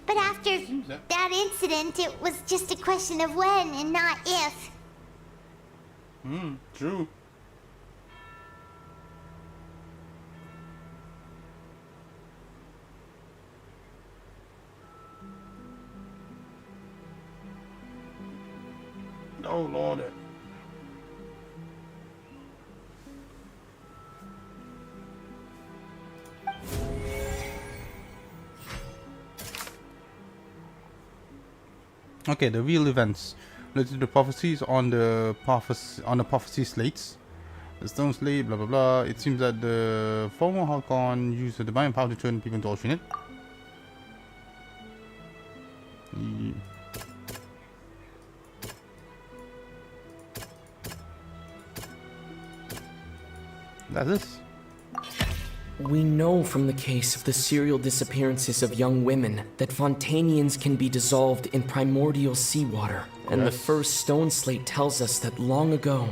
But after that incident, it was just a question of when and not if. True. Oh, Lord. Okay, the real events related to the prophecies on the prophecy slates. The stone slate, blah blah blah. It seems that the former Archon used the divine power to turn people into Oceanid. That's this. We know from the case of the serial disappearances of young women that Fontanians can be dissolved in primordial seawater. And the first stone slate tells us that long ago,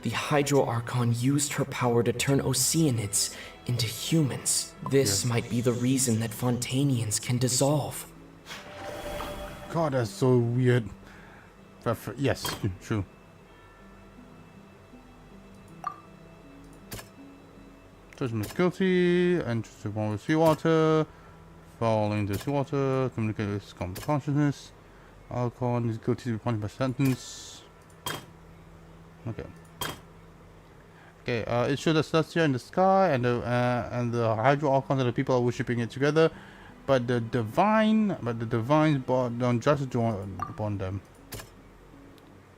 the Hydro Archon used her power to turn Oceanids into humans. This might be the reason that Fontanians can dissolve. God, that's so weird. Yes, true. Judgment is guilty, enters the one with seawater, fall into seawater, communicate with consciousness, Archon is guilty of punishment by sentence. Okay. Okay, it shows the Celestia in the sky, and the Hydro Archons and the people are worshipping it together, but the divines brought down justice upon them.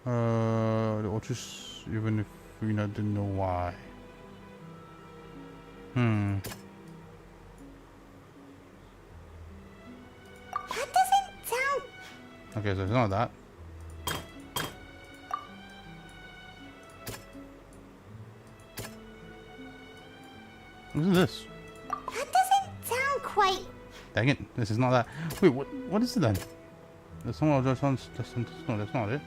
The Ultras, even if we didn't know why. That doesn't sound... Okay, so it's not that. What is this? That doesn't sound quite... Dang it, this is not that. Wait, what is it then? There's someone just on... No, that's not it.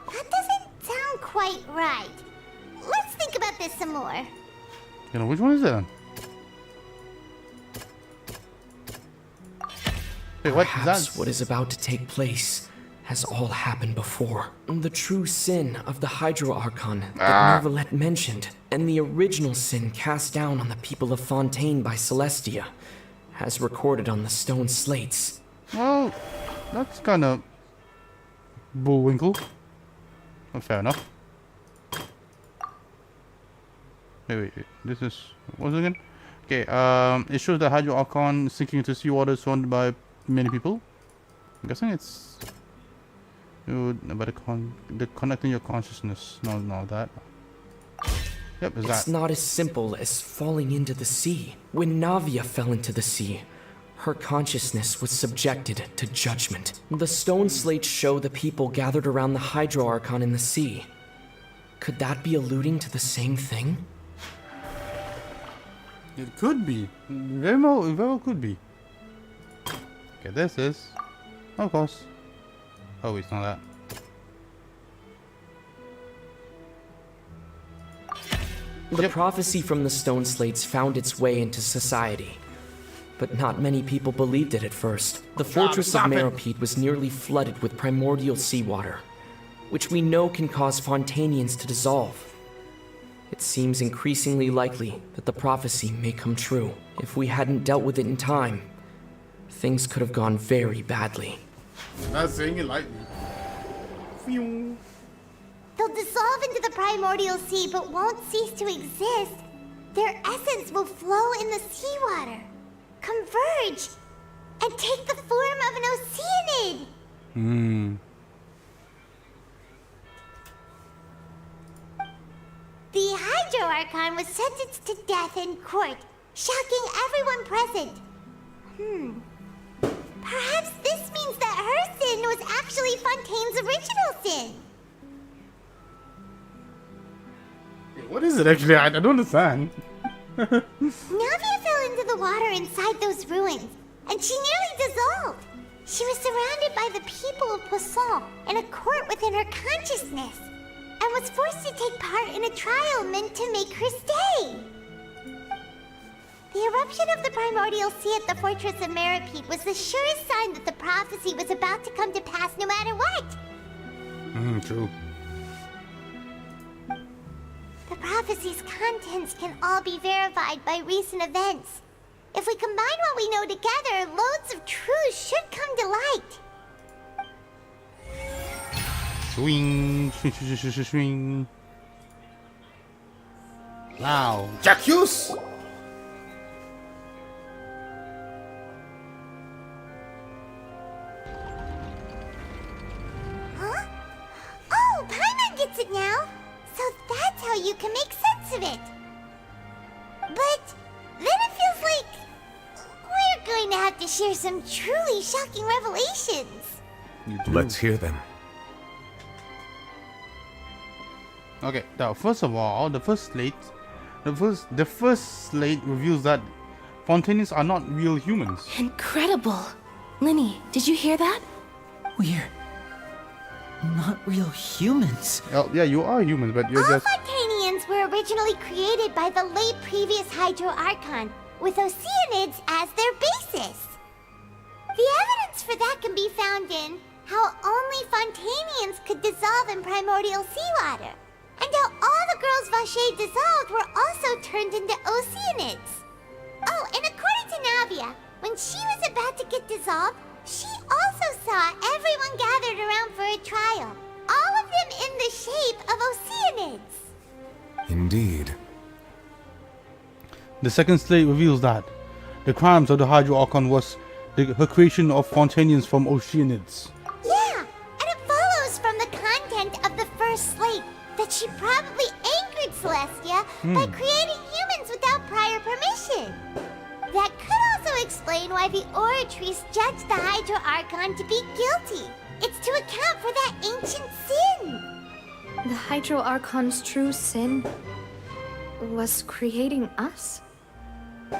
That doesn't sound quite right. Let's think about this some more. You know, which one is it then? Wait, what? Perhaps what is about to take place has all happened before. The true sin of the Hydro Archon that Neuvillette mentioned, and the original sin cast down on the people of Fontaine by Celestia, as recorded on the stone slates. Well, that's kind of bullwinkle. Well, fair enough. Wait, this is... what's it again? Okay, it shows the Hydro Archon sinking into seawater surrounded by many people. I'm guessing it's... about the connecting your consciousness. No, that. Yep, is that. It's not as simple as falling into the sea. When Navia fell into the sea, her consciousness was subjected to judgment. The stone slates show the people gathered around the Hydro Archon in the sea. Could that be alluding to the same thing? It could be. Very well could be. Okay, this is... of course. Oh, it's not that. The prophecy from the stone slates found its way into society. But not many people believed it at first. The fortress of Meropide was nearly flooded with primordial seawater, which we know can cause Fontainians to dissolve. It seems increasingly likely that the prophecy may come true. If we hadn't dealt with it in time, things could have gone very badly. Not saying it lightly. They'll dissolve into the primordial sea but won't cease to exist. Their essence will flow in the seawater, converge, and take the form of an oceanid. The Hydro Archon was sentenced to death in court, shocking everyone present. Perhaps this means that her sin was actually Fontaine's original sin. What is it actually? I don't understand. Navia fell into the water inside those ruins, and she nearly dissolved. She was surrounded by the people of Poisson in a court within her consciousness, and was forced to take part in a trial meant to make her stay. The eruption of the primordial sea at the fortress of Meropide was the surest sign that the prophecy was about to come to pass no matter what. True. The prophecy's contents can all be verified by recent events. If we combine what we know together, loads of truth should come to light. Swing, swing, swing, swing, swing, swing. Wow. Jacques! Huh? Oh, Paimon gets it now. So that's how you can make sense of it. But then it feels like we're going to have to share some truly shocking revelations. Let's hear them. Okay, now first of all, the first slate reveals that Fontainians are not real humans. Incredible. Linny, did you hear that? We're not real humans. Oh, yeah, you are humans, but you're All just... Fontainians were originally created by the late previous Hydro Archon, with Oceanids as their basis. The evidence for that can be found in how only Fontainians could dissolve in primordial seawater, and how all the girls Vacher dissolved were also turned into Oceanids. Oh, and according Navia. When she was about to get dissolved, she also saw everyone gathered around for a trial. All of them in the shape of Oceanids. Indeed. The second slate reveals that the crimes of the Hydro Archon was her creation of Fontanians from Oceanids. Yeah, and it follows from the content of the first slate that she probably anchored Celestia by creating humans without prior permission. That could also explain why the Oratrice judged the Hydro Archon to be guilty. It's to account for that ancient sin. The Hydro Archon's true sin was creating us?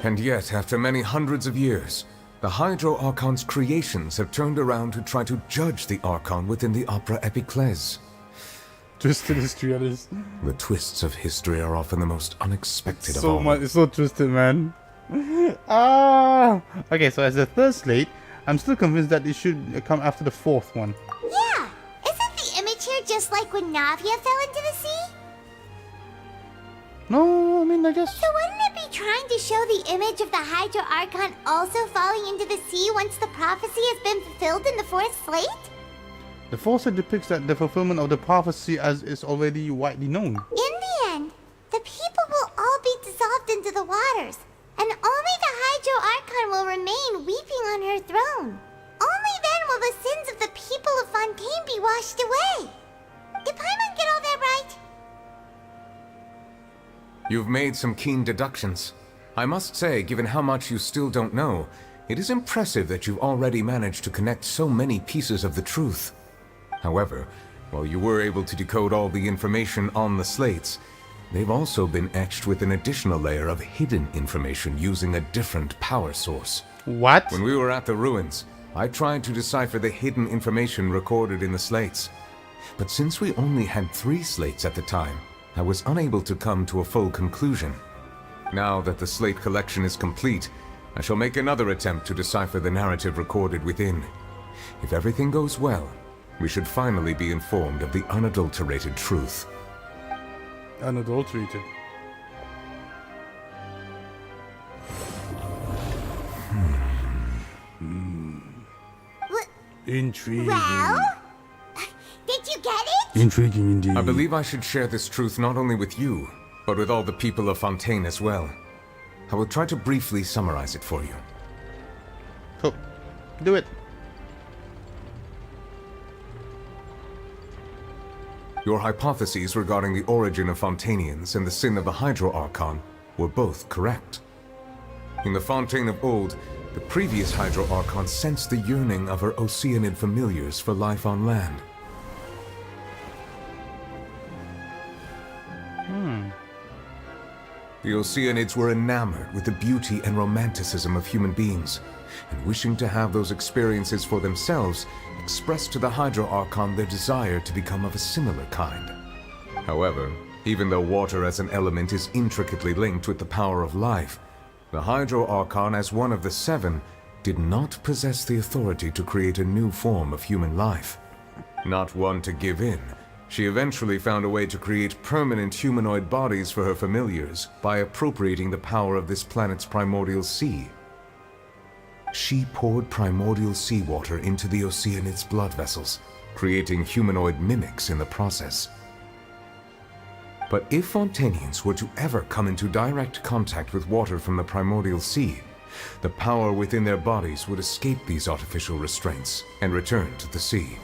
And yet, after many hundreds of years, the Hydro Archon's creations have turned around to try to judge the Archon within the Opera Epiclese. Twisted history, that is. The twists of history are often the most unexpected of all. It's so twisted, man. Okay, so as the third slate, I'm still convinced that it should come after the fourth one. Yeah, isn't the image here just like when Navia fell into the sea? No, I mean, I guess... So wouldn't it be trying to show the image of the Hydro Archon also falling into the sea once the prophecy has been fulfilled in the fourth slate? The fourth slate depicts that the fulfillment of the prophecy as is already widely known. In the end, the people will all be dissolved into the waters, and only the Hydro Archon will remain weeping on her throne. Only then will the sins of the people of Fontaine be washed away. Did Paimon get all that right? You've made some keen deductions. I must say, given how much you still don't know, it is impressive that you've already managed to connect so many pieces of the truth. However, while you were able to decode all the information on the slates, they've also been etched with an additional layer of hidden information using a different power source. What? When we were at the ruins, I tried to decipher the hidden information recorded in the slates. But since we only had 3 slates at the time, I was unable to come to a full conclusion. Now that the slate collection is complete, I shall make another attempt to decipher the narrative recorded within. If everything goes well, we should finally be informed of the unadulterated truth. Unadulterated. Intriguing. Well? Did you get it? Intriguing indeed. I believe I should share this truth not only with you, but with all the people of Fontaine as well. I will try to briefly summarize it for you. Cool. Do it. Your hypotheses regarding the origin of Fontanians and the sin of the Hydro Archon were both correct. In the Fontaine of old, the previous Hydro Archon sensed the yearning of her Oceanid familiars for life on land. The Oceanids were enamored with the beauty and romanticism of human beings, and wishing to have those experiences for themselves, expressed to the Hydro Archon their desire to become of a similar kind. However, even though water as an element is intricately linked with the power of life, the Hydro Archon, as one of the 7, did not possess the authority to create a new form of human life. Not one to give in, she eventually found a way to create permanent humanoid bodies for her familiars by appropriating the power of this planet's primordial sea. She poured primordial seawater into the Oceanids' blood vessels, creating humanoid mimics in the process. But if Fontanians were to ever come into direct contact with water from the primordial sea, the power within their bodies would escape these artificial restraints and return to the sea.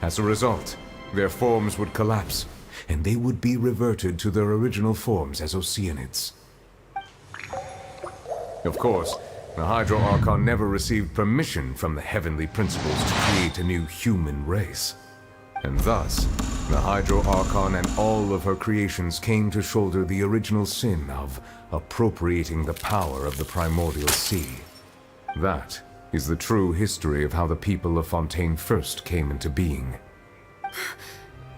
As a result, their forms would collapse, and they would be reverted to their original forms as Oceanids. Of course, the Hydro Archon never received permission from the heavenly principles to create a new human race. And thus, the Hydro Archon and all of her creations came to shoulder the original sin of appropriating the power of the primordial sea. That is the true history of how the people of Fontaine first came into being.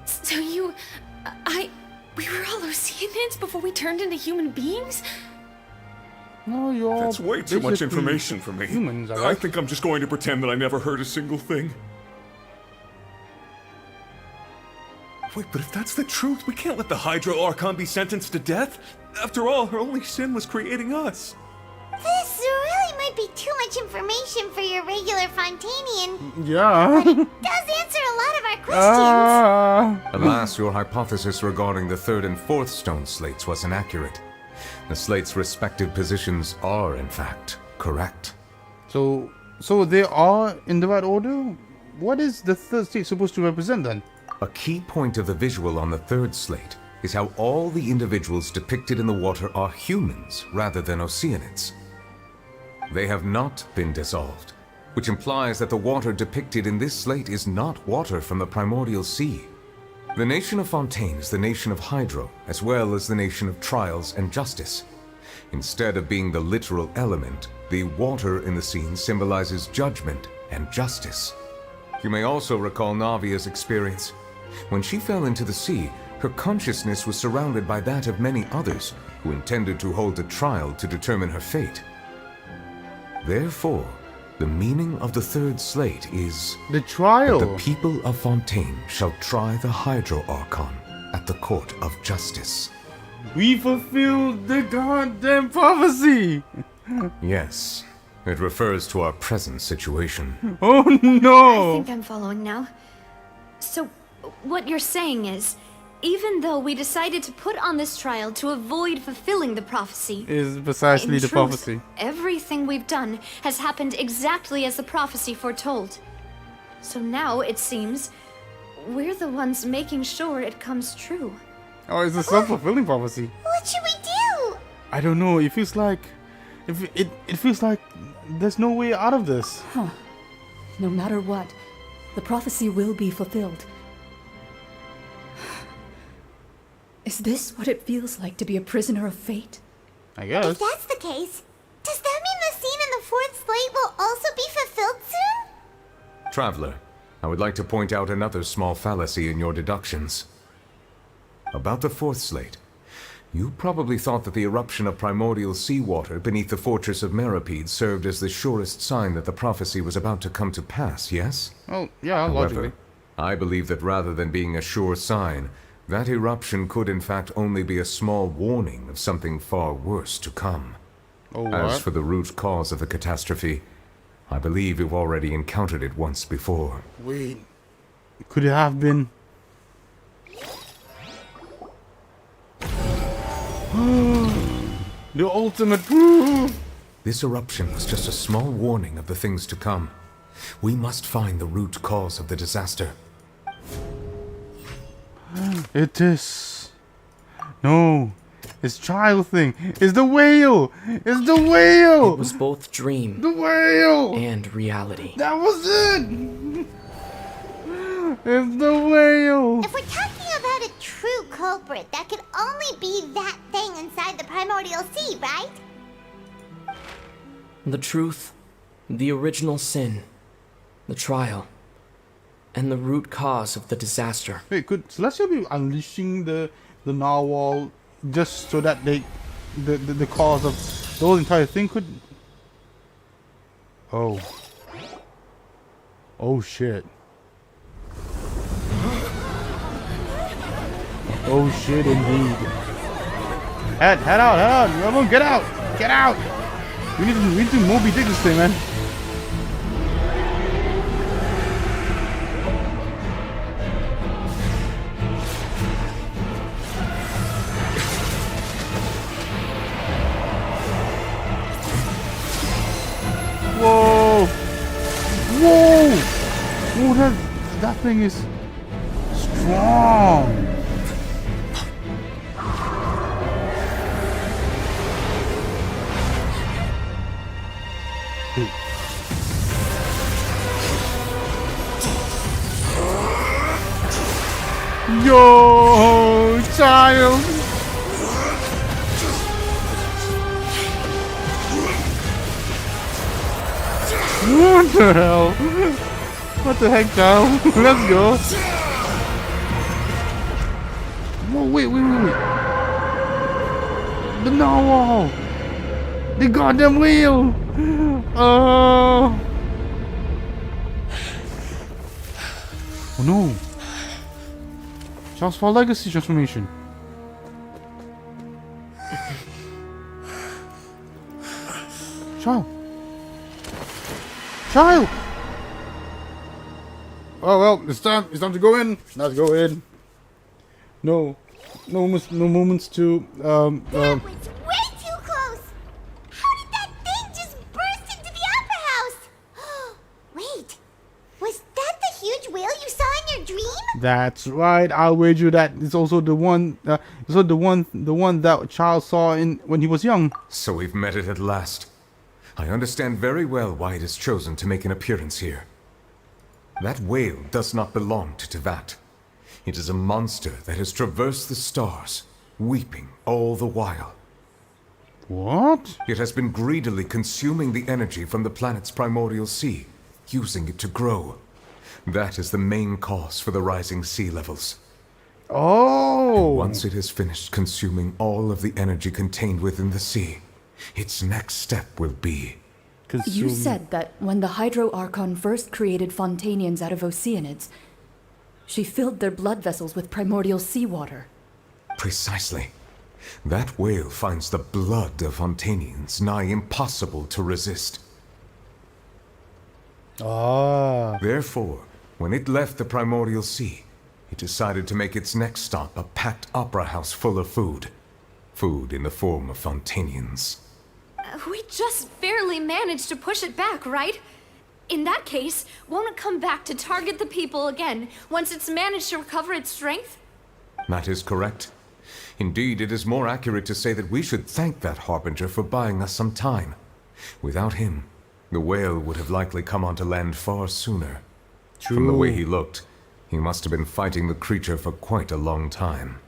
So we were all Oceanids before we turned into human beings? No, you're That's way too much information for me. Humans, I think I'm just going to pretend that I never heard a single thing. Wait, but if that's the truth, we can't let the Hydro Archon be sentenced to death. After all, her only sin was creating us. This really might be too much information for your regular Fontanian. Yeah. But it does answer a lot of our questions. Alas, your hypothesis regarding the third and fourth stone slates was inaccurate. The slates' respective positions are, in fact, correct. So they are in the right order? What is the third slate supposed to represent then? A key point of the visual on the third slate is how all the individuals depicted in the water are humans rather than Oceanids. They have not been dissolved, which implies that the water depicted in this slate is not water from the primordial sea. The nation of Fontaine is the nation of Hydro, as well as the nation of Trials and Justice. Instead of being the literal element, the water in the scene symbolizes judgment and justice. You may also recall Navia's experience. When she fell into the sea, her consciousness was surrounded by that of many others who intended to hold a trial to determine her fate. Therefore, the meaning of the third slate is the trial. That the people of Fontaine shall try the Hydro Archon at the court of justice. We fulfilled the goddamn prophecy! Yes, it refers to our present situation. Oh no! I think I'm following now. So, what you're saying is, even though we decided to put on this trial to avoid fulfilling the prophecy, is precisely in the truth, prophecy. Everything we've done has happened exactly as the prophecy foretold. So now, it seems, we're the ones making sure it comes true. Oh, it's a self-fulfilling prophecy. What should we do? I don't know. It feels like... It feels like there's no way out of this. Huh. No matter what, the prophecy will be fulfilled. Is this what it feels like to be a prisoner of fate? I guess. If that's the case, does that mean the scene in the fourth slate will also be fulfilled soon? Traveler, I would like to point out another small fallacy in your deductions. About the fourth slate, you probably thought that the eruption of primordial seawater beneath the fortress of Meripede served as the surest sign that the prophecy was about to come to pass, yes? Oh, yeah, logically. However, I believe that rather than being a sure sign, that eruption could in fact only be a small warning of something far worse to come. Oh, what? As for the root cause of the catastrophe, I believe you've already encountered it once before. Wait, could it have been... the ultimate proof! This eruption was just a small warning of the things to come. We must find the root cause of the disaster. It is... No, it's child thing. It's the whale! It's the whale! It was both dream the whale! and reality. That was it! It's the whale! If we're talking about a true culprit, that could only be that thing inside the primordial sea, right? The truth, the original sin, the trial, and the root cause of the disaster. Wait, could Celestial be unleashing the narwhal just so that the cause of the whole entire thing could... Oh. Oh shit. Oh shit indeed. Head out, everyone get out! We need to Moby Dick this thing, man. Whoa! Whoa! Oh, that thing is strong. Yo, child! What the hell? What the heck, child? Let's go! Whoa, wait. The narwhal! The goddamn wheel! Oh no! Charles for Legacy transformation. Child, Child! Oh well, it's time to go in. Let's go in. No moments to That was way too close! How did that thing just burst into the Opera House? Wait, was that the huge whale you saw in your dream? That's right. I'll wager that it's also the one. It's also the one that child saw when he was young. So we've met it at last. I understand very well why it has chosen to make an appearance here. That whale does not belong to Tevat. It is a monster that has traversed the stars, weeping all the while. What? It has been greedily consuming the energy from the planet's primordial sea, using it to grow. That is the main cause for the rising sea levels. Oh! And once it has finished consuming all of the energy contained within the sea, its next step will be... You said that when the Hydro Archon first created Fontanians out of Oceanids, she filled their blood vessels with primordial seawater. Precisely. That whale finds the blood of Fontanians nigh impossible to resist. Ah. Therefore, when it left the primordial sea, it decided to make its next stop a packed opera house full of food. Food in the form of Fontanians. We just barely managed to push it back, right? In that case, won't it come back to target the people again once it's managed to recover its strength? That is correct. Indeed, it is more accurate to say that we should thank that Harbinger for buying us some time. Without him, the whale would have likely come onto land far sooner. True. From the way he looked, he must have been fighting the creature for quite a long time.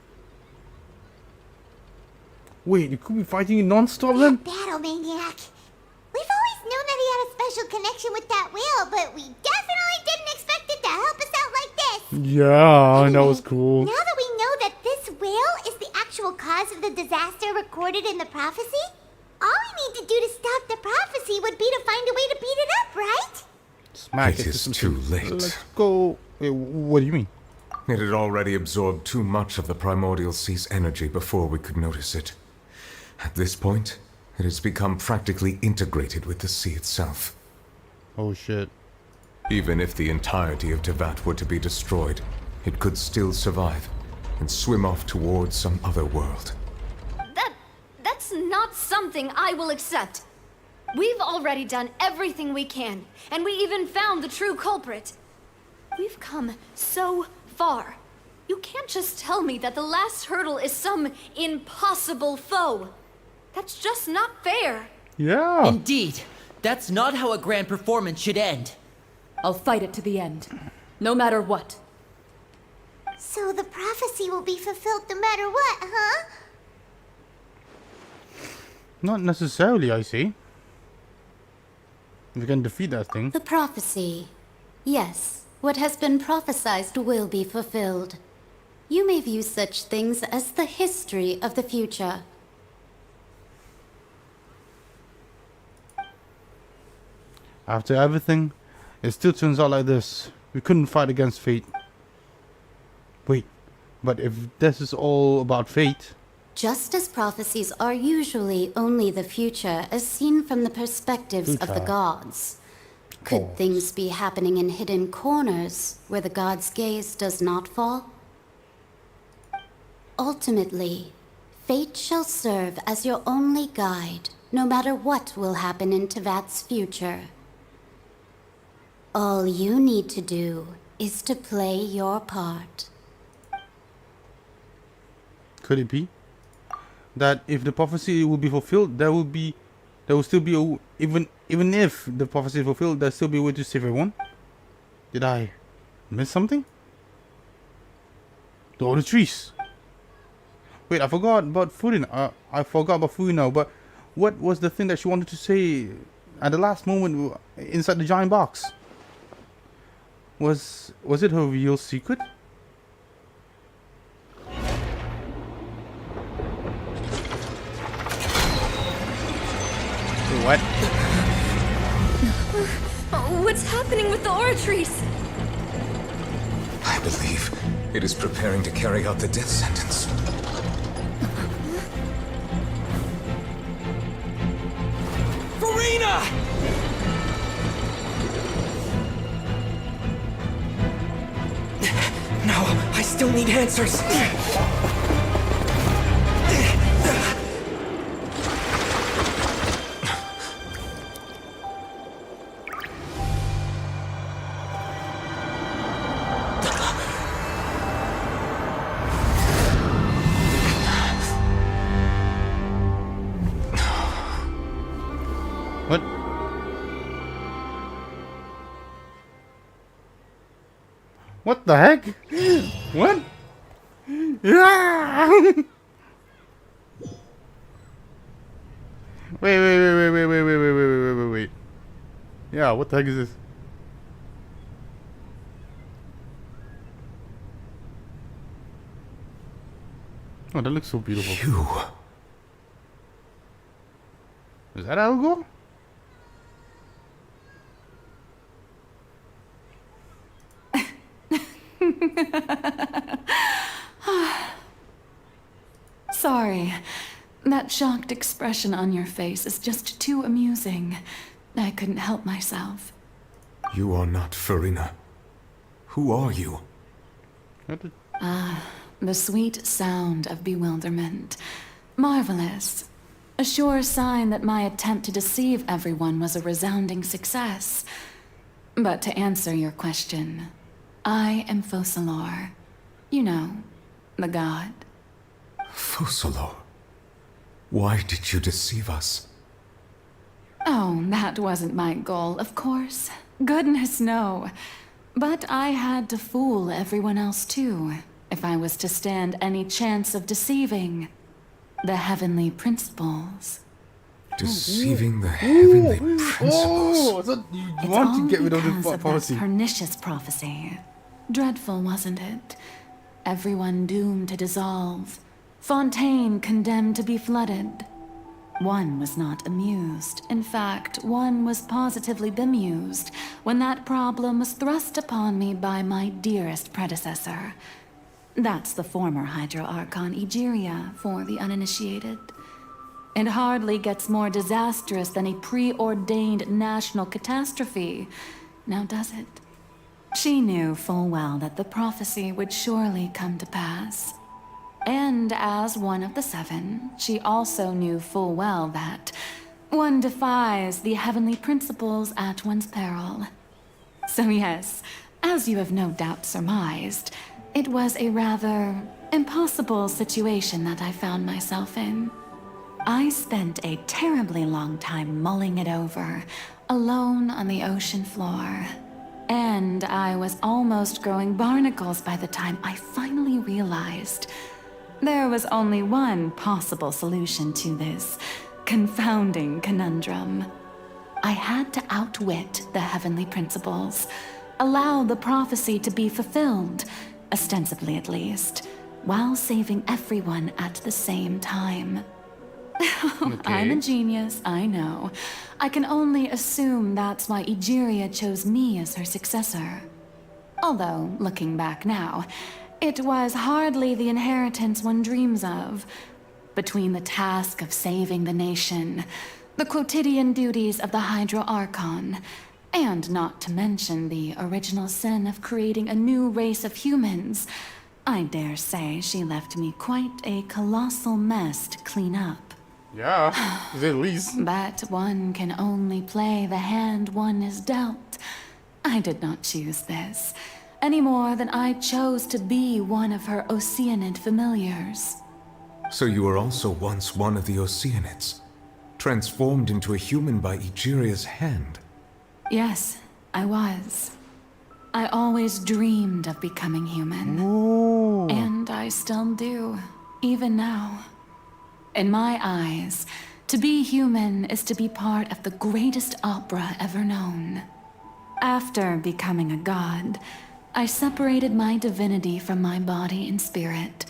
Wait, you could be fighting it non-stop then? Battle maniac. We've always known that he had a special connection with that whale, but we definitely didn't expect it to help us out like this. Yeah, that was cool. Now that we know that this whale is the actual cause of the disaster recorded in the prophecy, all we need to do to stop the prophecy would be to find a way to beat it up, right? Smack It is too late. Let's go. Wait, what do you mean? It had already absorbed too much of the primordial sea's energy before we could notice it. At this point, it has become practically integrated with the sea itself. Oh shit. Even if the entirety of Tevat were to be destroyed, it could still survive and swim off towards some other world. That's not something I will accept. We've already done everything we can, and we even found the true culprit. We've come so far. You can't just tell me that the last hurdle is some impossible foe. That's just not fair. Yeah. Indeed. That's not how a grand performance should end. I'll fight it to the end, no matter what. So the prophecy will be fulfilled no matter what, huh? Not necessarily, I see. If you can defeat that thing. The prophecy. Yes, what has been prophesied will be fulfilled. You may view such things as the history of the future. After everything, it still turns out like this. We couldn't fight against fate. Wait, but if this is all about fate... Just as prophecies are usually only the future as seen from the perspectives of the gods. Could things be happening in hidden corners where the god's gaze does not fall? Ultimately, fate shall serve as your only guide, no matter what will happen in Tevat's future. All you need to do is to play your part. Could it be that if the prophecy will be fulfilled, there will still be a, even if the prophecy is fulfilled, there'll still be a way to save everyone? Did I miss something? Oh, the trees. Wait, I forgot about Furina. I forgot about Furina, but what was the thing that she wanted to say at the last moment inside the giant box? Was it her real secret? What? What's happening with the aura trees? I believe it is preparing to carry out the death sentence. Furina! still need answers. What? What the heck? What? Yeah! Wait. Yeah, what the heck is this? Oh, that looks so beautiful. You. Is that Algo? Sorry. That shocked expression on your face is just too amusing. I couldn't help myself. You are not Farina. Who are you? Ah, the sweet sound of bewilderment. Marvelous. A sure sign that my attempt to deceive everyone was a resounding success. But to answer your question, I am Focalor. You know, the god. Focalor? Why did you deceive us? Oh, that wasn't my goal, of course. Goodness, no. But I had to fool everyone else too, if I was to stand any chance of deceiving the heavenly principles. Deceiving the heavenly principles? Oh, so you It's want all to get rid of because the of prophecy. that pernicious prophecy. Dreadful, wasn't it? Everyone doomed to dissolve. Fontaine condemned to be flooded. One was not amused. In fact, one was positively bemused when that problem was thrust upon me by my dearest predecessor. That's the former Hydro Archon Egeria, for the uninitiated. It hardly gets more disastrous than a preordained national catastrophe, now does it? She knew full well that the prophecy would surely come to pass. And as one of the seven, she also knew full well that one defies the heavenly principles at one's peril. So yes, as you have no doubt surmised, it was a rather impossible situation that I found myself in. I spent a terribly long time mulling it over, alone on the ocean floor. And I was almost growing barnacles by the time I finally realized there was only one possible solution to this confounding conundrum. I had to outwit the heavenly principles, allow the prophecy to be fulfilled, ostensibly at least, while saving everyone at the same time. I'm a genius, I know. I can only assume that's why Egeria chose me as her successor. Although, looking back now, it was hardly the inheritance one dreams of. Between the task of saving the nation, the quotidian duties of the Hydro Archon, and not to mention the original sin of creating a new race of humans, I dare say she left me quite a colossal mess to clean up. Yeah, at least. But one can only play the hand one is dealt. I did not choose this, any more than I chose to be one of her Oceanid familiars. So you were also once one of the Oceanids, transformed into a human by Egeria's hand. Yes, I was. I always dreamed of becoming human. Ooh. And I still do, even now. In my eyes, to be human is to be part of the greatest opera ever known. After becoming a god, I separated my divinity from my body and spirit,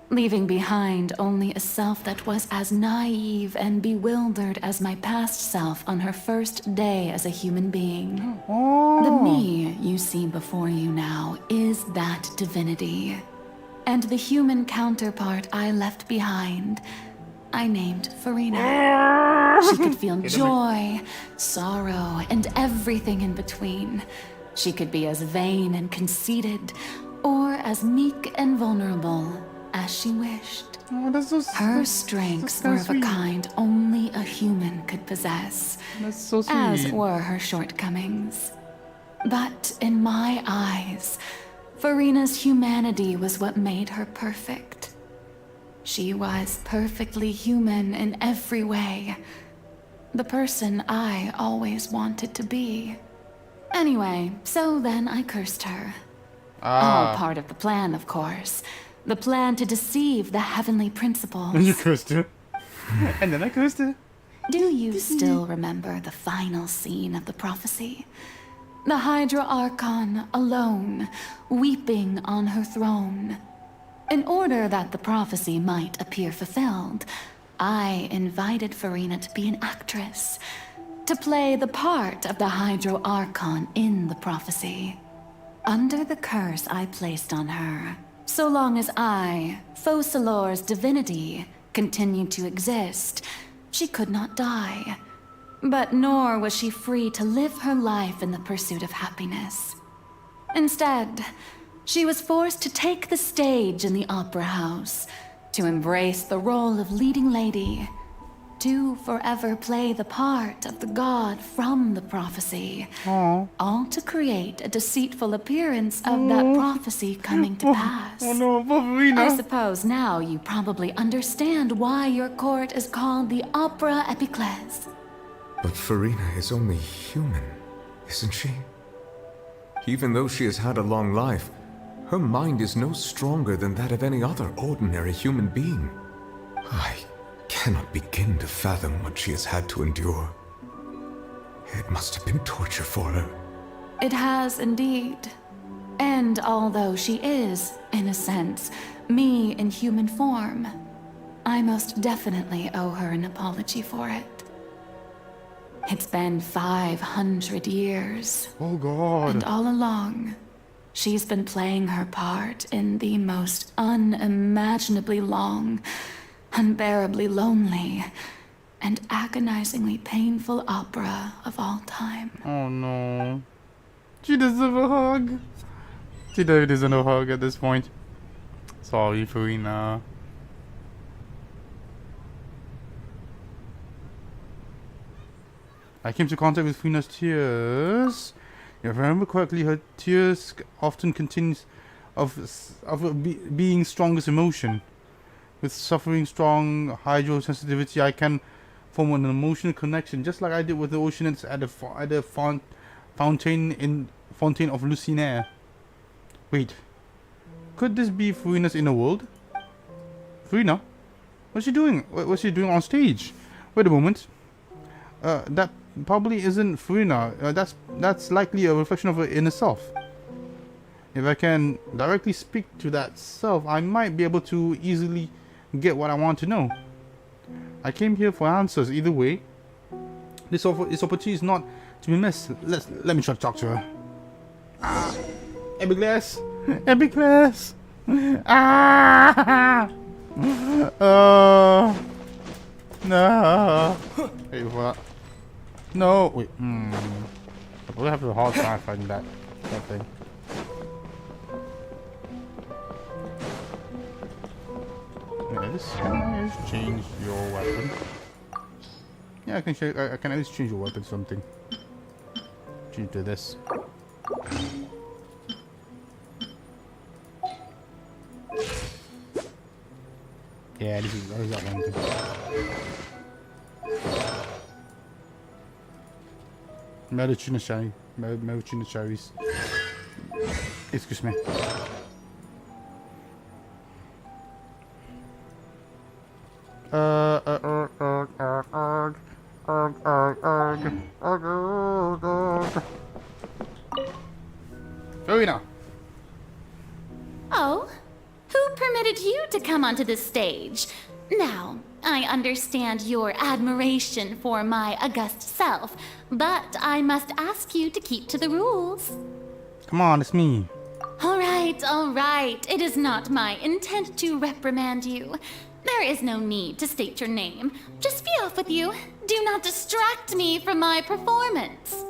leaving behind only a self that was as naive and bewildered as my past self on her first day as a human being. Oh. The me you see before you now is that divinity. And the human counterpart I left behind, I named Farina. She could feel joy, sorrow, and everything in between. She could be as vain and conceited, or as meek and vulnerable as she wished. Oh, that's so Her strengths were of a kind only a human could possess, That's so sweet. as were her shortcomings. But in my eyes, Furina's humanity was what made her perfect. She was perfectly human in every way. The person I always wanted to be. Anyway, so then I cursed her. All part of the plan, of course. The plan to deceive the heavenly principles. You cursed her. And then I cursed her. Do you still remember the final scene of the prophecy? The Hydra Archon alone, weeping on her throne. In order that the prophecy might appear fulfilled, I invited Furina to be an actress, to play the part of the Hydro Archon in the prophecy. Under the curse I placed on her, so long as I, Focalor's divinity, continued to exist, she could not die. But nor was she free to live her life in the pursuit of happiness. Instead, she was forced to take the stage in the opera house, to embrace the role of leading lady, to forever play the part of the god from the prophecy, all to create a deceitful appearance of that prophecy coming to pass. Oh no, Furina. I suppose now you probably understand why your court is called the Opera Epiclese. But Furina is only human, isn't she? Even though she has had a long life, her mind is no stronger than that of any other ordinary human being. I cannot begin to fathom what she has had to endure. It must have been torture for her. It has indeed. And although she is, in a sense, me in human form, I most definitely owe her an apology for it. It's been 500 years. Oh God. And all along, she's been playing her part in the most unimaginably long, unbearably lonely, and agonizingly painful opera of all time. Oh no. She deserves a hug. She deserves a hug at this point. Sorry, Furina. I came to contact with Furina's tears. If I remember correctly, her tears often continues being strongest emotion. With suffering strong hydrosensitivity, I can form an emotional connection, just like I did with the oceanids at the fountain of Lucinaire. Wait, could this be Furina's inner world? Furina? What's she doing? What's she doing on stage? Wait a moment. That probably isn't Furina. That's likely a reflection of her inner self. If I can directly speak to that self, I might be able to easily get what I want to know. I came here for answers either way. This opportunity is not to be missed. Let me try to talk to her. Epiclese! Epiclese! No. Wait for that. No. Wait. We'll have a hard time finding that thing. Can I just change your weapon? Yeah, I can at least change your weapon something. Change to this. Yeah, this is that one. Medicina cherry. Medicina cherries. Excuse me. Furina. Oh? Who permitted you to come onto the stage? Now, I understand your admiration for my august self, but I must ask you to keep to the rules. Come on, it's me. All right. It is not my intent to reprimand you. There is no need to state your name. Just be off with you. Do not distract me from my performance.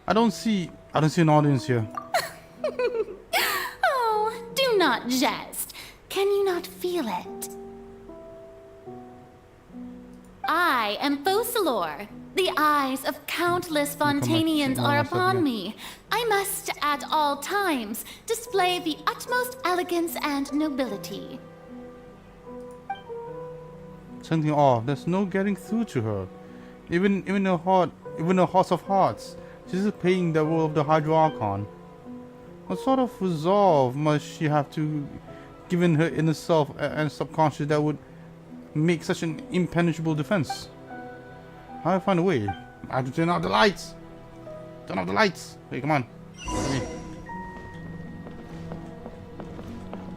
I don't see an audience here. not jest. Can you not feel it? I am Focalor. The eyes of countless Fontanians are upon me. I must at all times display the utmost elegance and nobility. Something off. There's no getting through to her. Even her heart of hearts. She's playing the role of the Hydro Archon. What sort of resolve must she have to, given her inner self and subconscious, that would make such an impenetrable defense? How do I find a way? I have to turn out the lights. Turn off the lights. Hey, come on. Come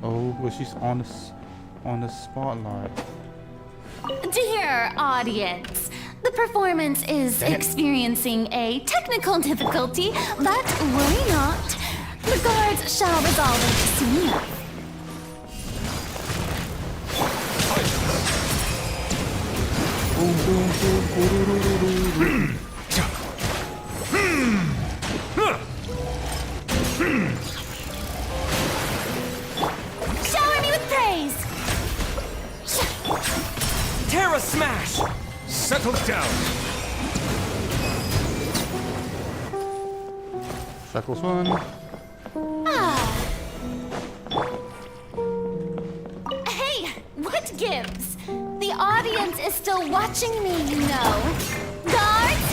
oh, but she's on the spotlight. Dear audience, the performance is experiencing a technical difficulty, but worry not. The guards shall resolve it soon enough. Shower me with praise! Terra Smash! Settle down. Shackles one. Hey, what gives? The audience is still watching me, you know. Guards?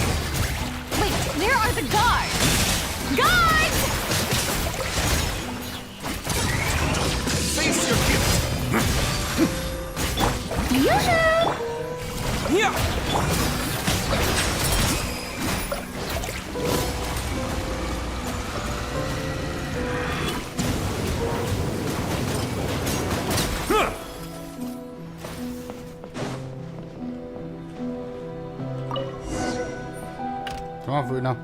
Wait, where are the guards? Guards! Face your gift. Yoo-hoo! Yeah! Come on, Verina.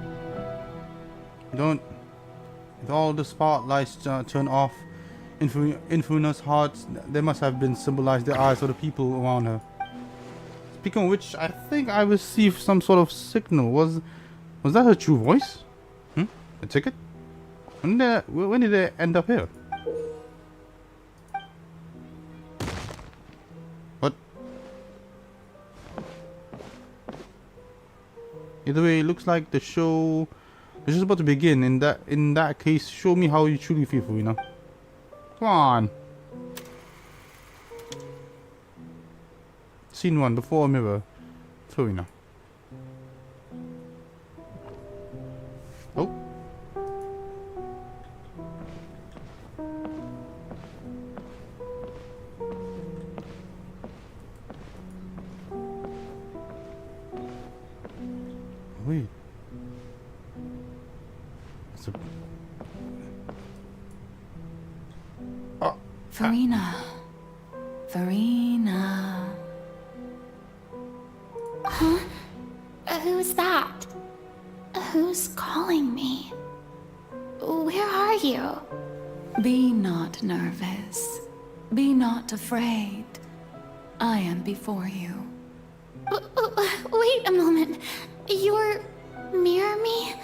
Don't. With all the spotlights turned off, Infuna's heart, they must have been symbolized the eyes of the people around her. Speaking of which, I think I received some sort of signal. Was that her true voice? A ticket? When did they end up here? What? Either way, it looks like the show is just about to begin. In that case, show me how you truly feel, Verina. Come on. Scene 1, before a mirror. Verina. Oh. Wait. It's a... Oh. Verina. Verina. Huh? Who's that? Who's calling me? Where are you? Be not nervous. Be not afraid. I am before you. Wait a moment. You're near me?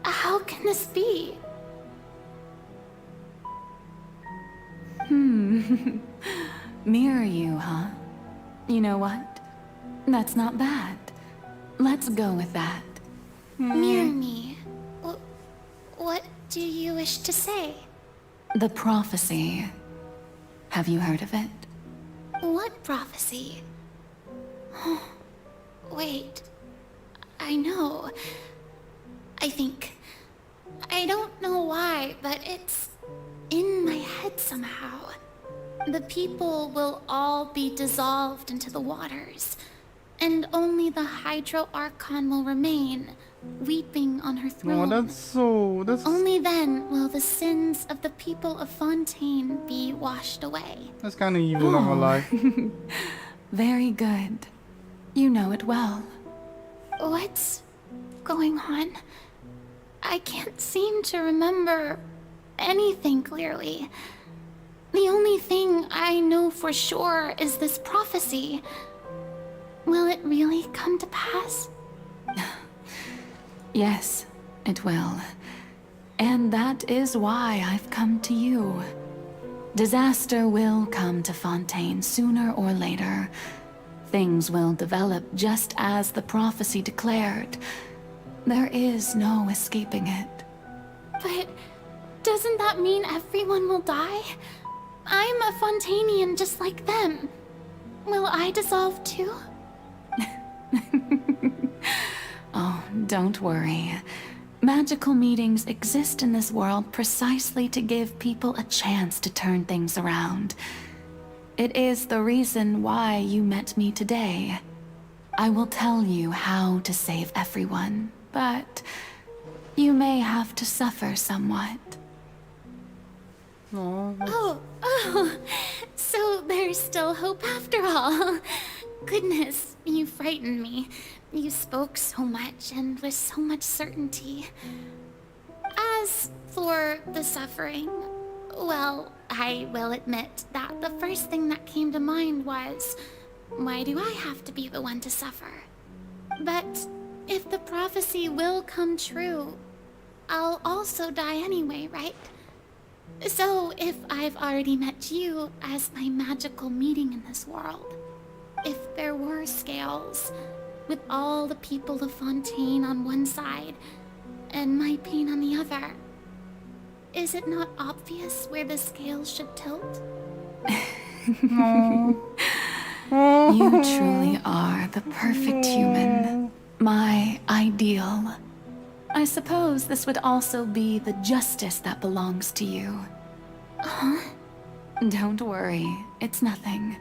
How can this be? Mirror you, huh? You know what? That's not bad. Let's go with that. Mirror me? What do you wish to say? The prophecy. Have you heard of it? What prophecy? Wait. I know. I think. I don't know why, but it's in my head somehow. The people will all be dissolved into the waters, and only the Hydro Archon will remain, weeping on her throne. Oh, that's Only then will the sins of the people of Fontaine be washed away. That's kind of evil, not gonna lie. Very good. You know it well. What's going on? I can't seem to remember anything clearly. The only thing I know for sure is this prophecy. Will it really come to pass? Yes, it will. And that is why I've come to you. Disaster will come to Fontaine sooner or later. Things will develop just as the prophecy declared. There is no escaping it. But doesn't that mean everyone will die? I'm a Fontainian just like them. Will I dissolve too? Oh, don't worry. Magical meetings exist in this world precisely to give people a chance to turn things around. It is the reason why you met me today. I will tell you how to save everyone, but you may have to suffer somewhat. Oh, so there's still hope after all. Goodness, you frightened me. You spoke so much and with so much certainty. As for the suffering, well, I will admit that the first thing that came to mind was, why do I have to be the one to suffer? But if the prophecy will come true, I'll also die anyway, right? So if I've already met you as my magical meeting in this world, if there were scales, with all the people of Fontaine on one side and my pain on the other, is it not obvious where the scales should tilt? You truly are the perfect human. My ideal. I suppose this would also be the justice that belongs to you. Huh? Don't worry, it's nothing.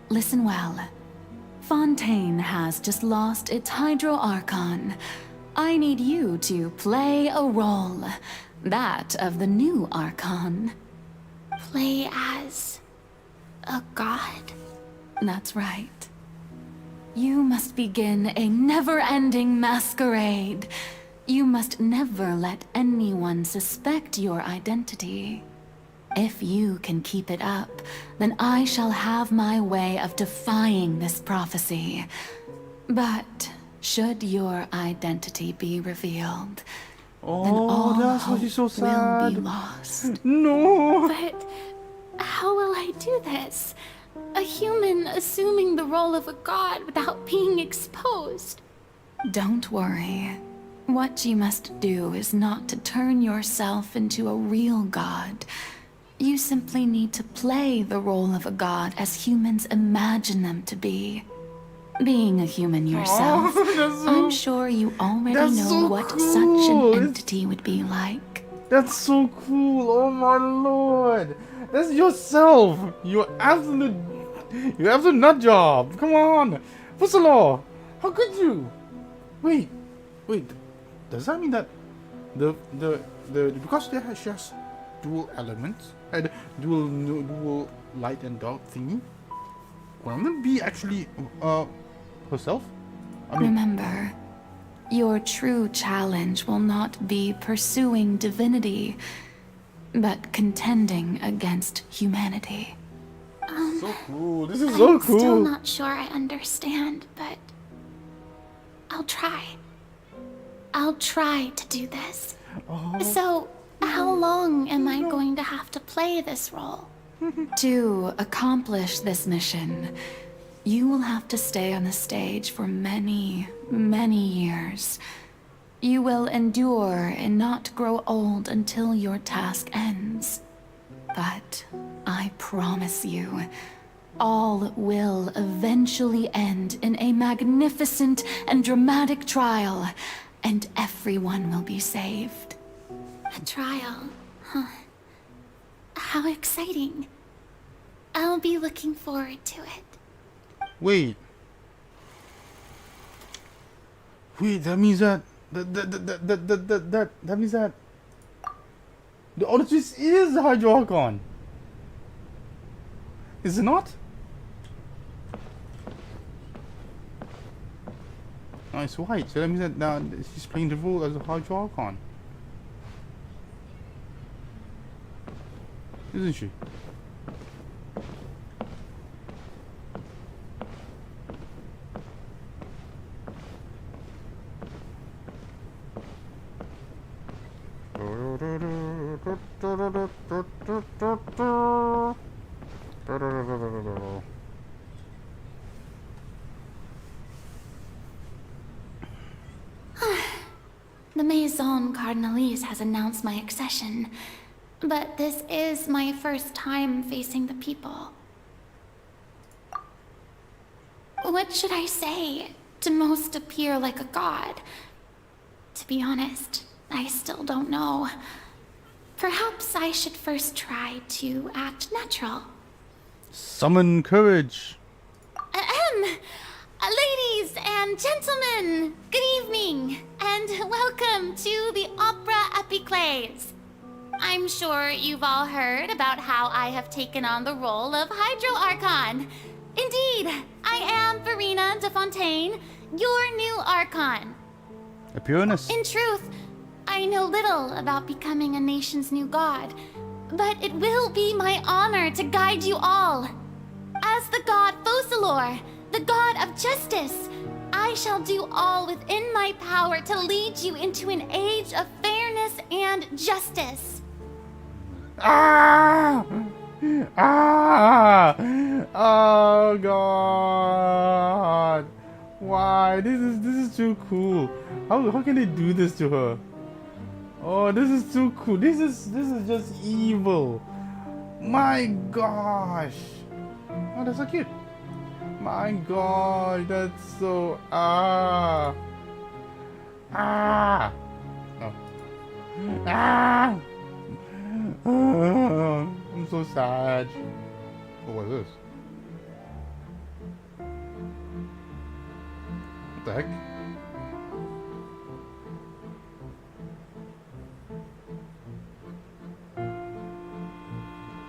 Listen well. Fontaine has just lost its Hydro Archon. I need you to play a role. That of the new Archon. Play as a god? That's right. You must begin a never-ending masquerade. You must never let anyone suspect your identity. If you can keep it up, then I shall have my way of defying this prophecy. But should your identity be revealed, then all that's hope why she's so will sad. be lost. No! But how will I do this? A human assuming the role of a god without being exposed. Don't worry. What you must do is not to turn yourself into a real god. You simply need to play the role of a god as humans imagine them to be. Being a human yourself, I'm sure you already know what such an entity would be like. That's so cool! Oh my lord! That's yourself! You're absolute nut job! Come on! What's the law? How could you? Wait. Does that mean that because there has just dual elements and dual light and dark thingy, wouldn't it be actually herself? Remember, your true challenge will not be pursuing divinity, but contending against humanity. So cool. This is so cool. I'm still not sure I understand, but I'll try. I'll try to do this. So, how long am I going to have to play this role? To accomplish this mission, you will have to stay on the stage for many, many years. You will endure and not grow old until your task ends. But I promise you, all will eventually end in a magnificent and dramatic trial, and everyone will be saved. A trial, huh? How exciting. I'll be looking forward to it. Wait, that means that that means that the Odysseus is the Hydro Archon. Is it not? No, it's white, so that means that now she's playing the role as a Hydro Archon. Isn't she? Cardinalise has announced my accession, but this is my first time facing the people. What should I say to most appear like a god? To be honest, I still don't know. Perhaps I should first try to act natural. Summon courage. Ladies and gentlemen, good evening, and welcome to the Opera Epiclese. I'm sure you've all heard about how I have taken on the role of Hydro Archon. Indeed, I am Verena de Fontaine, your new Archon. A pureness. In truth, I know little about becoming a nation's new god, but it will be my honor to guide you all. As the god Focalor, the god of justice, I shall do all within my power to lead you into an age of fairness and justice. Ah! Ah! Oh God! Why? This is too cool. How can they do this to her? Oh, this is too cool. This is just evil. My gosh! Oh, that's so cute. My God, that's so oh. I'm so sad. What is this? What the heck?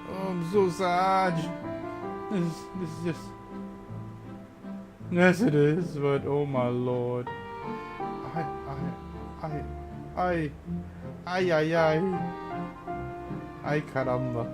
Oh, I'm so sad. This is just. Yes, it is, but oh my Lord. Ay, caramba.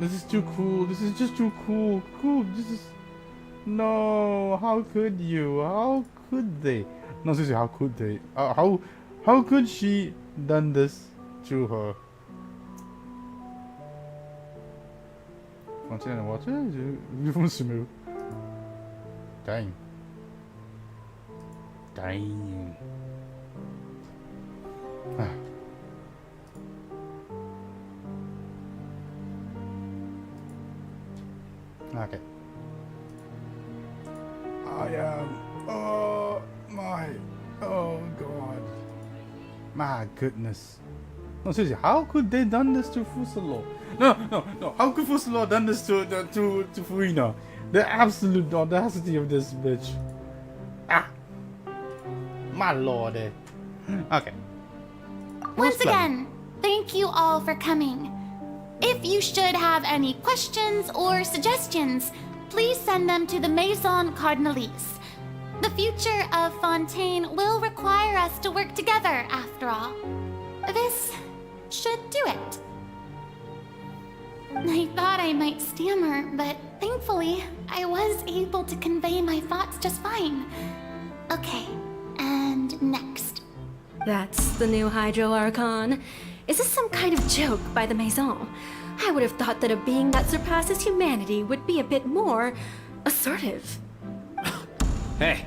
This is too cool. This is just too cool. This is... No, how could you? How could they? No, seriously, how could they? How could she done this to her? Fontaine and water? Smooth. Dang. Dang. Okay. I am. Oh my. Oh God. My goodness. No, seriously, how could they done this to Focalor? No. How could Focalor done this to Furina? The absolute audacity of this bitch. Ah. My Lord. Okay. Once again, thank you all for coming. If you should have any questions or suggestions, please send them to the Maison Cardinalise. The future of Fontaine will require us to work together, after all. This should do it. I thought I might stammer, but thankfully, I was able to convey my thoughts just fine. Okay, and next. That's the new Hydro Archon. Is this some kind of joke by the Maison? I would have thought that a being that surpasses humanity would be a bit more assertive. Hey,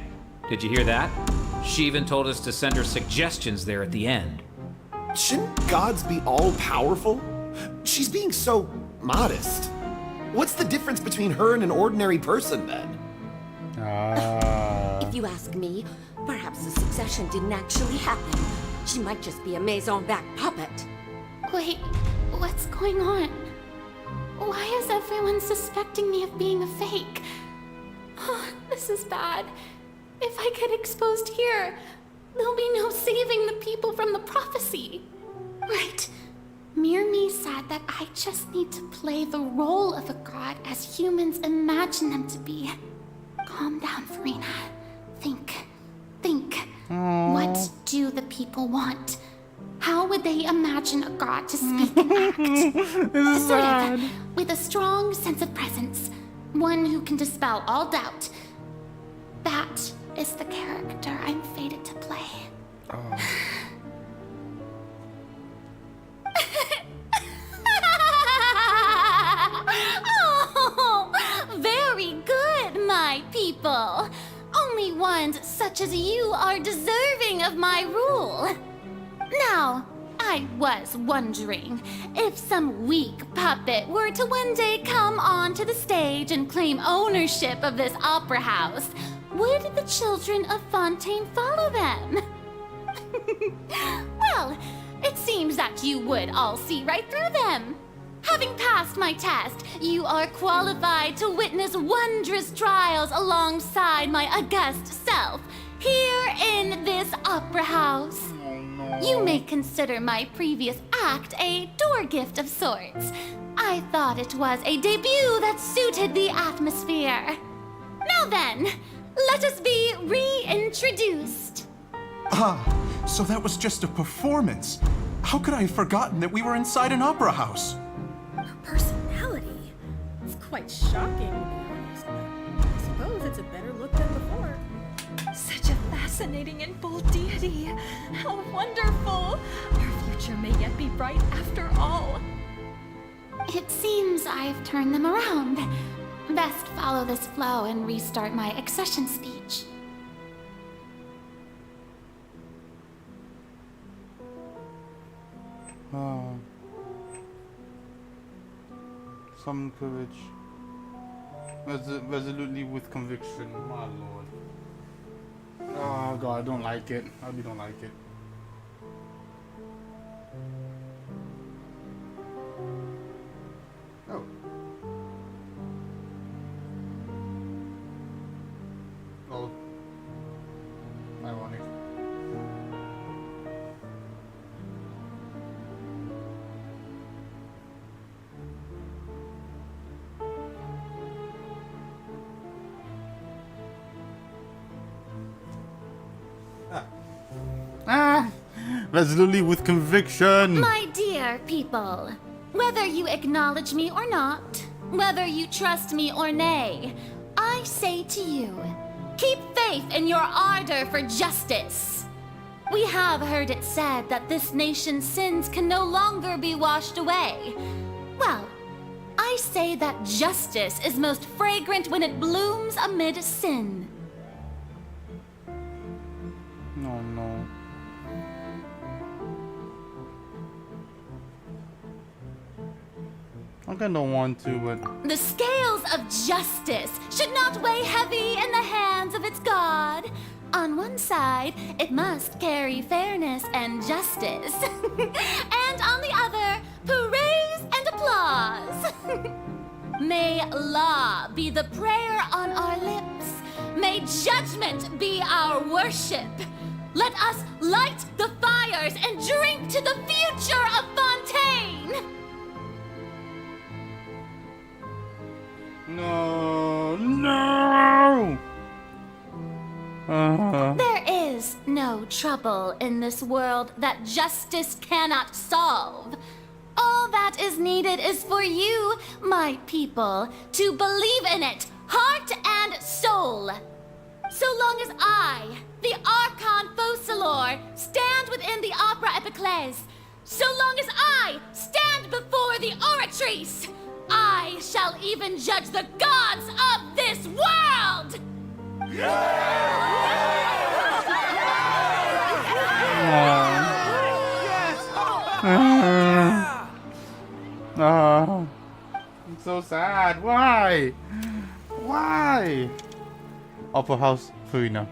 did you hear that? She even told us to send her suggestions there at the end. Shouldn't gods be all-powerful? She's being so modest. What's the difference between her and an ordinary person, then? If you ask me, perhaps the succession didn't actually happen. She might just be a Maison-back puppet. Wait, what's going on? Why is everyone suspecting me of being a fake? Oh, this is bad. If I get exposed here, there'll be no saving the people from the prophecy. Right. Mirmi said that I just need to play the role of a god as humans imagine them to be. Calm down, Verena. Think. What do the people want? How would they imagine a god to speak and act? Sort of, with a strong sense of presence. One who can dispel all doubt. That is the character I'm fated to play. Oh, very good, my people. Only ones such as you are deserving of my rule. Now, I was wondering if some weak puppet were to one day come onto the stage and claim ownership of this opera house, would the children of Fontaine follow them? Well, it seems that you would all see right through them. Having passed my test, you are qualified to witness wondrous trials alongside my august self, here in this opera house. You may consider my previous act a door gift of sorts. I thought it was a debut that suited the atmosphere. Now then, let us be reintroduced. Ah, so that was just a performance. How could I have forgotten that we were inside an opera house? Personality? It's quite shocking, to be honest, but I suppose it's a better look than before. Such a fascinating and bold deity. How wonderful! Our future may yet be bright after all. It seems I've turned them around. Best follow this flow and restart my accession speech. Some courage. Resolutely with conviction, my lord. Oh god, I don't like it. I really don't like it. Oh. Oh. Ironic. Resolutely with conviction. My dear people, whether you acknowledge me or not, whether you trust me or nay, I say to you, keep faith in your ardor for justice. We have heard it said that this nation's sins can no longer be washed away. Well, I say that justice is most fragrant when it blooms amid sin. No, no. I kinda want to, but... The scales of justice should not weigh heavy in the hands of its God. On one side, it must carry fairness and justice. And on the other, praise and applause. May law be the prayer on our lips. May judgment be our worship. Let us light the fires and drink to the future of Fontaine. No, no! There is no trouble in this world that justice cannot solve. All that is needed is for you, my people, to believe in it, heart and soul. So long as I, the Archon Focalor, stand within the Opera Epiclese, so long as I stand before the Oratrice, I shall even judge the gods of this world! I'm so sad. Why? Why? Opera House Farina.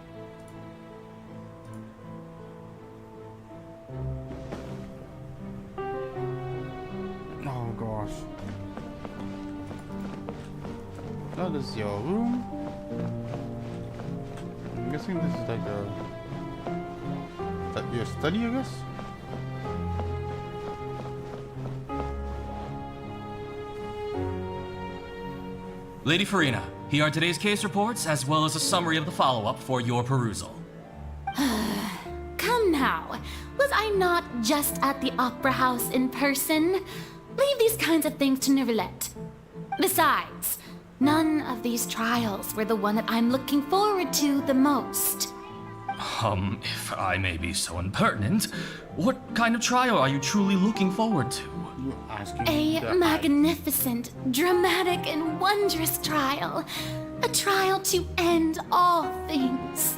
Oh gosh. That is your room. I'm guessing this is like your study, I guess? Lady Farina, here are today's case reports, as well as a summary of the follow-up for your perusal. Come now, was I not just at the Opera House in person? Leave these kinds of things to Neuvillette. Besides, none of these trials were the one that I'm looking forward to the most. If I may be so impertinent, what kind of trial are you truly looking forward to? A magnificent, dramatic, and wondrous trial. A trial to end all things.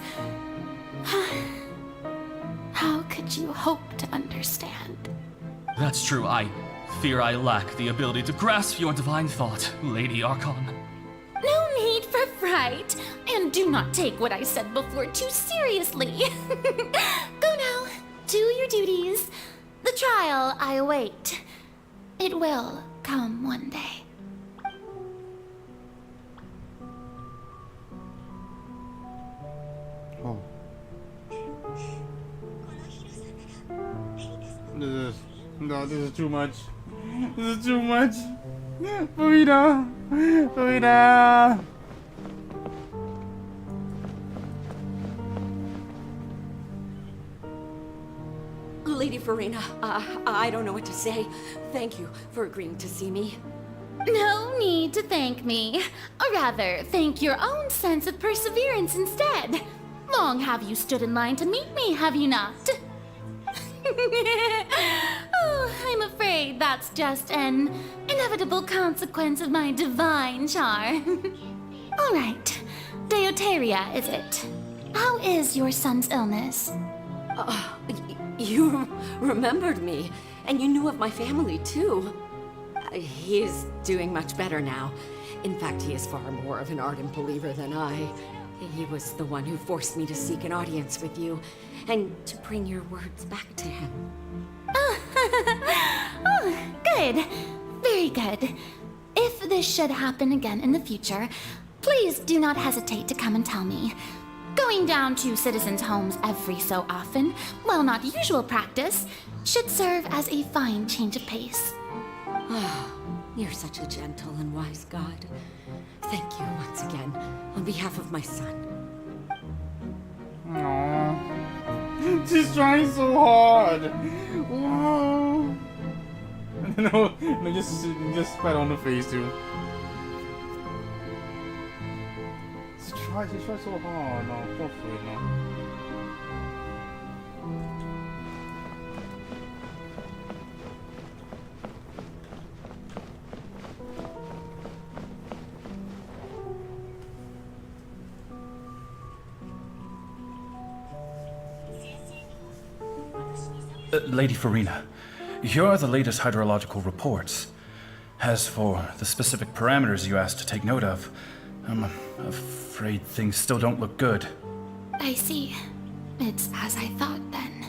How could you hope to understand? That's true. I fear I lack the ability to grasp your divine thought, Lady Archon. No need for fright, and do not take what I said before too seriously. Go now, do your duties. The trial I await. It will come one day. Oh. This is too much. This is too much. Furina! Furina! Lady Farina, I don't know what to say. Thank you for agreeing to see me. No need to thank me. Or rather, thank your own sense of perseverance instead. Long have you stood in line to meet me, have you not? Oh, I'm afraid that's just an inevitable consequence of my divine charm. All right, Deoteria, is it? How is your son's illness? You remembered me, and you knew of my family too. He is doing much better now. In fact, he is far more of an ardent believer than I. He was the one who forced me to seek an audience with you, and to bring your words back to him. Oh, good. Very good. If this should happen again in the future, please do not hesitate to come and tell me. Going down to citizens' homes every so often, while not usual practice, should serve as a fine change of pace. You're such a gentle and wise god. Thank you once again, on behalf of my son. Aww. She's trying so hard. Whoa. No, just spat on the face too. She tried so hard. No, poor Furina. Lady Farina, here are the latest hydrological reports. As for the specific parameters you asked to take note of, I'm afraid things still don't look good. I see. It's as I thought then.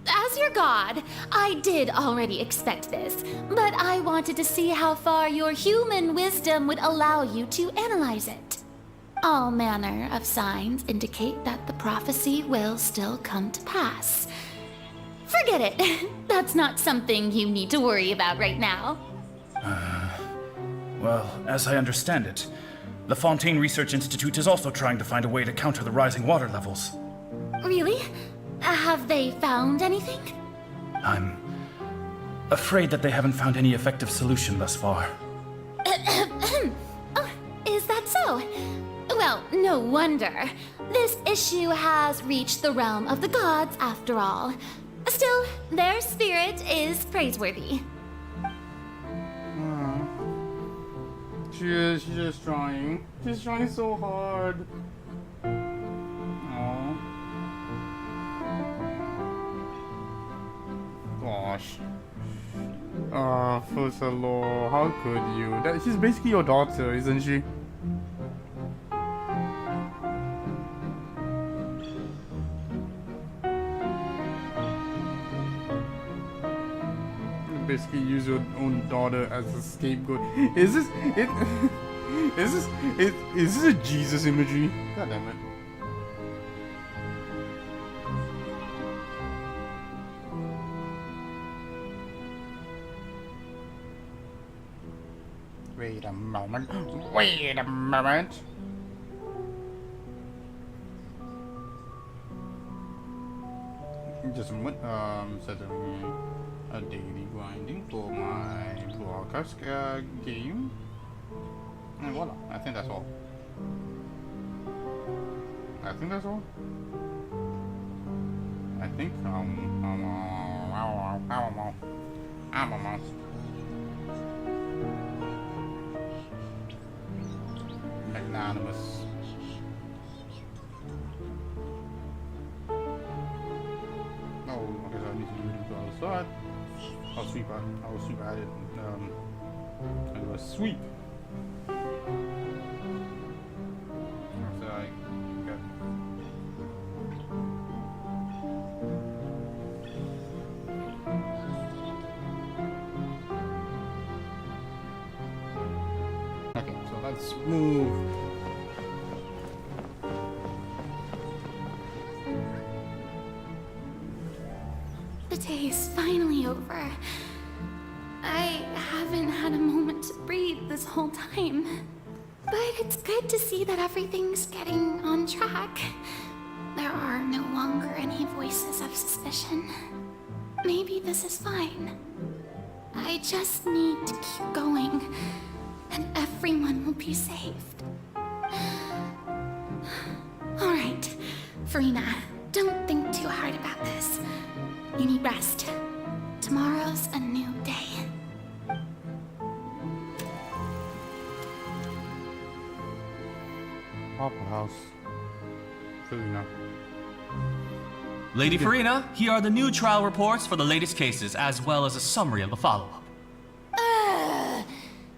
As your god, I did already expect this, but I wanted to see how far your human wisdom would allow you to analyze it. All manner of signs indicate that the prophecy will still come to pass. Forget it. That's not something you need to worry about right now. Well, as I understand it, the Fontaine Research Institute is also trying to find a way to counter the rising water levels. Really? Have they found anything? I'm afraid that they haven't found any effective solution thus far. Oh, is that so? Well, no wonder. This issue has reached the realm of the gods after all. Still, their spirit is praiseworthy. She's just trying. She's trying so hard. Aww. Gosh. Fusalo, how could you? She's basically your daughter, isn't she? Basically use your own daughter as a scapegoat. Is this it? Is this a Jesus imagery? God damn it. Wait a moment. Wait a moment. Just a moment. Setting a daily grinding for my broadcast game. And voila. I think that's all. I think that's all. I think magnanimous. Oh, okay, so I need to do the other side. I'll sweep out. I will sweep at it. I do a sweep. So I got. Okay, so let's move. The day is finally over. I haven't had a moment to breathe this whole time. But it's good to see that everything's getting on track. There are no longer any voices of suspicion. Maybe this is fine. I just need to keep going, and everyone will be saved. Alright, Farina, don't think too hard about this. You need rest. Tomorrow's a new day. Opera House. Farina. Lady Farina, here are the new trial reports for the latest cases, as well as a summary of the follow-up.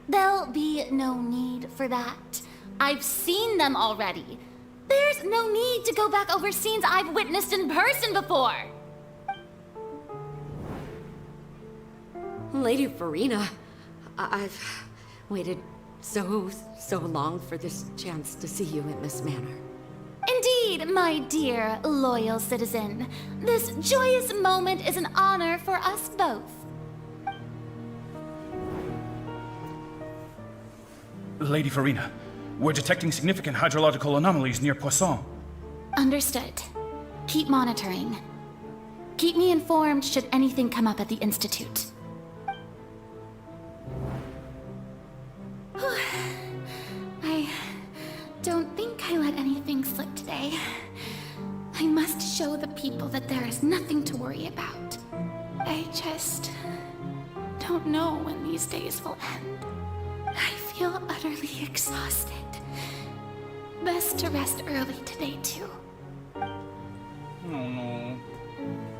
There'll be no need for that. I've seen them already. There's no need to go back over scenes I've witnessed in person before. Lady Farina, I've waited so long for this chance to see you in this manner. Indeed, my dear, loyal citizen. This joyous moment is an honor for us both. Lady Farina, we're detecting significant hydrological anomalies near Poisson. Understood. Keep monitoring. Keep me informed should anything come up at the Institute. I don't think I let anything slip today. I must show the people that there is nothing to worry about. I just don't know when these days will end. I feel utterly exhausted. Best to rest early today, too. No.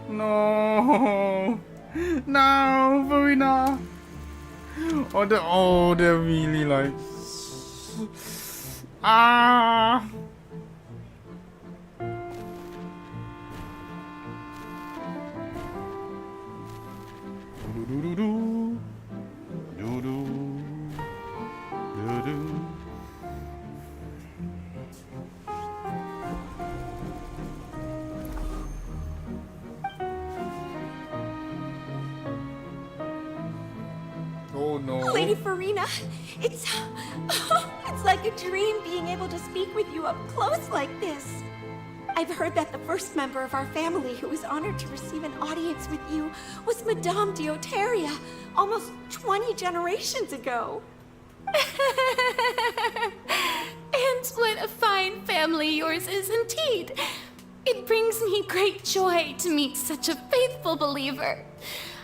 No. No, Farina. Oh, they're really like. Ah. Do-do-do-do. Do-do. Do-do. Oh no. Lady Farina, it's like a dream being able to speak with you up close like this. I've heard that the first member of our family who was honored to receive an audience with you was Madame Dioteria, almost 20 generations ago. And what a fine family yours is indeed. It brings me great joy to meet such a faithful believer.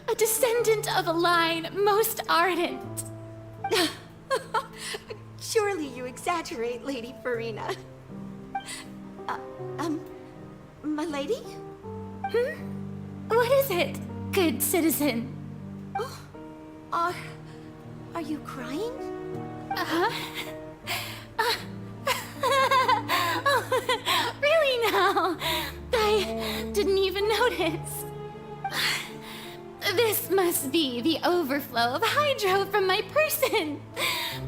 A descendant of a line most ardent. Surely you exaggerate, Lady Farina. My lady? What is it, good citizen? Oh, are you crying? Really now? I didn't even notice. This must be the overflow of hydro from my person.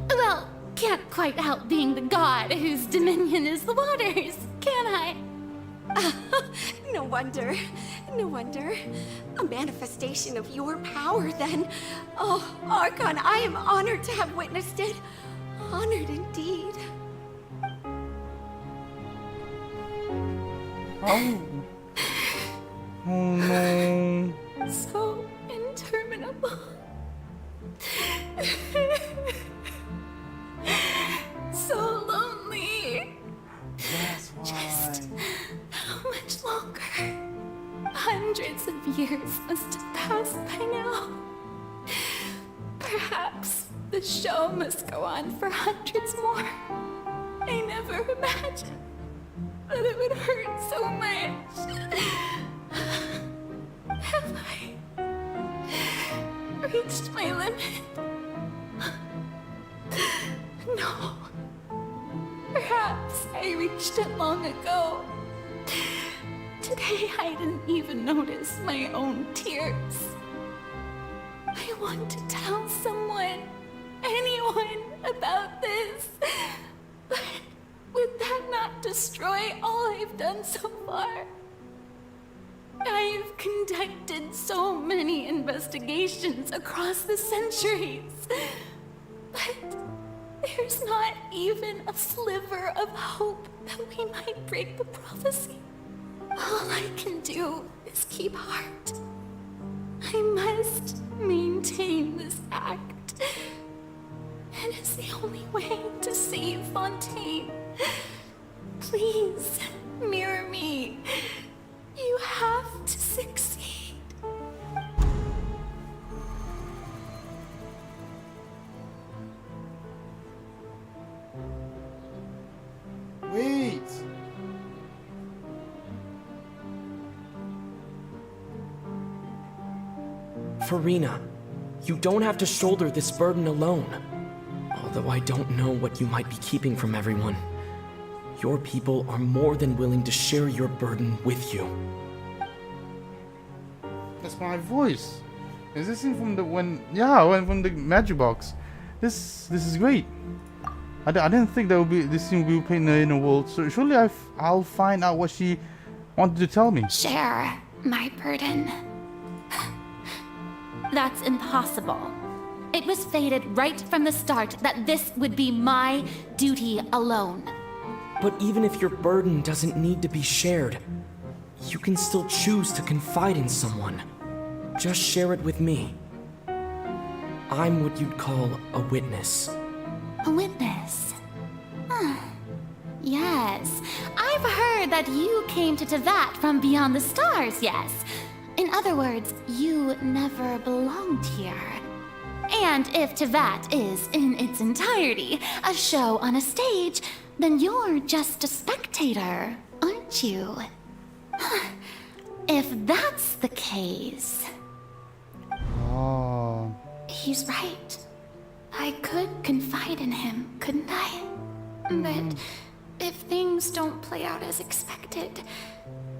Well, can't quite help being the god whose dominion is the waters, can I? No wonder. No wonder. A manifestation of your power, then. Oh, Archon, I am honored to have witnessed it. Honored indeed. Oh. Oh no. So interminable. So lonely. That's why. Just how much longer? Hundreds of years must have passed by now. Perhaps the show must go on for hundreds more. I never imagined that it would hurt so much. Have I reached my limit? No. Perhaps I reached it long ago. Today I didn't even notice my own tears. I want to tell someone, anyone, about this. But would that not destroy all I've done so far? I've conducted so many investigations across the centuries. But there's not even a sliver of hope that we might break the prophecy. All I can do is keep heart. I must maintain this act. It is the only way to save Fontaine. Please, mirror me. You have to succeed. Wait! Farina, you don't have to shoulder this burden alone. Although I don't know what you might be keeping from everyone. Your people are more than willing to share your burden with you. That's my voice. Is this in from the from the magic box? This is great. I didn't think that would be this thing would be playing in the world. So surely I'll find out what she wanted to tell me. Share my burden. That's impossible. It was fated right from the start that this would be my duty alone. But even if your burden doesn't need to be shared, you can still choose to confide in someone. Just share it with me. I'm what you'd call a witness. A witness? Yes. I've heard that you came to Tevat from beyond the stars, yes. In other words, you never belonged here. And if Tevat is, in its entirety, a show on a stage, then you're just a spectator, aren't you? If that's the case... Oh. He's right. I could confide in him, couldn't I? But if things don't play out as expected,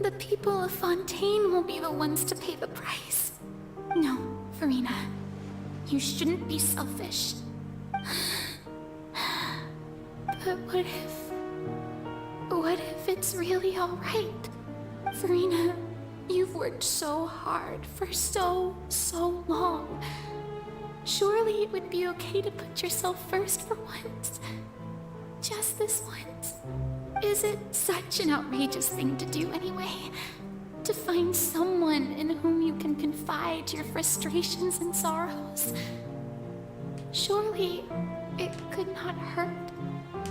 the people of Fontaine will be the ones to pay the price. No, Farina. You shouldn't be selfish. But what if it's really alright? Farina, you've worked so hard for so long. Surely it would be okay to put yourself first for once. Just this once. Is it such an outrageous thing to do anyway? To find someone in whom you can confide your frustrations and sorrows? Surely it could not hurt.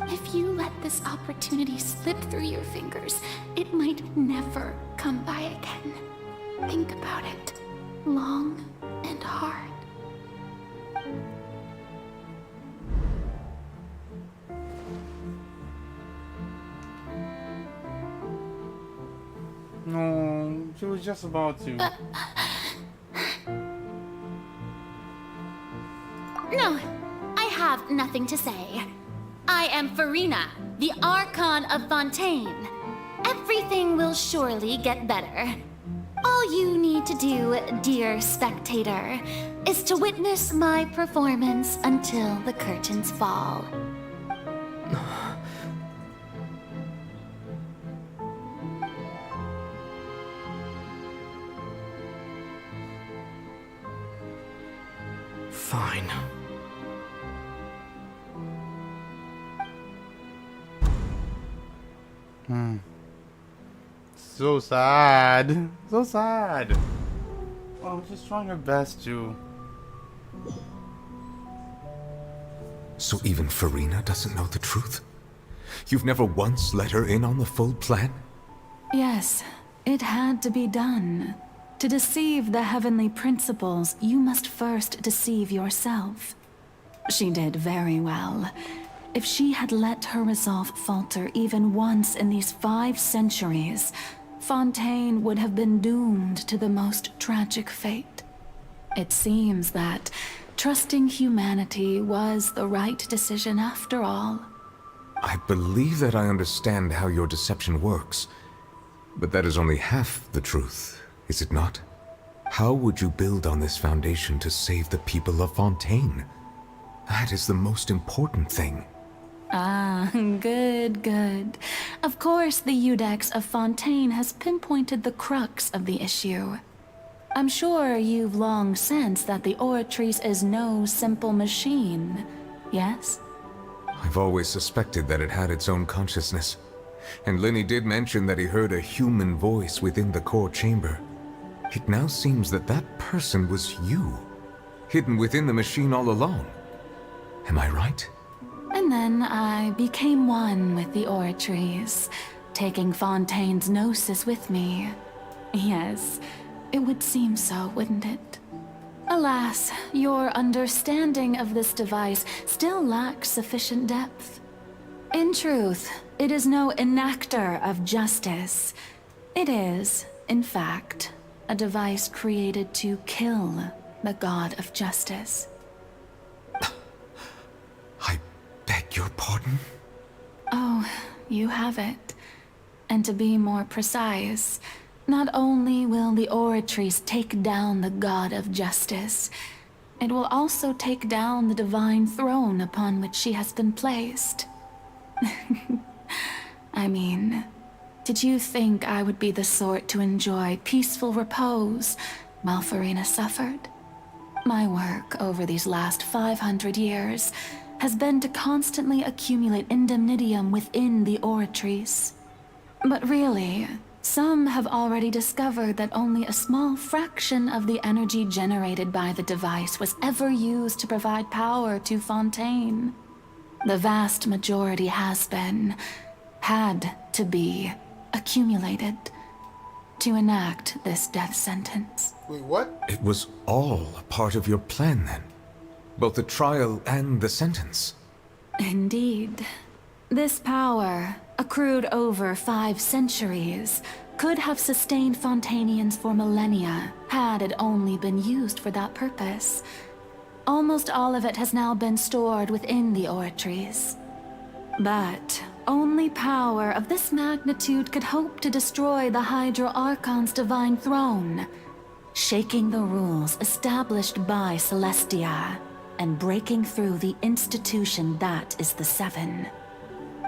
If you let this opportunity slip through your fingers, it might never come by again. Think about it long and hard. No, she was just about to. No, I have nothing to say. I am Farina, the Archon of Fontaine. Everything will surely get better. All you need to do, dear spectator, is to witness my performance until the curtains fall. Fine. So sad. So sad. Oh, she's trying her best to. So even Farina doesn't know the truth? You've never once let her in on the full plan? Yes, it had to be done. To deceive the heavenly principles, you must first deceive yourself. She did very well. If she had let her resolve falter even once in these 5 centuries, Fontaine would have been doomed to the most tragic fate. It seems that trusting humanity was the right decision after all. I believe that I understand how your deception works, but that is only half the truth, is it not? How would you build on this foundation to save the people of Fontaine? That is the most important thing. Ah, good. Of course, the Iudex of Fontaine has pinpointed the crux of the issue. I'm sure you've long sensed that the Oratrice is no simple machine, yes? I've always suspected that it had its own consciousness. And Lenny did mention that he heard a human voice within the core chamber. It now seems that that person was you, hidden within the machine all along. Am I right? And then I became one with the Oratrice, taking Fontaine's gnosis with me. Yes, it would seem so, wouldn't it? Alas, your understanding of this device still lacks sufficient depth. In truth, it is no enactor of justice. It is, in fact, a device created to kill the god of justice. I beg your pardon? Oh, you have it. And to be more precise, not only will the Oratrice take down the god of justice, it will also take down the divine throne upon which she has been placed. I mean, did you think I would be the sort to enjoy peaceful repose while Farina suffered? My work over these last 500 years has been to constantly accumulate indemnitium within the Oratrice. But really, some have already discovered that only a small fraction of the energy generated by the device was ever used to provide power to Fontaine. The vast majority had to be, accumulated to enact this death sentence. Wait, what? It was all a part of your plan then? Both the trial and the sentence? Indeed. This power, accrued over 5 centuries, could have sustained Fontainians for millennia had it only been used for that purpose. Almost all of it has now been stored within the Oratrice. But only power of this magnitude could hope to destroy the Hydro Archon's divine throne, shaking the rules established by Celestia and breaking through the institution that is the Seven.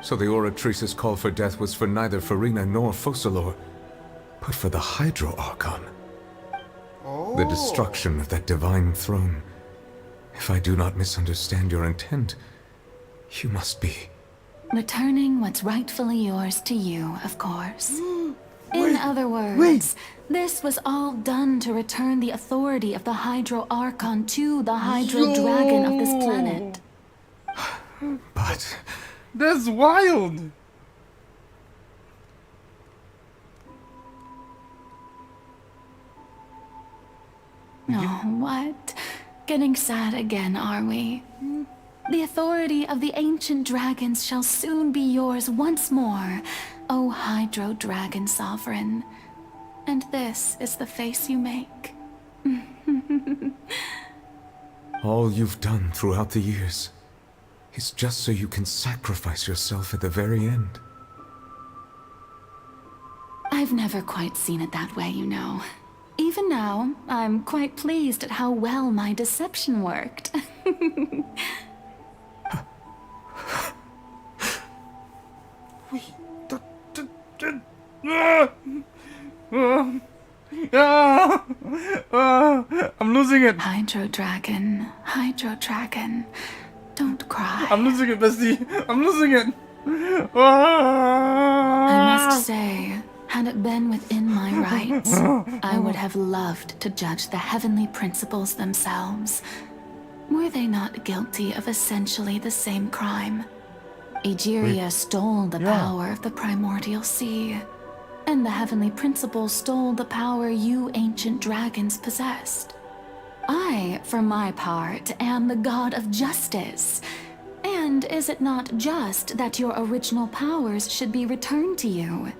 So the Oratrice's call for death was for neither Farina nor Focalor, but for the Hydro Archon. The destruction of that divine throne. If I do not misunderstand your intent, you must be... Returning what's rightfully yours to you, of course. In other words, this was all done to return the authority of the Hydro Archon to the Hydro Dragon of this planet. But... That's wild! Oh, what? Getting sad again, are we? The authority of the ancient dragons shall soon be yours once more, O Hydro Dragon Sovereign. And this is the face you make. all you've done throughout the years is just so you can sacrifice yourself at the very end. I've never quite seen it that way, you know. Even now, I'm quite pleased at how well my deception worked. I'm losing it. Hydro Dragon, don't cry. I'm losing it, bestie. I'm losing it. I must say, had it been within my rights, I would have loved to judge the heavenly principles themselves. Were they not guilty of essentially the same crime? Egeria stole the power of the primordial sea. and the heavenly principle stole the power you ancient dragons possessed. I, for my part, am the god of justice. And is it not just that your original powers should be returned to you?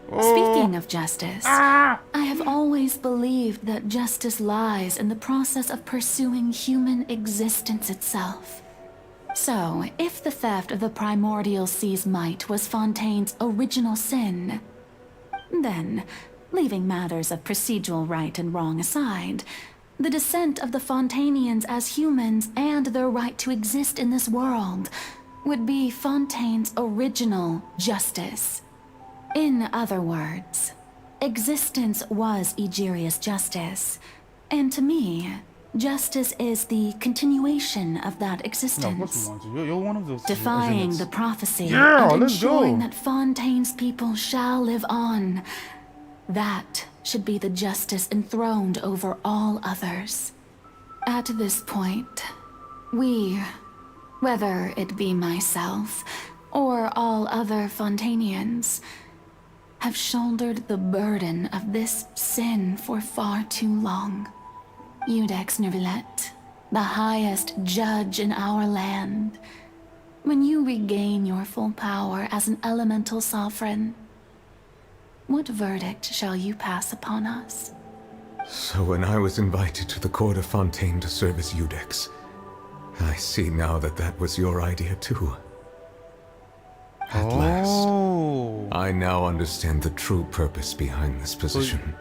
Speaking of justice, I have always believed that justice lies in the process of pursuing human existence itself. So, if the theft of the primordial sea's might was Fontaine's original sin, then, leaving matters of procedural right and wrong aside, the descent of the Fontainians as humans and their right to exist in this world would be Fontaine's original justice. In other words, existence was Egeria's justice, and to me, justice is the continuation of that existence. You're one of those. Defying the prophecy Yeah, and let's ensuring go. that Fontaine's people shall live on. That should be the justice enthroned over all others. At this point, we, whether it be myself or all other Fontainians, have shouldered the burden of this sin for far too long. Iudex Neuvillette, the highest judge in our land, when you regain your full power as an elemental sovereign, what verdict shall you pass upon us? So when I was invited to the court of Fontaine to serve as Iudex, I see now that that was your idea too. At last, I now understand the true purpose behind this position.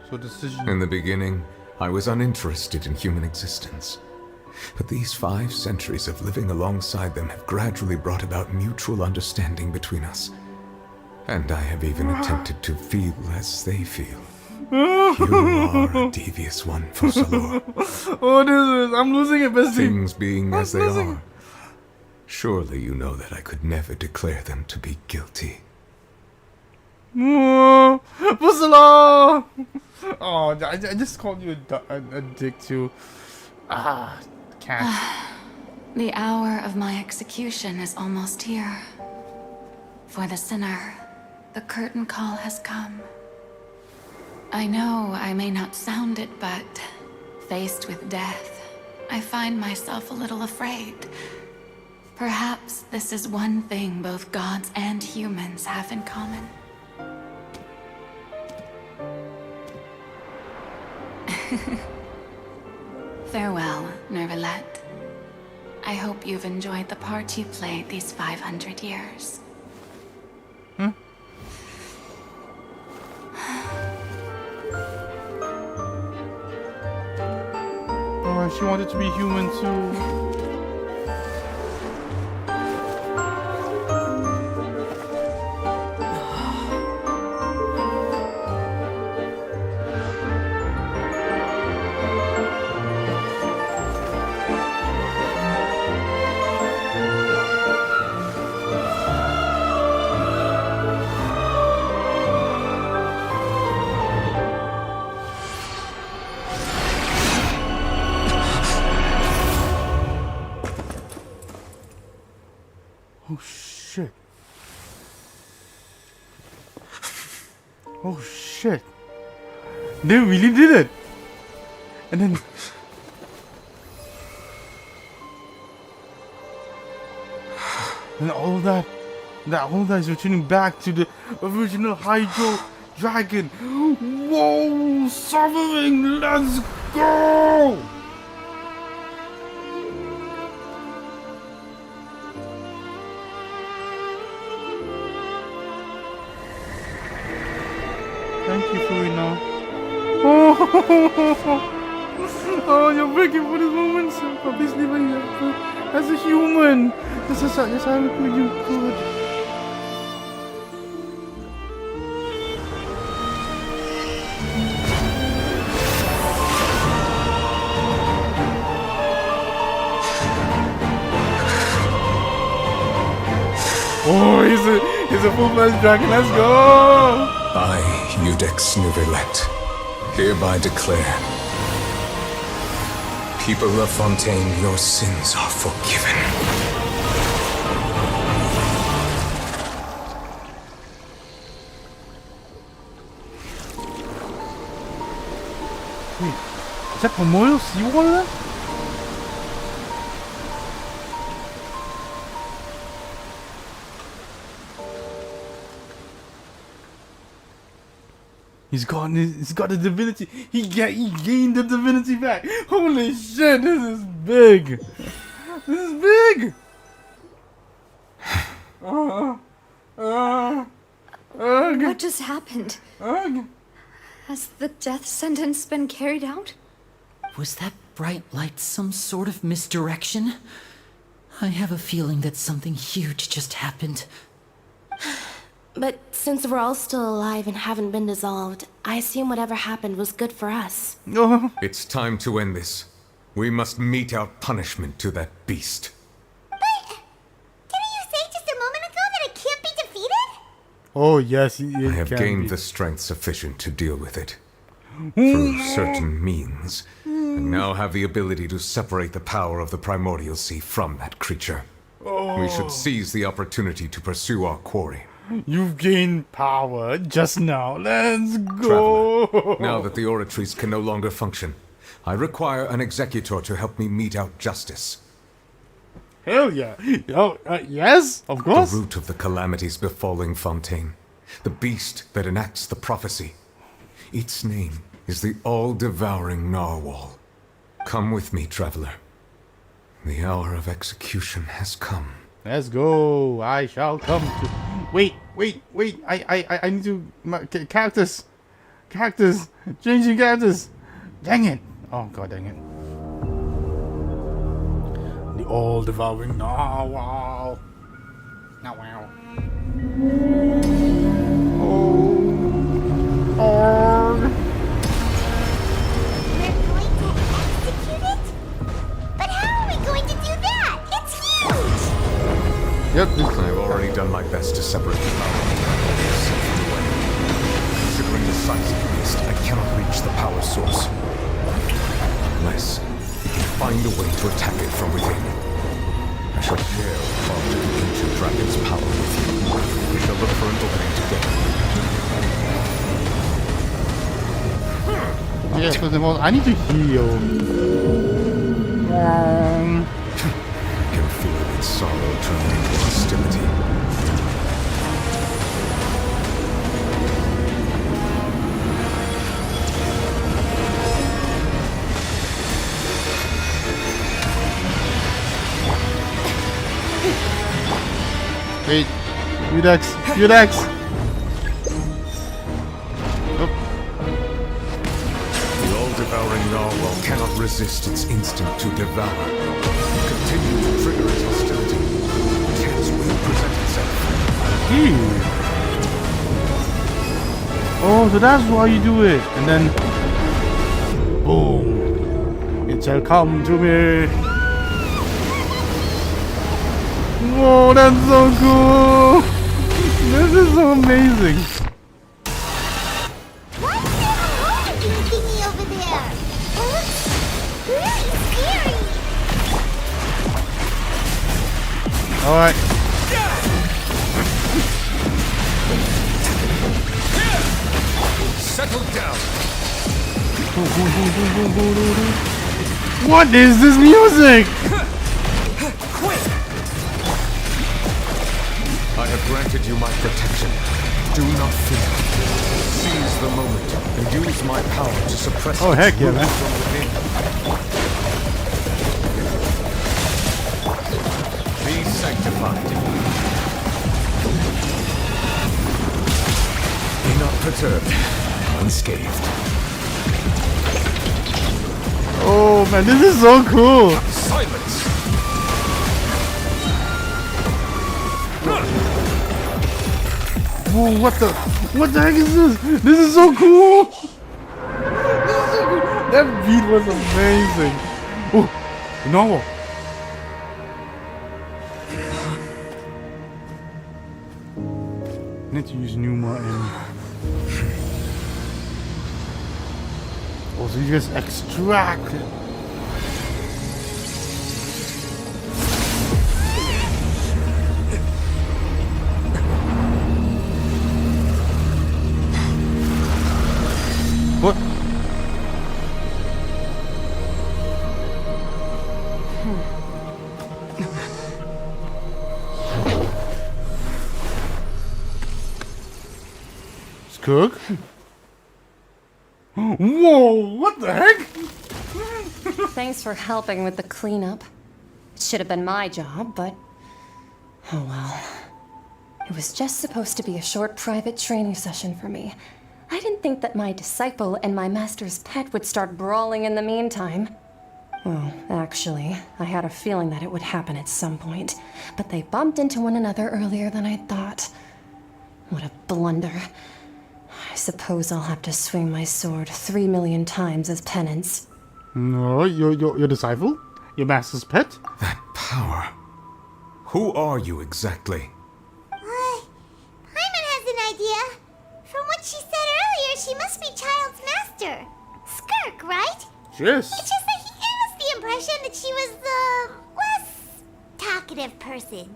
In the beginning, I was uninterested in human existence. But these 5 centuries of living alongside them have gradually brought about mutual understanding between us. And I have even attempted to feel as they feel. You are a devious one, Fossalor. Oh, this is... I'm losing it, bestie. Things being as they are. Surely you know that I could never declare them to be guilty. Fossalor! Oh, I just called you a dick too. Can't. The hour of my execution is almost here. For the sinner, the curtain call has come. I know I may not sound it, but faced with death, I find myself a little afraid. Perhaps this is one thing both gods and humans have in common. Farewell, Neuvillette. I hope you've enjoyed the part you played these 500 years. Oh, she wanted to be human too. Oh shit. Oh shit. They really did it. And then all that is returning back to the original Hydro Dragon. Whoa, suffering, let's go! Thank you, Furina. Oh, you're begging for this moment, so please leave me here. As a human, this is how you could. Oh, he's a full-fledged dragon. Let's go! I, Iudex Neuvillette, hereby declare, people of Fontaine, your sins are forgiven. Wait, is that primordial seawater then? He's got the divinity. He gained the divinity back. Holy shit, this is big. This is big. What just happened? Has the death sentence been carried out? Was that bright light some sort of misdirection? I have a feeling that something huge just happened. But since we're all still alive and haven't been dissolved, I assume whatever happened was good for us. It's time to end this. We must mete out punishment to that beast. Didn't you say just a moment ago that it can't be defeated? Oh yes, I have gained the strength sufficient to deal with it. Through certain means. And now have the ability to separate the power of the primordial sea from that creature. We should seize the opportunity to pursue our quarry. You've gained power just now. Let's go. Traveler, now that the oratories can no longer function, I require an executor to help me mete out justice. Hell yeah. Oh, yes, of course. The root of the calamities befalling Fontaine. The beast that enacts the prophecy. Its name is the all-devouring narwhal. Come with me, traveler. The hour of execution has come. Let's go. I shall come to... Wait. I need to... Cactus. Changing cactus. Dang it. Oh, god dang it. The all-devouring narwhal. Narwhal. But how are we going to do that? It's huge! Yep, I've already done my best to separate the power of the primordial sea from the way. Considering the size of the beast, I cannot reach the power source. Unless we can find a way to attack it from within. I shall dare fall to the ancient dragon's power with you. We shall look for an opening together. Yes, first of all, I need to heal. I can feel its sorrow turning into hostility. Wait, Udex. The all-devouring narwhal cannot resist its instinct to devour. Continue to trigger its hostility. Chance will present itself. Oh, so that's why you do it. And then... Boom. It shall come to me. Whoa, that's so cool! This is so amazing! What's that holding thingy over there? It looks really scary! Alright. Settle down! What is this music? I have granted you my protection. Do not fear. Seize the moment and use my power to suppress Oh, heck yeah, its man. root from within. Be sanctified. Be not perturbed, unscathed. Oh man, this is so cool! Silence! Whoa, what the heck is this? This is so cool! This is so cool. That beat was amazing! Oh, no! I need to use Numa and... Oh, so you just extract it. What? Cook? Whoa, what the heck? Thanks for helping with the cleanup. It should have been my job, but... oh well. It was just supposed to be a short private training session for me. I didn't think that my disciple and my master's pet would start brawling in the meantime. Well, actually, I had a feeling that it would happen at some point, but they bumped into one another earlier than I thought. What a blunder. I suppose I'll have to swing my sword 3 million times as penance. No, your disciple? Your master's pet? That power. Who are you exactly? Paimon has an idea. From what she said earlier, she must be Child's master. Skirk, right? Yes. It's just that he gave us the impression that she was the less talkative person.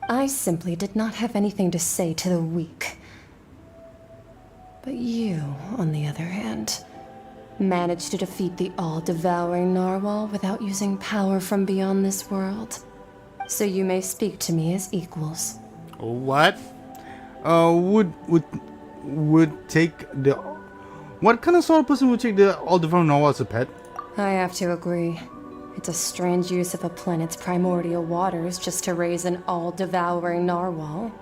I simply did not have anything to say to the weak. But you, on the other hand, managed to defeat the all-devouring narwhal without using power from beyond this world. So you may speak to me as equals. What? Would take the... What kind of sort of person would take the all-devouring narwhal as a pet? I have to agree. It's a strange use of a planet's primordial waters just to raise an all-devouring narwhal.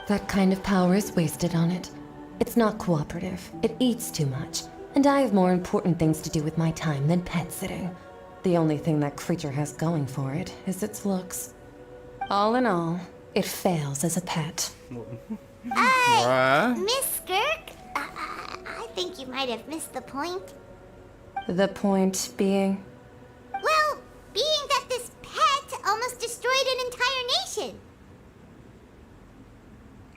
That kind of power is wasted on it. It's not cooperative. It eats too much. And I have more important things to do with my time than pet sitting. The only thing that creature has going for it is its looks. All in all, it fails as a pet. Miss Skirk? I think you might have missed the point. The point being? Well, being that this pet almost destroyed an entire nation.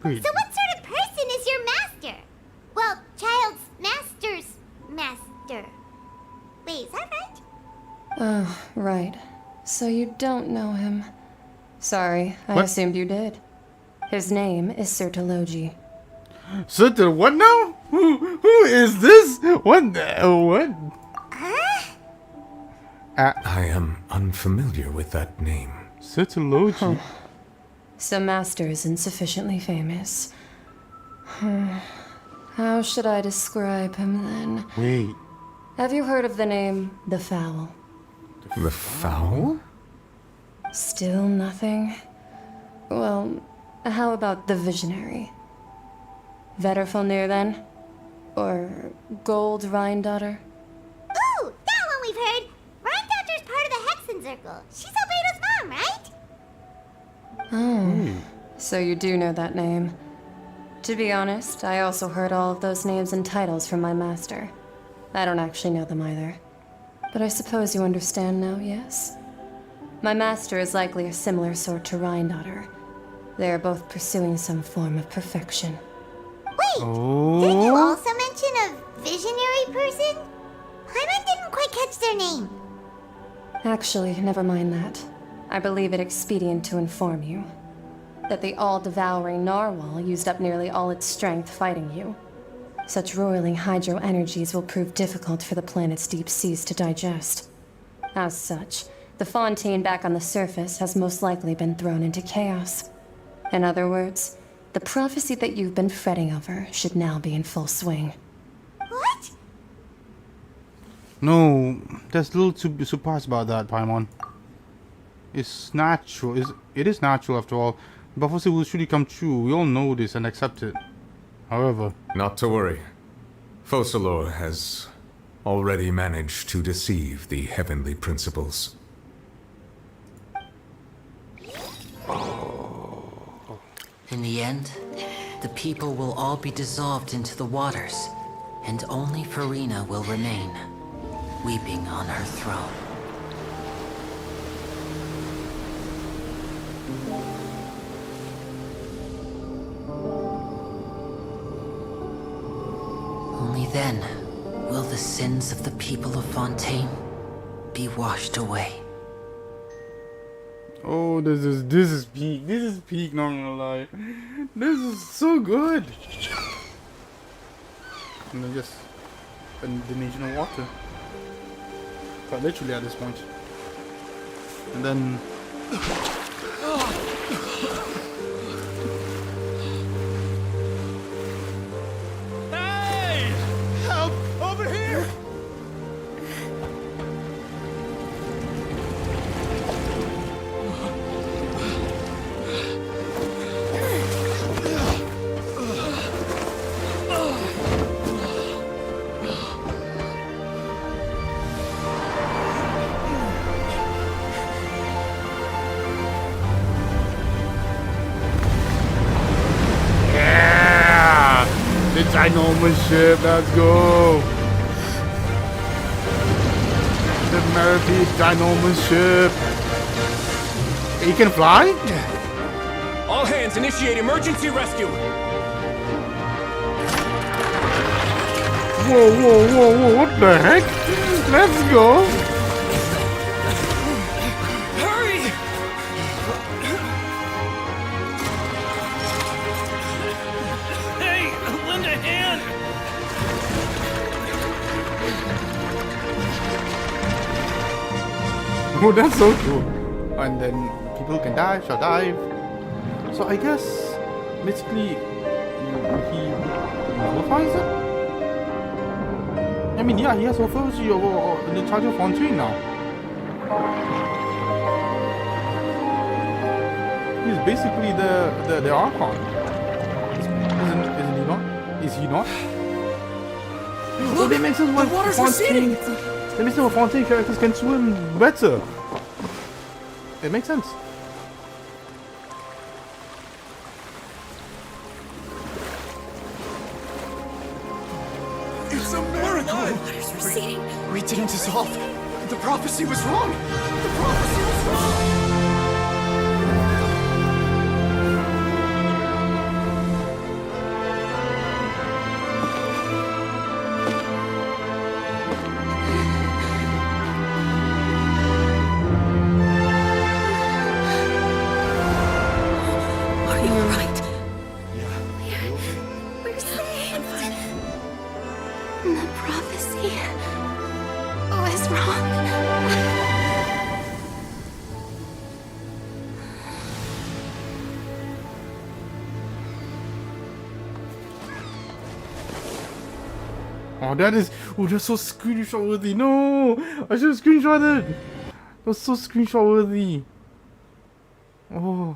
Wait. So what sort of person is your master? Well, Child's master's master. Wait, is that right? Oh, right. So you don't know him. Sorry, I What? assumed you did. His name is Sertologi. Serta, what now? Who is this? What? What? I am unfamiliar with that name. Sertologi. So Master isn't sufficiently famous. How should I describe him then? Wait. Have you heard of the name The Fowl? The Fowl? Still nothing? Well, how about the Visionary? Vetterfulnir then? Or Gold Rhindaughter? Ooh, that one we've heard. Rhindaughter's part of the Hexen Circle. She's Albedo's mom, right? Oh, so you do know that name. To be honest, I also heard all of those names and titles from my master. I don't actually know them either. But I suppose you understand now, yes? My master is likely a similar sort to Rhindaughter. They are both pursuing some form of perfection. Wait, didn't you also mention a visionary person? Paimon didn't quite catch their name. Actually, never mind that. I believe it expedient to inform you that the all-devouring narwhal used up nearly all its strength fighting you. Such roiling hydro energies will prove difficult for the planet's deep seas to digest. As such, the fontaine back on the surface has most likely been thrown into chaos. In other words, the prophecy that you've been fretting over should now be in full swing. What? No, there's little to be surprised about that, Paimon. It's natural. It is natural after all. The prophecy will surely come true. We all know this and accept it. However... Not to worry. Focalor has already managed to deceive the heavenly principles. In the end, the people will all be dissolved into the waters, and only Farina will remain, weeping on her throne. Only then will the sins of the people of Fontaine be washed away. Oh, this is peak. This is peak, not gonna lie. This is so good. And then just the nation of water. Quite literally at this point. And then ship. Let's go. The Merpy ginormous ship. He can fly? All hands, initiate emergency rescue! Whoa, whoa, whoa, whoa, what the heck? Let's go! Hurry! Hey, lend a hand! Oh, that's so cool. And then people who can dive shall dive. So I guess basically he nullifies it? I mean, yeah, he has authority in charge of Fontaine now. He's basically the Archon. Isn't he not? Is he not? Oh, that makes sense why Fontaine. That makes sense why Fontaine characters can swim better. It makes sense. It's a miracle! Water's receding. We didn't dissolve. The prophecy was wrong. The prophecy was wrong. Are you alright? We're safe. The prophecy was wrong. Oh, that's so screenshot worthy. No, I should have screenshotted. That was so screenshot worthy. Oh.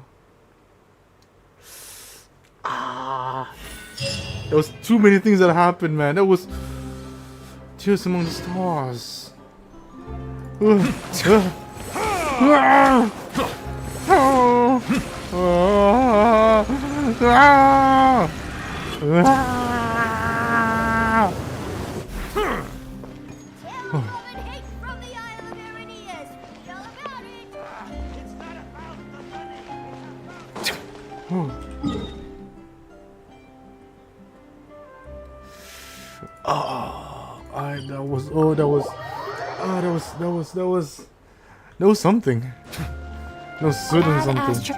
There was too many things that happened, man. That was Tears Among the Stars. That was something. That was certainly something.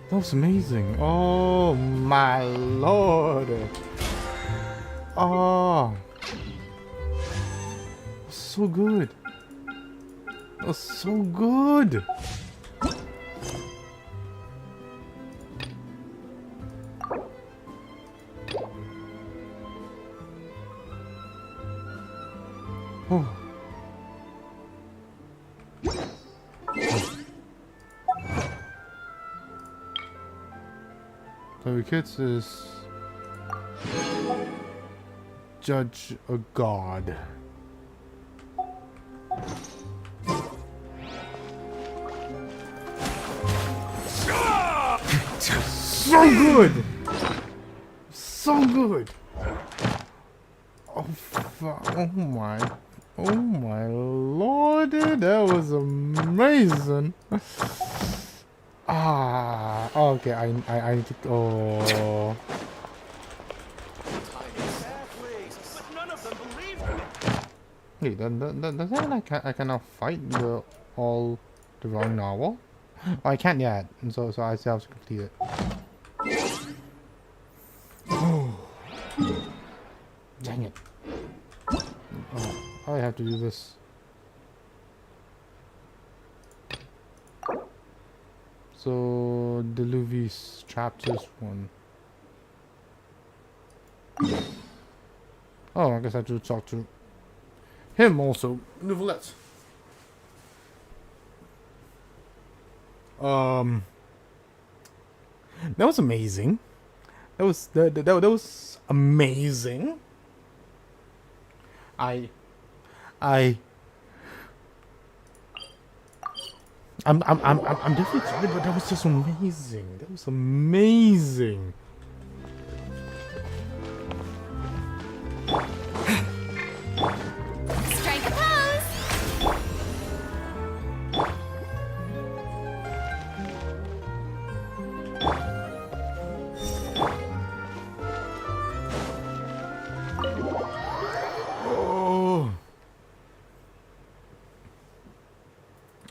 That was amazing. Oh my lord. Oh. So good. That was so good. Oh. So the kids is judge a god. So good! So good! Oh my lord, that was amazing. Okay, I need to oh. Wait, does that mean I cannot fight the wrong novel? Oh, I can't yet, and so I still have to complete it. Oh. Dang it. Oh, I have to do this. So, Deluvius chapters 1. Oh, I guess I have to talk to him also. Novelette. That was amazing. That was amazing. I'm definitely excited, but that was just amazing. That was amazing. Strike a pose! Oh.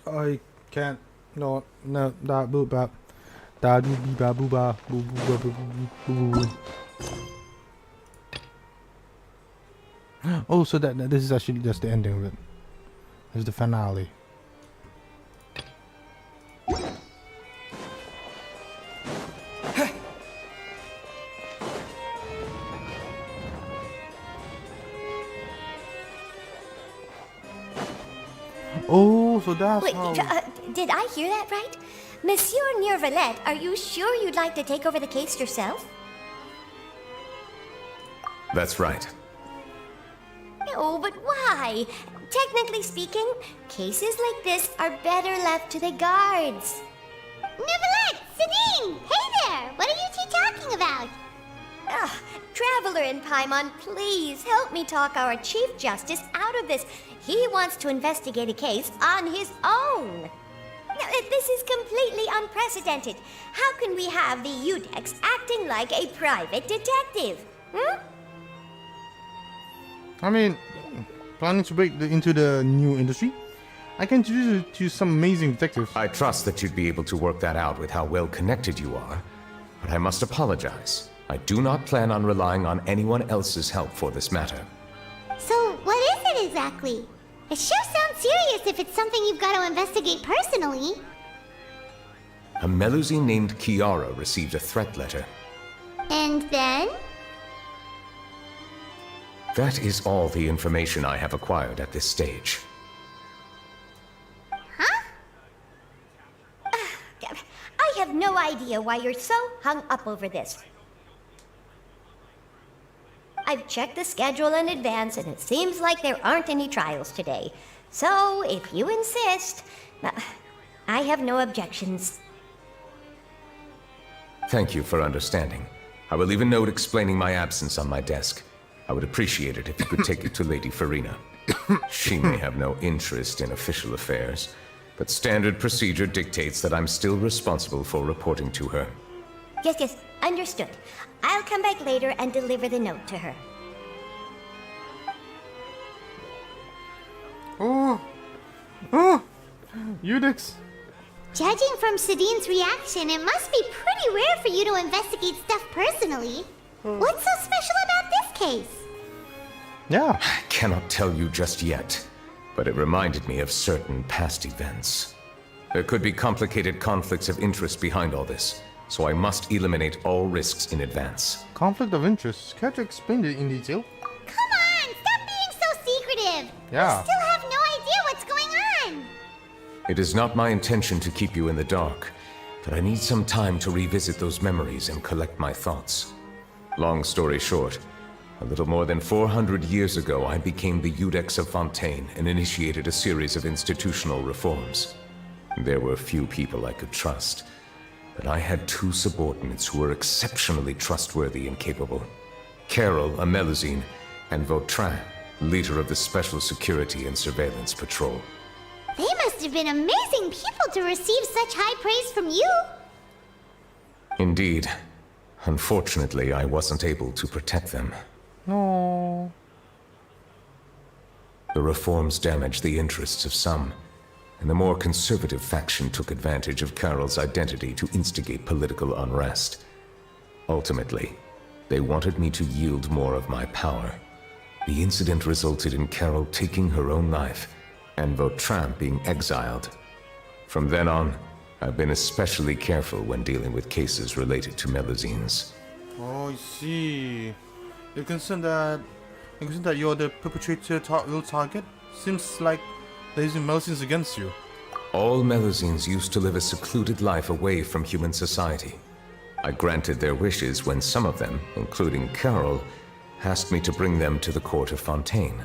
I can't. No, da boo bop. Da doo bee ba boo ba boo boo ba boo boo boo. Oh, so that this is actually just the ending of it. This is the finale. Oh, so that's Wait, how... did I hear that right? Monsieur Neurvalette, are you sure you'd like to take over the case yourself? That's right. No, but why? Technically speaking, cases like this are better left to the guards. Neverlet! Sidine! Hey there! What are you two talking about? Ugh, Traveler in Paimon, please help me talk our Chief Justice out of this. He wants to investigate a case on his own. Now, this is completely unprecedented. How can we have the Udex acting like a private detective? Hmm? I mean, planning to break into the new industry? I can introduce you to some amazing detectives. I trust that you'd be able to work that out with how well connected you are, but I must apologize. I do not plan on relying on anyone else's help for this matter. So, what is it exactly? It sure sounds serious if it's something you've got to investigate personally. A Melusine named Kiara received a threat letter. And then? That is all the information I have acquired at this stage. Huh? I have no idea why you're so hung up over this. I've checked the schedule in advance, and it seems like there aren't any trials today. So, if you insist, I have no objections. Thank you for understanding. I will leave a note explaining my absence on my desk. I would appreciate it if you could take it to Lady Farina. She may have no interest in official affairs, but standard procedure dictates that I'm still responsible for reporting to her. Yes, understood. I'll come back later and deliver the note to her. Oh, Udex. Judging from Sidine's reaction, it must be pretty rare for you to investigate stuff personally. What's so special about this case? Yeah. I cannot tell you just yet, but it reminded me of certain past events. There could be complicated conflicts of interest behind all this, so I must eliminate all risks in advance. Conflict of interest? Can't you explain it in detail? Come on, stop being so secretive. Yeah. We still have no idea what's going on. It is not my intention to keep you in the dark, but I need some time to revisit those memories and collect my thoughts. Long story short, a little more than 400 years ago, I became the Udex of Fontaine and initiated a series of institutional reforms. There were few people I could trust, but I had two subordinates who were exceptionally trustworthy and capable. Carol, a Melusine, and Vautrin, leader of the Special Security and Surveillance Patrol. They must have been amazing people to receive such high praise from you. Indeed. Unfortunately, I wasn't able to protect them. No. The reforms damaged the interests of some, and the more conservative faction took advantage of Carol's identity to instigate political unrest. Ultimately, they wanted me to yield more of my power. The incident resulted in Carol taking her own life, and Vautrin being exiled. From then on, I've been especially careful when dealing with cases related to Melusines. Oh, I see. You're concerned that you're the perpetrator real target? Seems like they're using Melusines against you. All Melusines used to live a secluded life away from human society. I granted their wishes when some of them, including Carol, asked me to bring them to the court of Fontaine.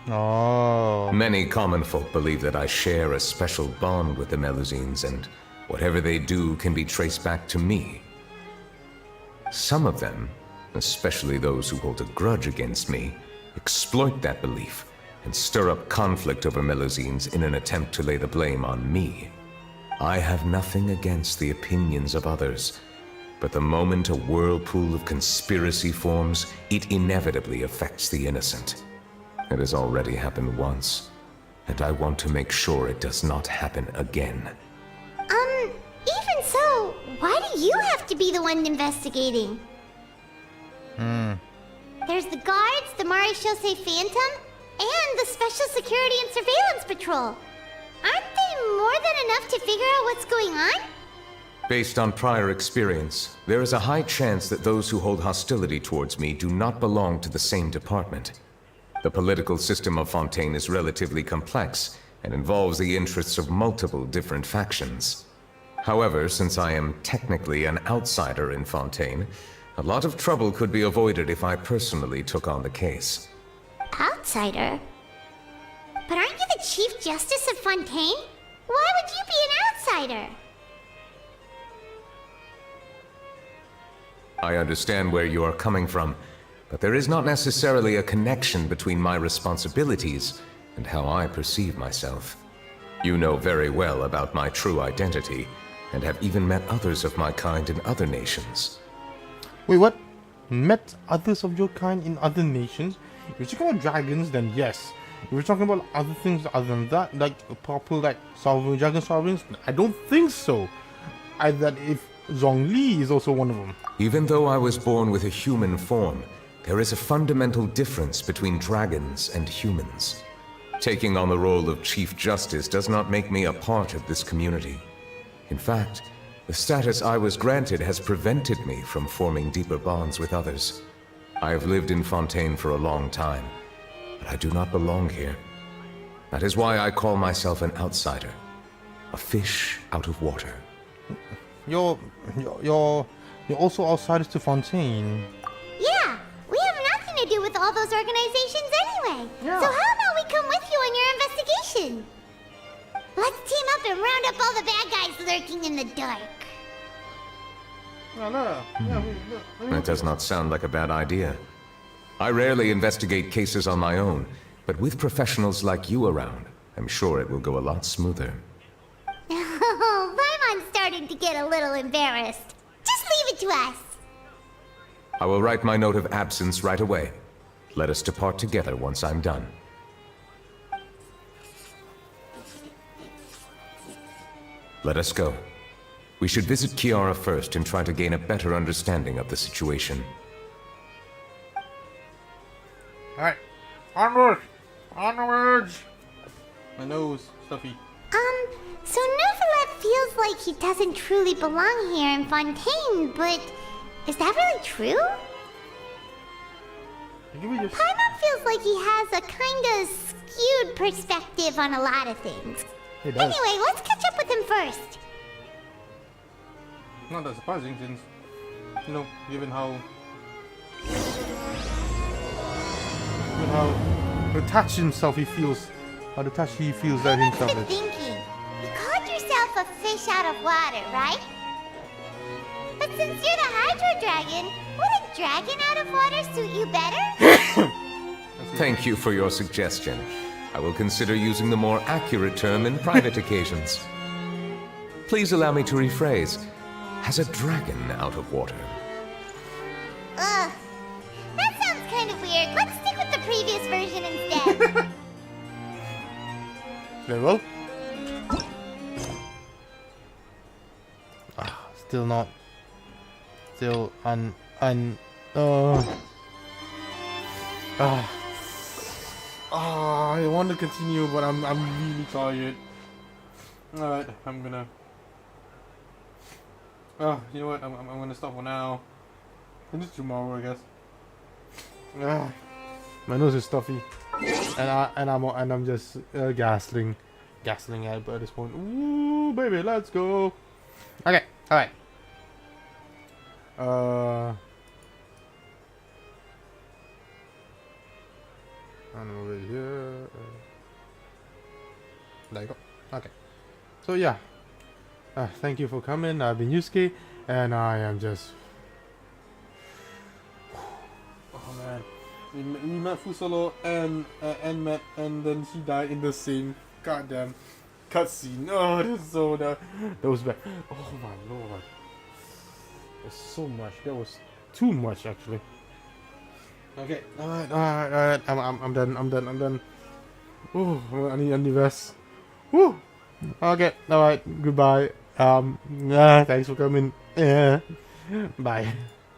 Oh. Many common folk believe that I share a special bond with the Melusines, and whatever they do can be traced back to me. Some of them, especially those who hold a grudge against me, exploit that belief and stir up conflict over Melusines in an attempt to lay the blame on me. I have nothing against the opinions of others, but the moment a whirlpool of conspiracy forms, it inevitably affects the innocent. It has already happened once, and I want to make sure it does not happen again. Even so, why do you have to be the one investigating? There's the guards, the Marechaussee Phantom, and the Special Security and Surveillance Patrol. Aren't they more than enough to figure out what's going on? Based on prior experience, there is a high chance that those who hold hostility towards me do not belong to the same department. The political system of Fontaine is relatively complex and involves the interests of multiple different factions. However, since I am technically an outsider in Fontaine, a lot of trouble could be avoided if I personally took on the case. Outsider? But aren't you the Chief Justice of Fontaine? Why would you be an outsider? I understand where you are coming from, but there is not necessarily a connection between my responsibilities and how I perceive myself. You know very well about my true identity, and have even met others of my kind in other nations. Wait, what? Met others of your kind in other nations? If you're talking about dragons, then yes. If you're talking about other things other than that, like proper like dragon sovereigns, I don't think so. That if Zhongli is also one of them. Even though I was born with a human form, there is a fundamental difference between dragons and humans. Taking on the role of Chief Justice does not make me a part of this community. In fact, the status I was granted has prevented me from forming deeper bonds with others. I have lived in Fontaine for a long time, but I do not belong here. That is why I call myself an outsider, a fish out of water. You're also outsiders to Fontaine. Yeah, we have nothing to do with all those organizations anyway. Yeah. So how about we come with you on your investigation? Let's team up and round up all the bad guys lurking in the dark. That does not sound like a bad idea. I rarely investigate cases on my own, but with professionals like you around, I'm sure it will go a lot smoother. Oh, Paimon's starting to get a little embarrassed. Just leave it to us. I will write my note of absence right away. Let us depart together once I'm done. Let us go. We should visit Kiara first and try to gain a better understanding of the situation. Alright, onward! Onwards! My nose, stuffy. So Neuvillette feels like he doesn't truly belong here in Fontaine, but is that really true? Paimon feels like he has a kinda skewed perspective on a lot of things. He does. Anyway, let's catch up with him first. Not that surprising since, you know, given how detached himself he feels, how detached he feels that himself Been is. thinking. You called yourself a fish out of water, right? But since you're the Hydro Dragon, would a dragon out of water suit you better? Thank you for your suggestion. I will consider using the more accurate term in private occasions. Please allow me to rephrase. Has a dragon out of water? Ugh. That sounds kind of weird. Let's stick with the previous version instead. Very well. Still not. Still I want to continue, but I'm really tired. Alright, I'm gonna. You know what? I'm gonna stop for now. And just tomorrow, I guess. My nose is stuffy, and I'm just gasling at this point. Ooh, baby, let's go. Okay, all right. And over here. There you go. Okay. So yeah. Thank you for coming. I've been Yusuke, and I am just. Oh man. We met Fusolo and then she died in the same goddamn cutscene. Oh, this is so that was bad. Oh my lord. There's so much. That was too much actually. Okay. Alright. I'm done. Oh, I need rest. Woo. Okay. Alright. Goodbye. Thanks for coming. Yeah. Bye.